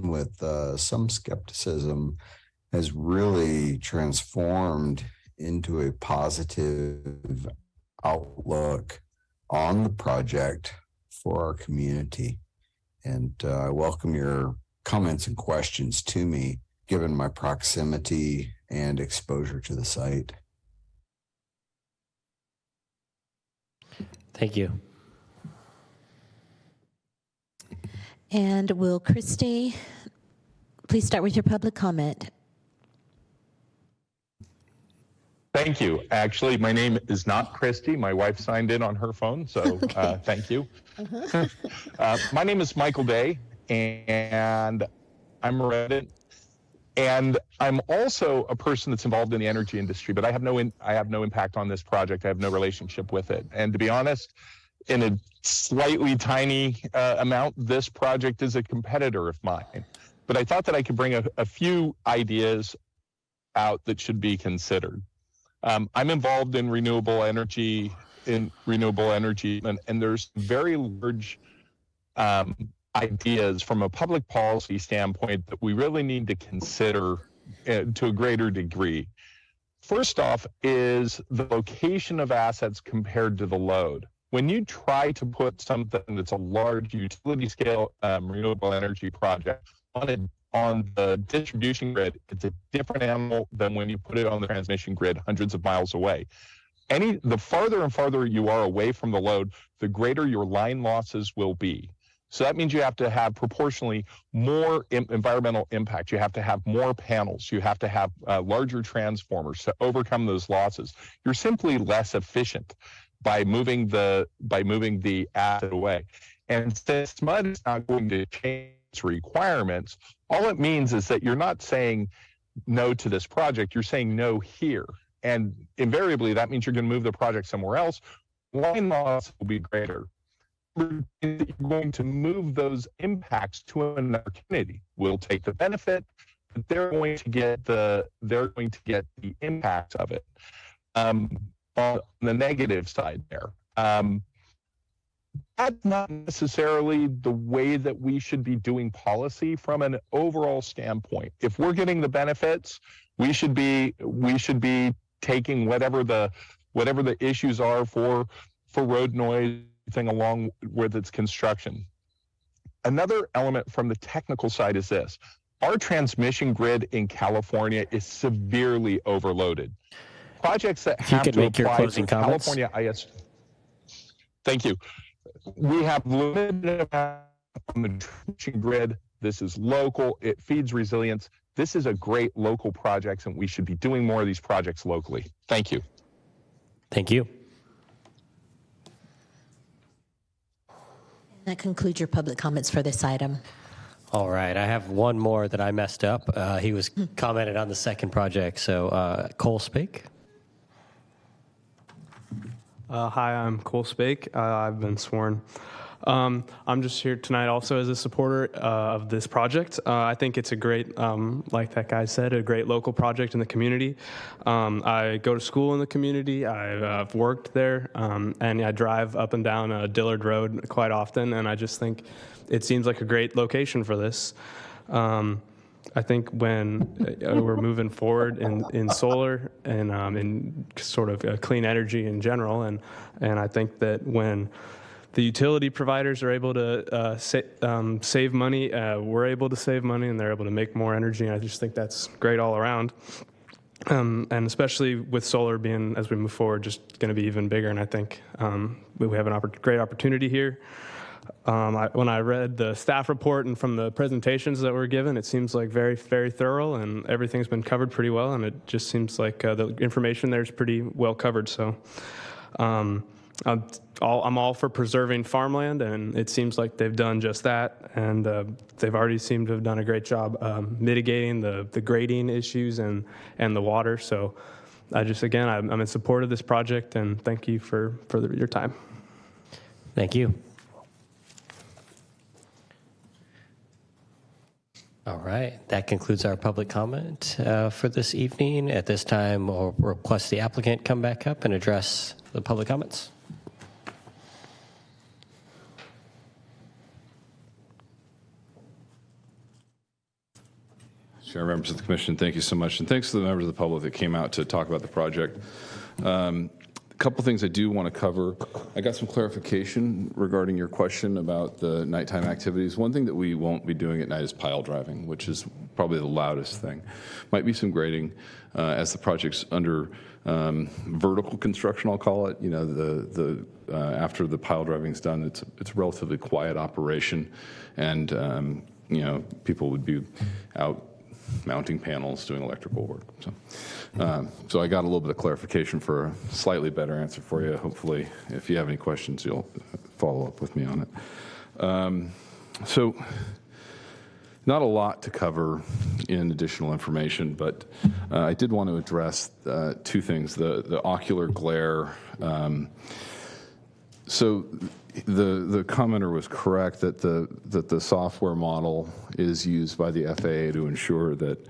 with some skepticism has really transformed into a positive outlook on the project for our community. And I welcome your comments and questions to me, given my proximity and exposure to the site. Thank you. And will Christy please start with your public comment? Thank you. Actually, my name is not Christy. My wife signed in on her phone, so thank you. My name is Michael Day, and I'm a resident. And I'm also a person that's involved in the energy industry, but I have no impact on this project. I have no relationship with it. And to be honest, in a slightly tiny amount, this project is a competitor of mine. But I thought that I could bring a few ideas out that should be considered. I'm involved in renewable energy, and there's very large ideas from a public policy standpoint that we really need to consider to a greater degree. First off is the location of assets compared to the load. When you try to put something that's a large utility scale renewable energy project on the distribution grid, it's a different animal than when you put it on the transmission grid hundreds of miles away. The farther and farther you are away from the load, the greater your line losses will be. So that means you have to have proportionally more environmental impact. You have to have more panels. You have to have larger transformers to overcome those losses. You're simply less efficient by moving the asset away. And since SMUD is not going to change its requirements, all it means is that you're not saying no to this project, you're saying no here. And invariably, that means you're going to move the project somewhere else. Line loss will be greater. You're going to move those impacts to another community. We'll take the benefit, but they're going to get the impact of it. On the negative side there. That's not necessarily the way that we should be doing policy from an overall standpoint. If we're getting the benefits, we should be taking whatever the issues are for road noise thing along with its construction. Another element from the technical side is this. Our transmission grid in California is severely overloaded. Projects that have to apply to California IS. Thank you. We have limited amount on the transmission grid. This is local. It feeds resilience. This is a great local project, and we should be doing more of these projects locally. Thank you. Thank you. That concludes your public comments for this item. All right, I have one more that I messed up. He was commented on the second project, so Cole Spake. Hi, I'm Cole Spake. I've been sworn. I'm just here tonight also as a supporter of this project. I think it's a great, like that guy said, a great local project in the community. I go to school in the community. I've worked there, and I drive up and down Dillard Road quite often, and I just think it seems like a great location for this. I think when we're moving forward in solar and in sort of clean energy in general, and I think that when the utility providers are able to save money, we're able to save money, and they're able to make more energy, and I just think that's great all around. And especially with solar being, as we move forward, just going to be even bigger. And I think we have a great opportunity here. When I read the staff report and from the presentations that were given, it seems like very, very thorough, and everything's been covered pretty well. And it just seems like the information there is pretty well covered. So I'm all for preserving farmland, and it seems like they've done just that. And they've already seemed to have done a great job mitigating the grading issues and the water. So I'm in support of this project, and thank you for your time. Thank you. All right, that concludes our public comment for this evening. At this time, we'll request the applicant come back up and address the public comments. Chair, members of the commission, thank you so much. And thanks to the members of the public that came out to talk about the project. A couple things I do want to cover. I got some clarification regarding your question about the nighttime activities. One thing that we won't be doing at night is pile driving, which is probably the loudest thing. Might be some grading as the project's under vertical construction, I'll call it. You know, after the pile driving is done, it's a relatively quiet operation, and you know, people would be out mounting panels, doing electrical work. So I got a little bit of clarification for a slightly better answer for you. Hopefully, if you have any questions, you'll follow up with me on it. So not a lot to cover in additional information, but I did want to address two things. The ocular glare. So the commenter was correct that the software model is used by the FAA to ensure that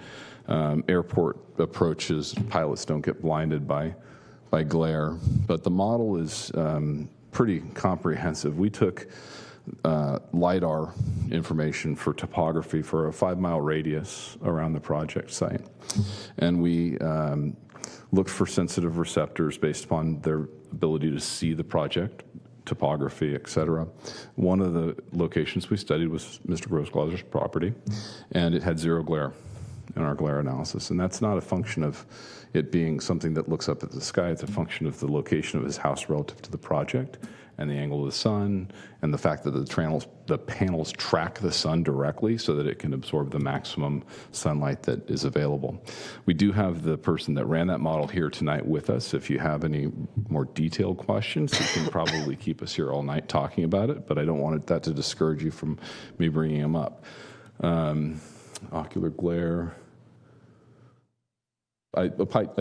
airport approaches, pilots don't get blinded by glare. But the model is pretty comprehensive. We took LiDAR information for topography for a 5-mile radius around the project site, and we looked for sensitive receptors based upon their ability to see the project, topography, et cetera. One of the locations we studied was Mr. Grossglauser's property, and it had zero glare in our glare analysis. And that's not a function of it being something that looks up at the sky. It's a function of the location of his house relative to the project and the angle of the sun and the fact that the panels track the sun directly so that it can absorb the maximum sunlight that is available. We do have the person that ran that model here tonight with us. If you have any more detailed questions, you can probably keep us here all night talking about it, but I don't want that to discourage you from me bringing them up. Ocular glare. I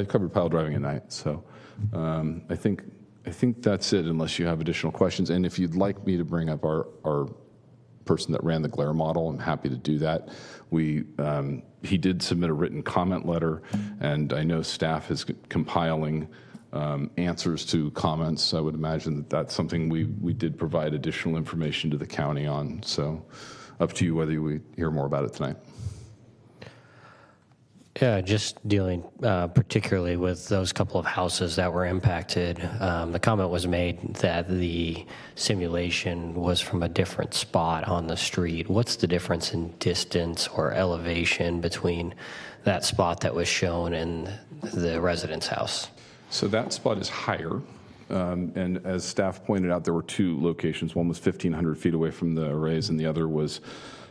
covered pile driving at night, so I think that's it, unless you have additional questions. And if you'd like me to bring up our person that ran the glare model, I'm happy to do that. He did submit a written comment letter, and I know staff is compiling answers to comments. I would imagine that that's something we did provide additional information to the county on. So up to you whether we hear more about it tonight. Yeah, just dealing particularly with those couple of houses that were impacted. The comment was made that the simulation was from a different spot on the street. What's the difference in distance or elevation between that spot that was shown and the resident's house? So that spot is higher. And as staff pointed out, there were two locations. One was 1,500 feet away from the arrays, and the other was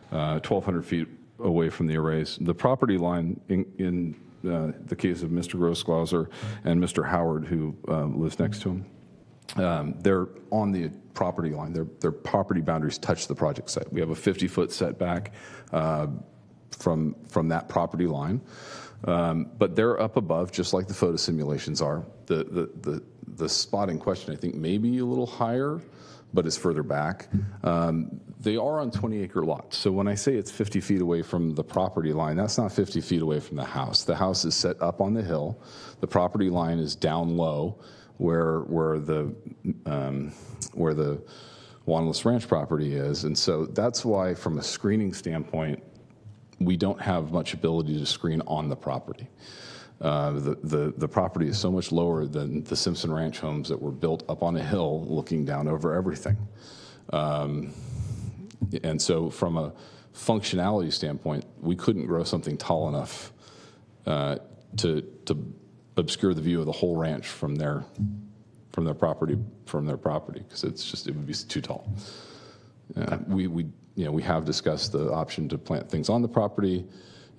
1,200 feet away from the arrays. The property line in the case of Mr. Grossglauser and Mr. Howard, who lives next to him, they're on the property line. Their property boundaries touch the project site. We have a 50-foot setback from that property line, but they're up above, just like the photo simulations are. The spot in question, I think, may be a little higher, but it's further back. They are on 20-acre lots. So when I say it's 50 feet away from the property line, that's not 50 feet away from the house. The house is set up on the hill. The property line is down low where the Wanless Ranch property is. And so that's why, from a screening standpoint, we don't have much ability to screen on the property. The property is so much lower than the Simpson Ranch homes that were built up on a hill looking down over everything. And so from a functionality standpoint, we couldn't grow something tall enough to obscure the view of the whole ranch from their property, because it would be too tall. We have discussed the option to plant things on the property.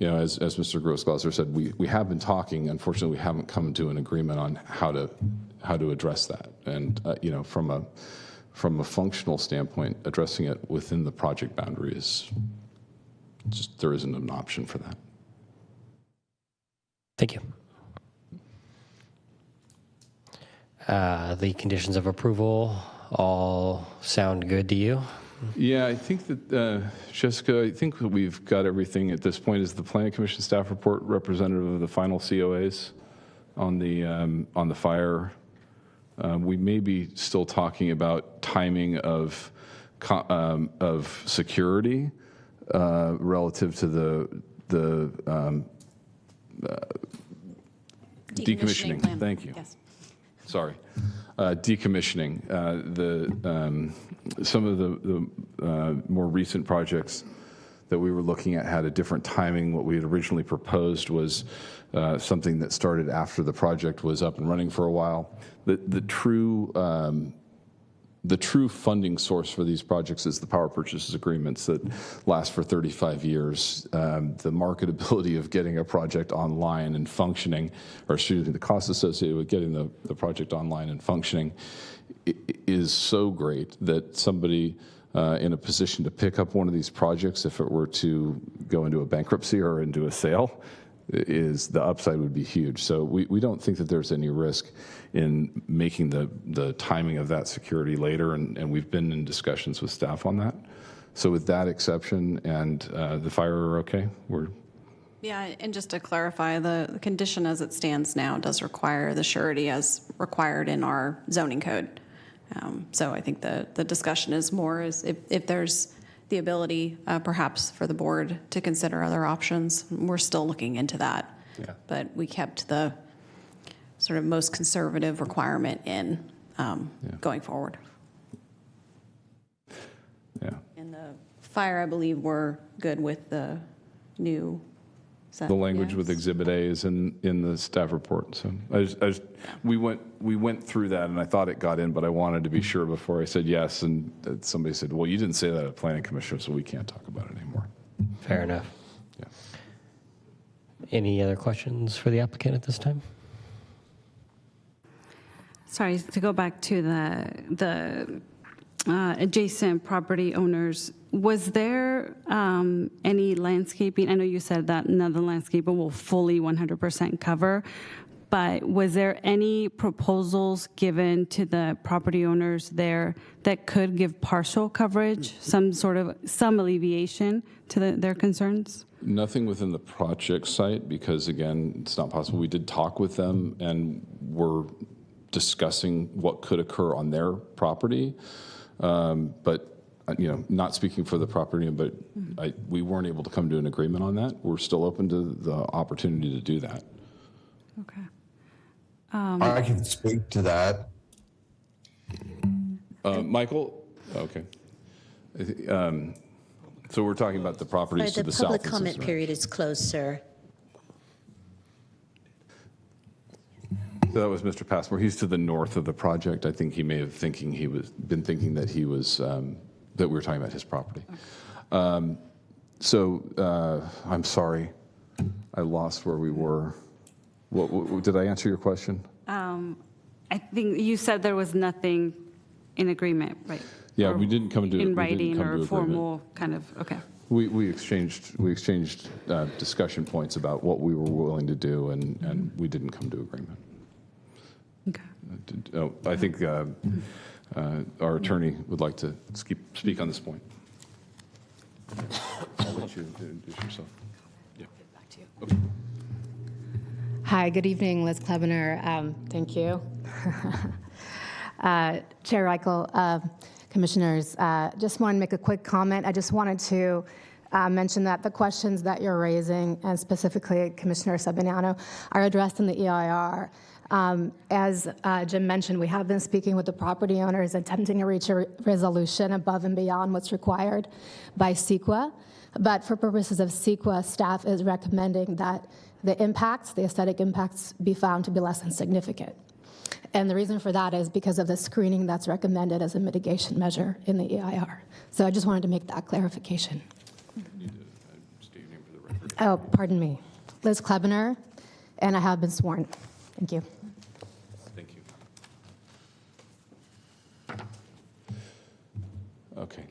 As Mr. Grossglauser said, we have been talking. Unfortunately, we haven't come to an agreement on how to address that. And from a functional standpoint, addressing it within the project boundary is just, there isn't an option for that. Thank you. The conditions of approval all sound good to you? Yeah, I think that, Jessica, I think that we've got everything at this point. Is the Planning Commission staff report representative of the final COAs on the fire? We may be still talking about timing of security relative to the decommissioning. Plan. Thank you. Yes. Sorry. Decommissioning. Some of the more recent projects that we were looking at had a different timing. What we had originally proposed was something that started after the project was up and running for a while. The true funding source for these projects is the power purchases agreements that last for 35 years. The marketability of getting a project online and functioning, or excuse me, the cost associated with getting the project online and functioning is so great that somebody in a position to pick up one of these projects, if it were to go into a bankruptcy or into a sale, the upside would be huge. So we don't think that there's any risk in making the timing of that security later, and we've been in discussions with staff on that. So with that exception and the fire are okay, Yeah, and just to clarify, the condition as it stands now does require the surety as required in our zoning code. So I think the discussion is more is if there's the ability perhaps for the board to consider other options. We're still looking into that. Yeah. But we kept the sort of most conservative requirement in going forward. Yeah. And the fire, I believe, we're good with the new set. The language Yes. with Exhibit A is in the staff report. So we went through that, and I thought it got in, but I wanted to be sure before I said yes. And somebody said, "Well, you didn't say that at Planning Commission, so we can't talk about it anymore." Fair enough. Yeah. Any other questions for the applicant at this time? Sorry, to go back to the adjacent property owners, was there any landscaping? I know you said that none of the landscaping will fully 100% cover, but was there any proposals given to the property owners there that could give partial coverage, some alleviation to their concerns? Nothing within the project site, because again, it's not possible. We did talk with them, and we're discussing what could occur on their property. But not speaking for the property, but we weren't able to come to an agreement on that. We're still open to the opportunity to do that. Okay. I can speak to that. Michael? Okay. So we're talking about the properties to the south. The public and comment south. period is closed, sir. So that was Mr. Passmore. He's to the north of the project. I think he may have been thinking that he was that we were talking about his property. So I'm sorry, I lost where we were. What did I answer your question? I think you said there was nothing in agreement, right? Yeah, we didn't come to in we didn't writing come or to formal kind of. Okay. We exchanged discussion points about what we were willing to do, and we didn't come to agreement. Okay. I think our attorney would like to speak on this point. I'll let you introduce yourself. Yeah. Back to you. Okay. Hi, good evening, Liz Klebener. Thank you. Chair Reichel, Commissioners, just want to make a quick comment. I just wanted to mention that the questions that you're raising, and specifically Commissioner Sabiniano, are addressed in the EIR. As Jim mentioned, we have been speaking with the property owners, attempting to reach a resolution above and beyond what's required by CEQA. But for purposes of CEQA, staff is recommending that the impacts, the aesthetic impacts, be found to be less than significant. And the reason for that is because of the screening that's recommended as a mitigation measure in the EIR. So I just wanted to make that clarification. Oh, pardon me. Liz Klebener, and I have been sworn. Thank you. Thank you. Okay.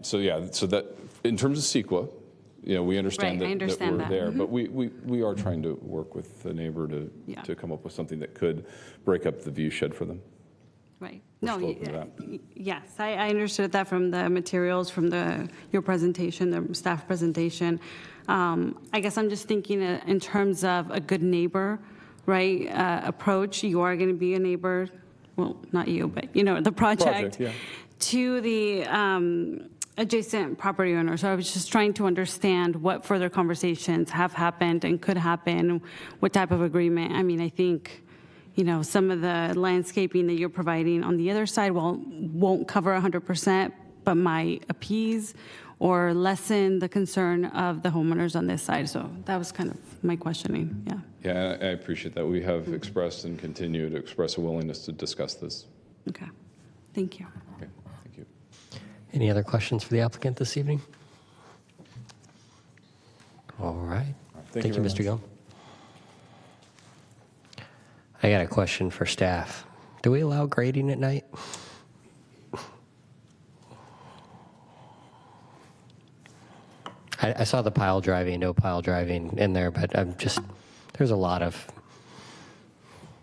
So that in terms of CEQA, we understand, Right, that we're that. there, but we are trying to work with the neighbor to come up with something that could break up the view shed for them. Right. We're No, still open to that. yes, I understood that from the materials, from your presentation, the staff presentation. I guess I'm just thinking in terms of a good neighbor, right, approach. You are going to be a neighbor, well, not you, but, the project yeah. to the adjacent property owner. So I was just trying to understand what further conversations have happened and could happen, what type of agreement. I mean, I think, some of the landscaping that you're providing on the other side won't cover 100%, but might appease or lessen the concern of the homeowners on this side. So that was kind of my questioning, yeah. Yeah, I appreciate that. We have expressed and continue to express a willingness to discuss this. Okay, thank you. Okay, thank you. Any other questions for the applicant this evening? All right. Thank you, you very Mr. much. Gill. I got a question for staff. Do we allow grading at night? I saw the pile driving, no pile driving in there, but there's a lot of.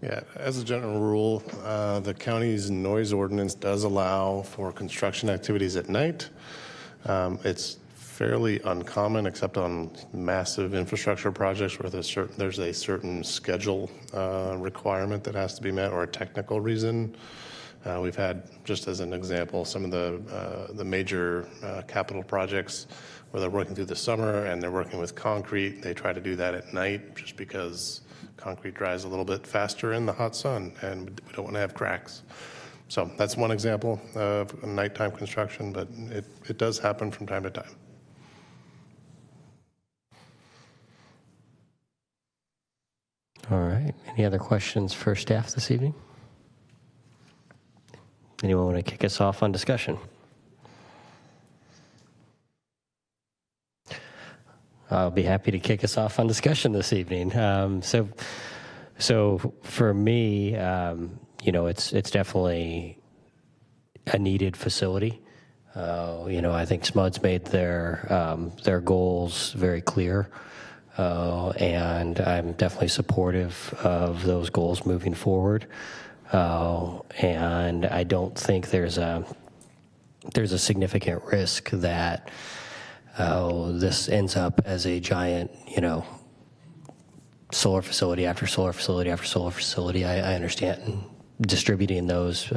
Yeah, as a general rule, the county's noise ordinance does allow for construction activities at night. It's fairly uncommon, except on massive infrastructure projects where there's a certain schedule requirement that has to be met or a technical reason. We've had, just as an example, some of the major capital projects where they're working through the summer and they're working with concrete. They try to do that at night just because concrete dries a little bit faster in the hot sun and we don't want to have cracks. So that's one example of nighttime construction, but it does happen from time to time. All right. Any other questions for staff this evening? Anyone want to kick us off on discussion? I'll be happy to kick us off on discussion this evening. So for me, it's definitely a needed facility. I think SMUD's made their goals very clear, and I'm definitely supportive of those goals moving forward. And I don't think there's a significant risk that this ends up as a giant, solar facility after solar facility after solar facility. I understand distributing those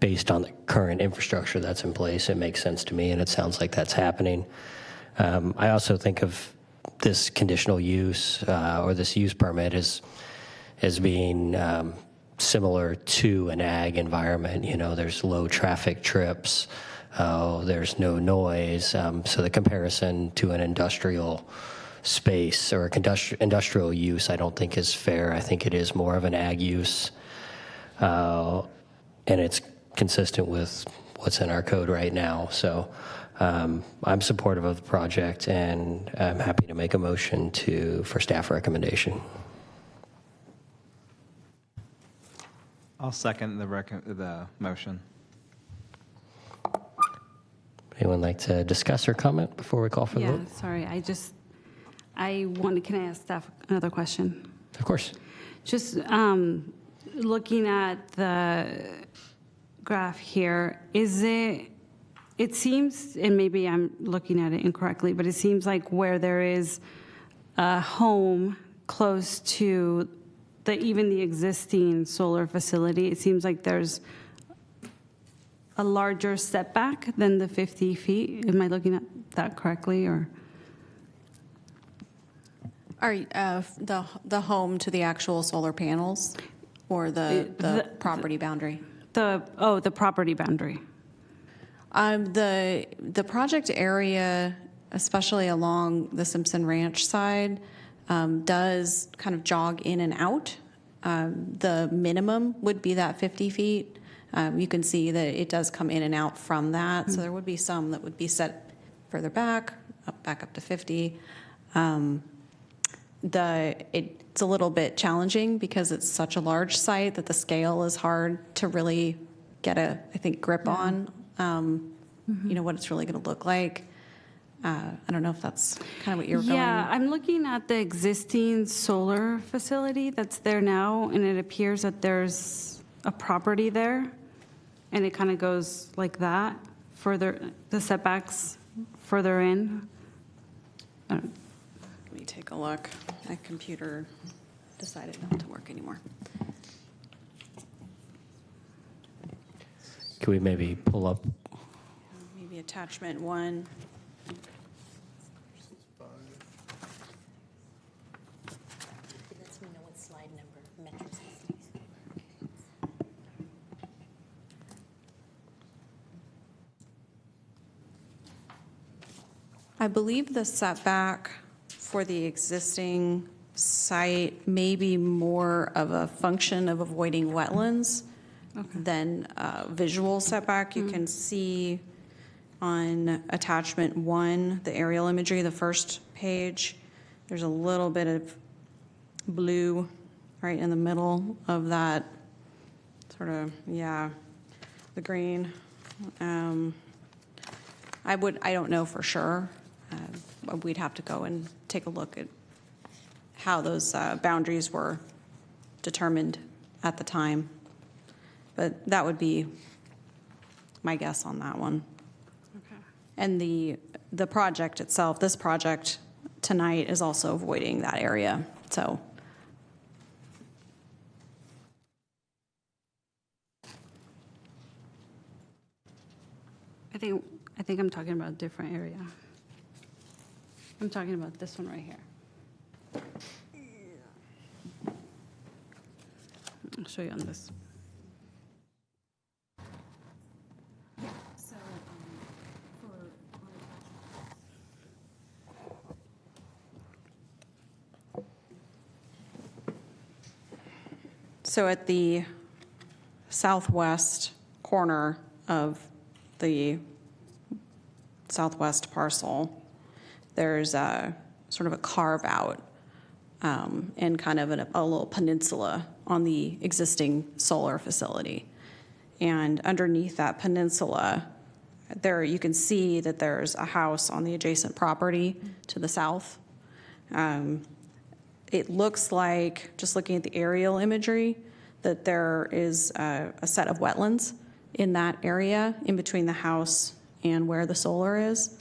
based on the current infrastructure that's in place. It makes sense to me, and it sounds like that's happening. I also think of this conditional use or this use permit as being similar to an ag environment. There's low traffic trips. There's no noise. So the comparison to an industrial space or industrial use, I don't think is fair. I think it is more of an ag use. And it's consistent with what's in our code right now. So I'm supportive of the project, and I'm happy to make a motion for staff recommendation. I'll second the motion. Anyone like to discuss or comment before we call for the Yeah, vote? sorry, can I ask staff another question? Of course. Just looking at the graph here, it seems, and maybe I'm looking at it incorrectly, but it seems like where there is a home close to even the existing solar facility, it seems like there's a larger setback than the 50 feet. Am I looking at that correctly, or? Are the home to the actual solar panels, or the property boundary? The property boundary. The project area, especially along the Simpson Ranch side, does kind of jog in and out. The minimum would be that 50 feet. You can see that it does come in and out from that. So there would be some that would be set further back up to 50. It's a little bit challenging because it's such a large site that the scale is hard to really get a, I think, grip on, what it's really going to look like. I don't know if that's kind of what you're going. Yeah, I'm looking at the existing solar facility that's there now, and it appears that there's a property there, and it kind of goes like that, further, the setbacks further in. Let me take a look. My computer decided not to work anymore. Can we maybe pull up? Maybe attachment 1. Lets me know what slide number metrics is. I believe the setback for the existing site may be more of a function of avoiding wetlands than visual setback. You can see on attachment 1, the aerial imagery, the first page, there's a little bit of blue right in the middle of that sort of, the green. I don't know for sure. We'd have to go and take a look at how those boundaries were determined at the time. But that would be my guess on that one. Okay. And the project itself, this project tonight is also avoiding that area, so. I think I'm talking about a different area. I'm talking about this one right here. I'll show you on this. So at the southwest corner of the southwest parcel, there's a sort of a carve out and kind of a little peninsula on the existing solar facility. And underneath that peninsula, there you can see that there's a house on the adjacent property to the south. It looks like, just looking at the aerial imagery, that there is a set of wetlands in that area in between the house and where the solar is.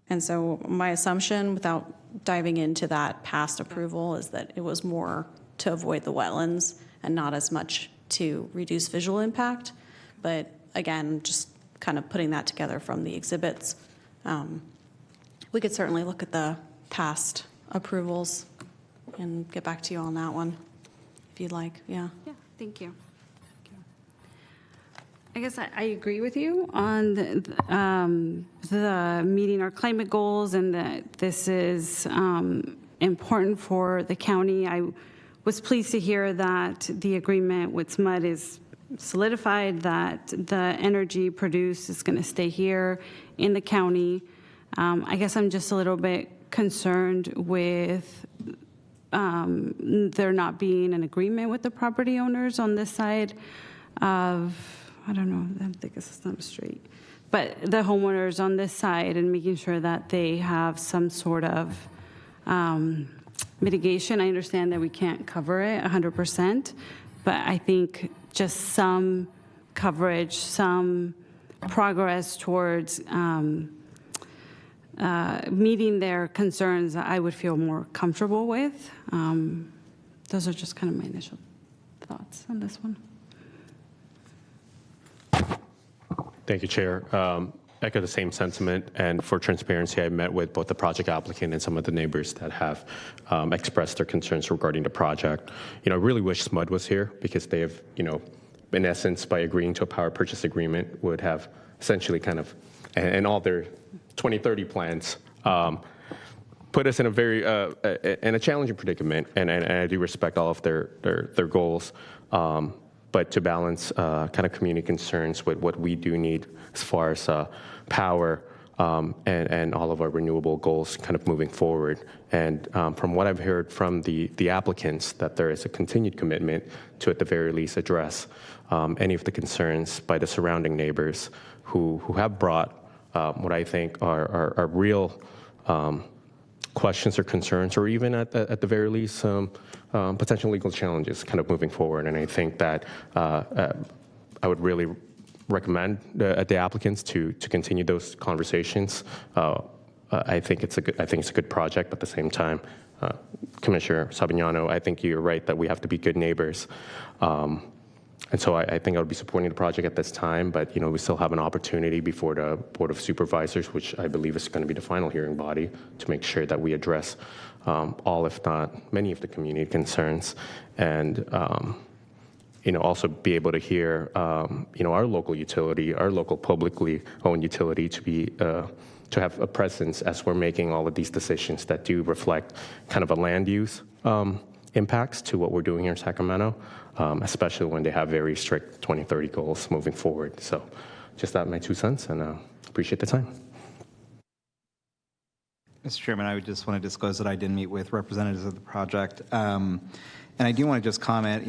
And so my assumption, without diving into that past approval, is that it was more to avoid the wetlands and not as much to reduce visual impact. But again, just kind of putting that together from the exhibits. We could certainly look at the past approvals and get back to you on that one, if you'd like, yeah. Yeah, thank you. I guess I agree with you on the meeting our climate goals and that this is important for the county. I was pleased to hear that the agreement with SMUD is solidified, that the energy produced is going to stay here in the county. I guess I'm just a little bit concerned with there not being an agreement with the property owners on this side of, I don't know, I think it's not straight, but the homeowners on this side, and making sure that they have some sort of mitigation. I understand that we can't cover it 100%, but I think just some coverage, some progress towards meeting their concerns, I would feel more comfortable with. Those are just kind of my initial thoughts on this one. Thank you, Chair. Echo the same sentiment, and for transparency, I met with both the project applicant and some of the neighbors that have expressed their concerns regarding the project. I really wish SMUD was here because they have, in essence, by agreeing to a power purchase agreement, would have essentially kind of, and all their 2030 plans, put us in a very in a challenging predicament, and I do respect all of their goals, but to balance kind of community concerns with what we do need as far as power and all of our renewable goals kind of moving forward. And from what I've heard from the applicants, that there is a continued commitment to at the very least address any of the concerns by the surrounding neighbors who have brought what I think are real questions or concerns, or even at the very least potential legal challenges kind of moving forward. And I think that I would really recommend the applicants to continue those conversations. I think it's a good project, but at the same time, Commissioner Sabignano, I think you're right that we have to be good neighbors. And so I think I would be supporting the project at this time, but we still have an opportunity before the Board of Supervisors, which I believe is going to be the final hearing body, to make sure that we address all, if not many, of the community concerns, and also be able to hear our local utility, our local publicly owned utility, to have a presence as we're making all of these decisions that do reflect kind of a land use impacts to what we're doing here in Sacramento, especially when they have very strict 2030 goals moving forward. So just that, my 2 cents, and appreciate the time. Mr. Chairman, I would just want to disclose that I did meet with representatives of the project. And I do want to just comment,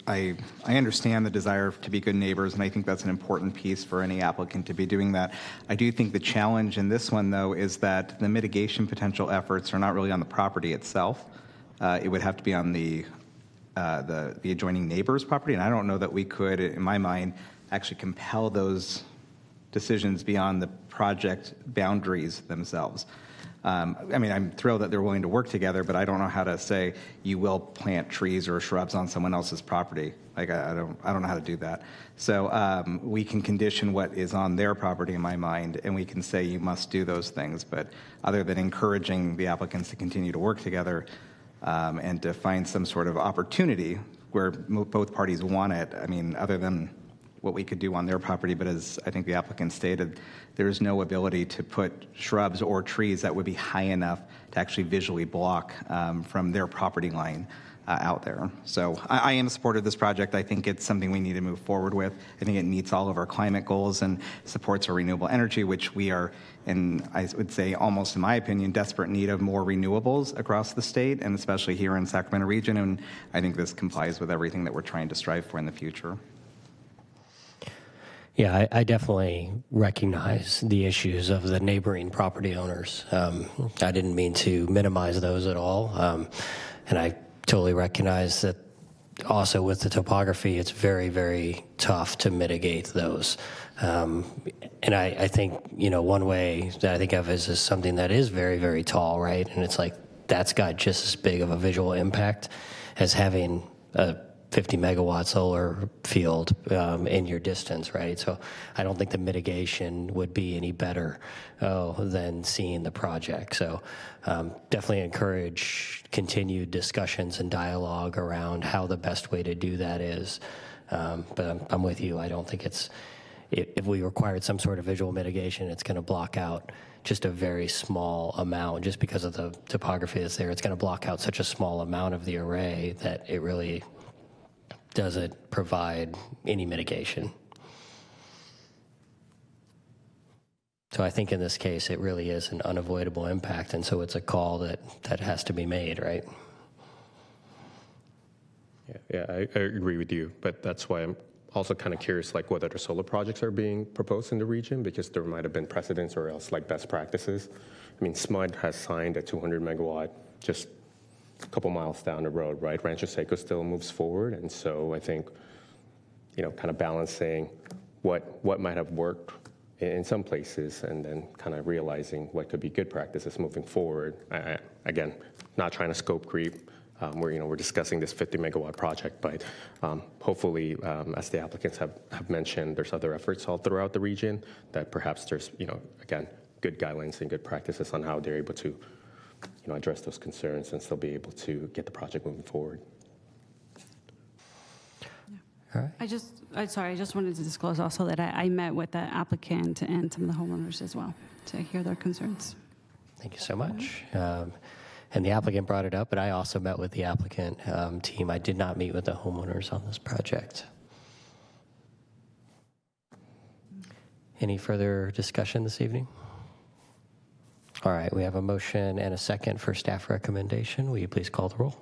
I understand the desire to be good neighbors, and I think that's an important piece for any applicant to be doing that. I do think the challenge in this one, though, is that the mitigation potential efforts are not really on the property itself. It would have to be on the adjoining neighbor's property, and I don't know that we could, in my mind, actually compel those decisions beyond the project boundaries themselves. I'm thrilled that they're willing to work together, but I don't know how to say you will plant trees or shrubs on someone else's property. I don't know how to do that. So we can condition what is on their property, in my mind, and we can say you must do those things. But other than encouraging the applicants to continue to work together and to find some sort of opportunity where both parties want it, other than what we could do on their property, but as I think the applicant stated, there is no ability to put shrubs or trees that would be high enough to actually visually block from their property line out there. So I am supportive of this project. I think it's something we need to move forward with. I think it meets all of our climate goals and supports our renewable energy, which we are, and I would say almost in my opinion, desperate need of more renewables across the state, and especially here in Sacramento region. And I think this complies with everything that we're trying to strive for in the future. Yeah, I definitely recognize the issues of the neighboring property owners. I didn't mean to minimize those at all. And I totally recognize that also with the topography, it's very, very tough to mitigate those. And I think, one way that I think of is something that is very, very tall, right? And it's like, that's got just as big of a visual impact as having a 50 megawatt solar field in your distance, right? So I don't think the mitigation would be any better than seeing the project. So definitely encourage continued discussions and dialogue around how the best way to do that is. But I'm with you. I don't think if we required some sort of visual mitigation, it's going to block out just a very small amount. Just because of the topography that's there, it's going to block out such a small amount of the array that it really doesn't provide any mitigation. So I think in this case, it really is an unavoidable impact, and so it's a call that has to be made, right? Yeah, I agree with you, but that's why I'm also kind of curious, what other solar projects are being proposed in the region, because there might have been precedents or else best practices. SMUD has signed a 200 megawatt just a couple miles down the road, right? Rancho Seco still moves forward, and so I think, kind of balancing what might have worked in some places, and then kind of realizing what could be good practices moving forward. Again, not trying to scope creep. We're discussing this 50 megawatt project, but hopefully, as the applicants have mentioned, there's other efforts all throughout the region that perhaps there's, again, good guidelines and good practices on how they're able to address those concerns and still be able to get the project moving forward. All right. I just wanted to disclose also that I met with the applicant and some of the homeowners as well to hear their concerns. Thank you so much. And the applicant brought it up, but I also met with the applicant team. I did not meet with the homeowners on this project. Any further discussion this evening? All right, we have a motion and a second for staff recommendation. Will you please call the roll?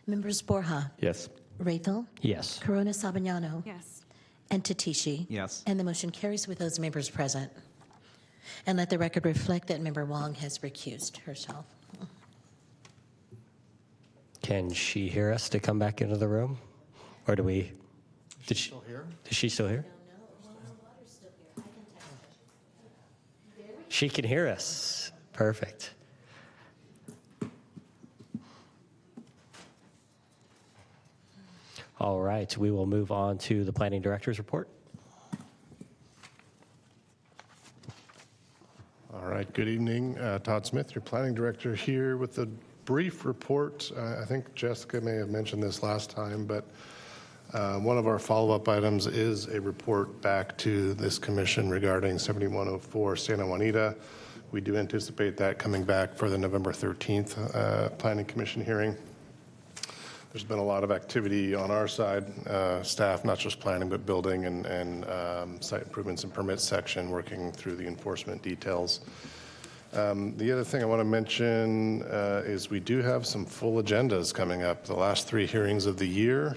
Members Borja, Yes. Rethel, Yes. Corona Sabignano, Yes. and Tatishi. Yes. And the motion carries with those members present. And let the record reflect that Member Wong has recused herself. Can she hear us to come back into the room? Or do we? Did she still here? Is she still here? She can hear us. Perfect. All right, we will move on to the planning director's report. All right, good evening. Todd Smith, your planning director, here with a brief report. I think Jessica may have mentioned this last time, but one of our follow-up items is a report back to this commission regarding 7104 Santa Juanita. We do anticipate that coming back for the November 13th Planning Commission hearing. There's been a lot of activity on our side, staff, not just planning, but building and site improvements and permits section, working through the enforcement details. The other thing I want to mention is we do have some full agendas coming up, the last 3 hearings of the year.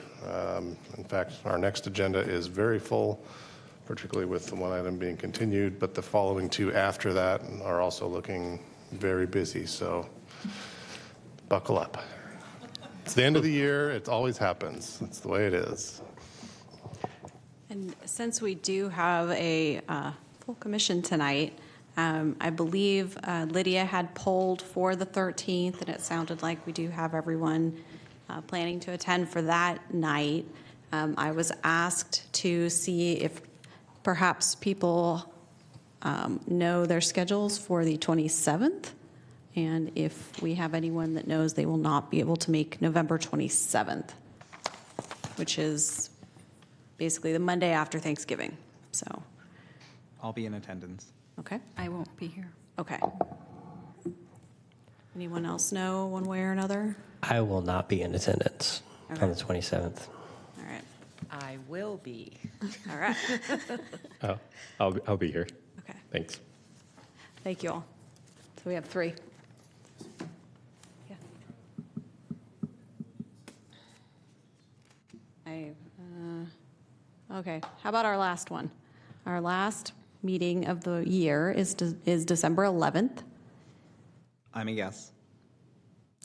In fact, our next agenda is very full, particularly with the one item being continued, but the following 2 after that are also looking very busy, so buckle up. It's the end of the year. It always happens. That's the way it is. And since we do have a full commission tonight, I believe Lydia had polled for the 13th, and it sounded like we do have everyone planning to attend for that night. I was asked to see if perhaps people know their schedules for the 27th. And if we have anyone that knows they will not be able to make November 27th, which is basically the Monday after Thanksgiving. So, I'll be in attendance. okay. I won't be here. Okay. Anyone else know one way or another? I will not be in attendance on the 27th. All right. I will be. All right. Oh, I'll be here. Okay. Thanks. Thank you all. So we have 3. Yeah. Okay. How about our last one? Our last meeting of the year is December 11th. I'm a yes.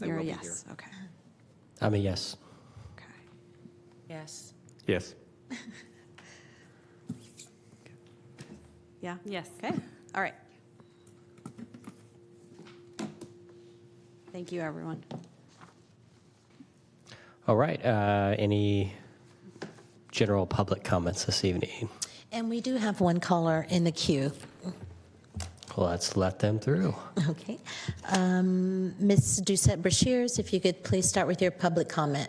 I You're will a be yes. here. Okay. I'm a yes. Yes. Yes. Yeah? Yes. Okay. All right. Thank you, everyone. All right, any general public comments this evening? And we do have one caller in the queue. Let's let them through. Okay. Ms. Doucette Brashears, if you could please start with your public comment.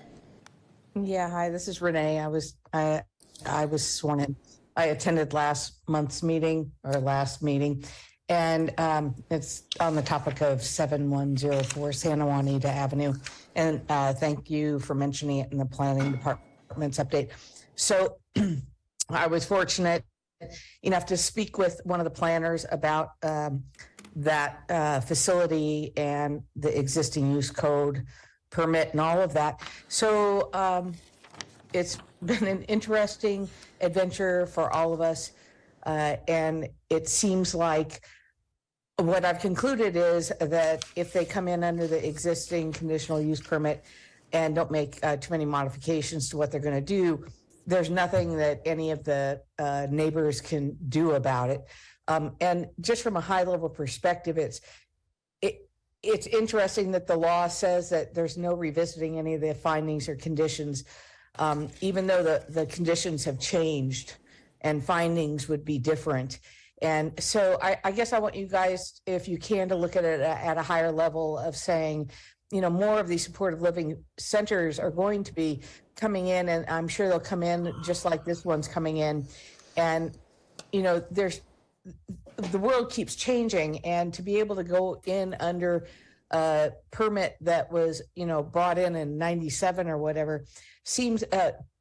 Yeah, hi, this is Renee. I was sworn in. I attended last meeting, and it's on the topic of 7104 Santa Juanita Avenue. And thank you for mentioning it in the planning department's update. So I was fortunate enough to speak with one of the planners about that facility and the existing use code permit and all of that. So it's been an interesting adventure for all of us. And it seems like what I've concluded is that if they come in under the existing conditional use permit and don't make too many modifications to what they're going to do, there's nothing that any of the neighbors can do about it. And just from a high level perspective, it's interesting that the law says that there's no revisiting any of the findings or conditions, even though the conditions have changed and findings would be different. And so I guess I want you guys, if you can, to look at it at a higher level of saying, you know, more of these supportive living centers are going to be coming in, and I'm sure they'll come in just like this one's coming in. And, you know, there's the world keeps changing, and to be able to go in under a permit that was, brought in 97 or whatever seems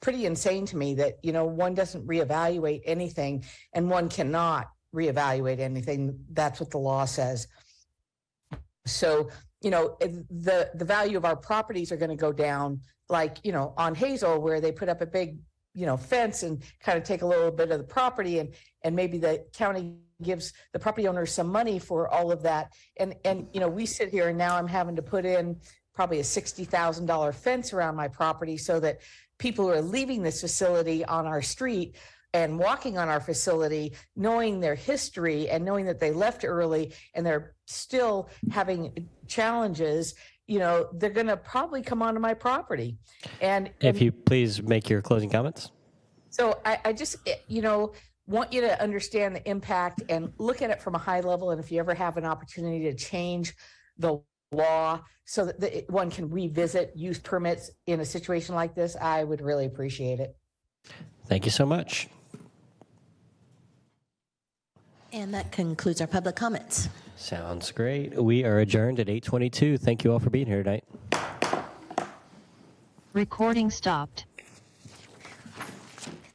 pretty insane to me, that, one doesn't reevaluate anything, and one cannot reevaluate anything. That's what the law says. So, the value of our properties are going to go down, like, on Hazel, where they put up a big, fence and kind of take a little bit of the property, and maybe the county gives the property owner some money for all of that. And we sit here and now I'm having to put in probably a $60,000 fence around my property so that people who are leaving this facility on our street and walking on our facility, knowing their history and knowing that they left early and they're still having challenges, they're going to probably come onto my property. And If you please make your closing comments. so I just, want you to understand the impact and look at it from a high level. And if you ever have an opportunity to change the law so that one can revisit use permits in a situation like this, I would really appreciate it. Thank you so much. And that concludes our public comments. Sounds great. We are adjourned at 8:22. Thank you all for being here tonight. Recording stopped.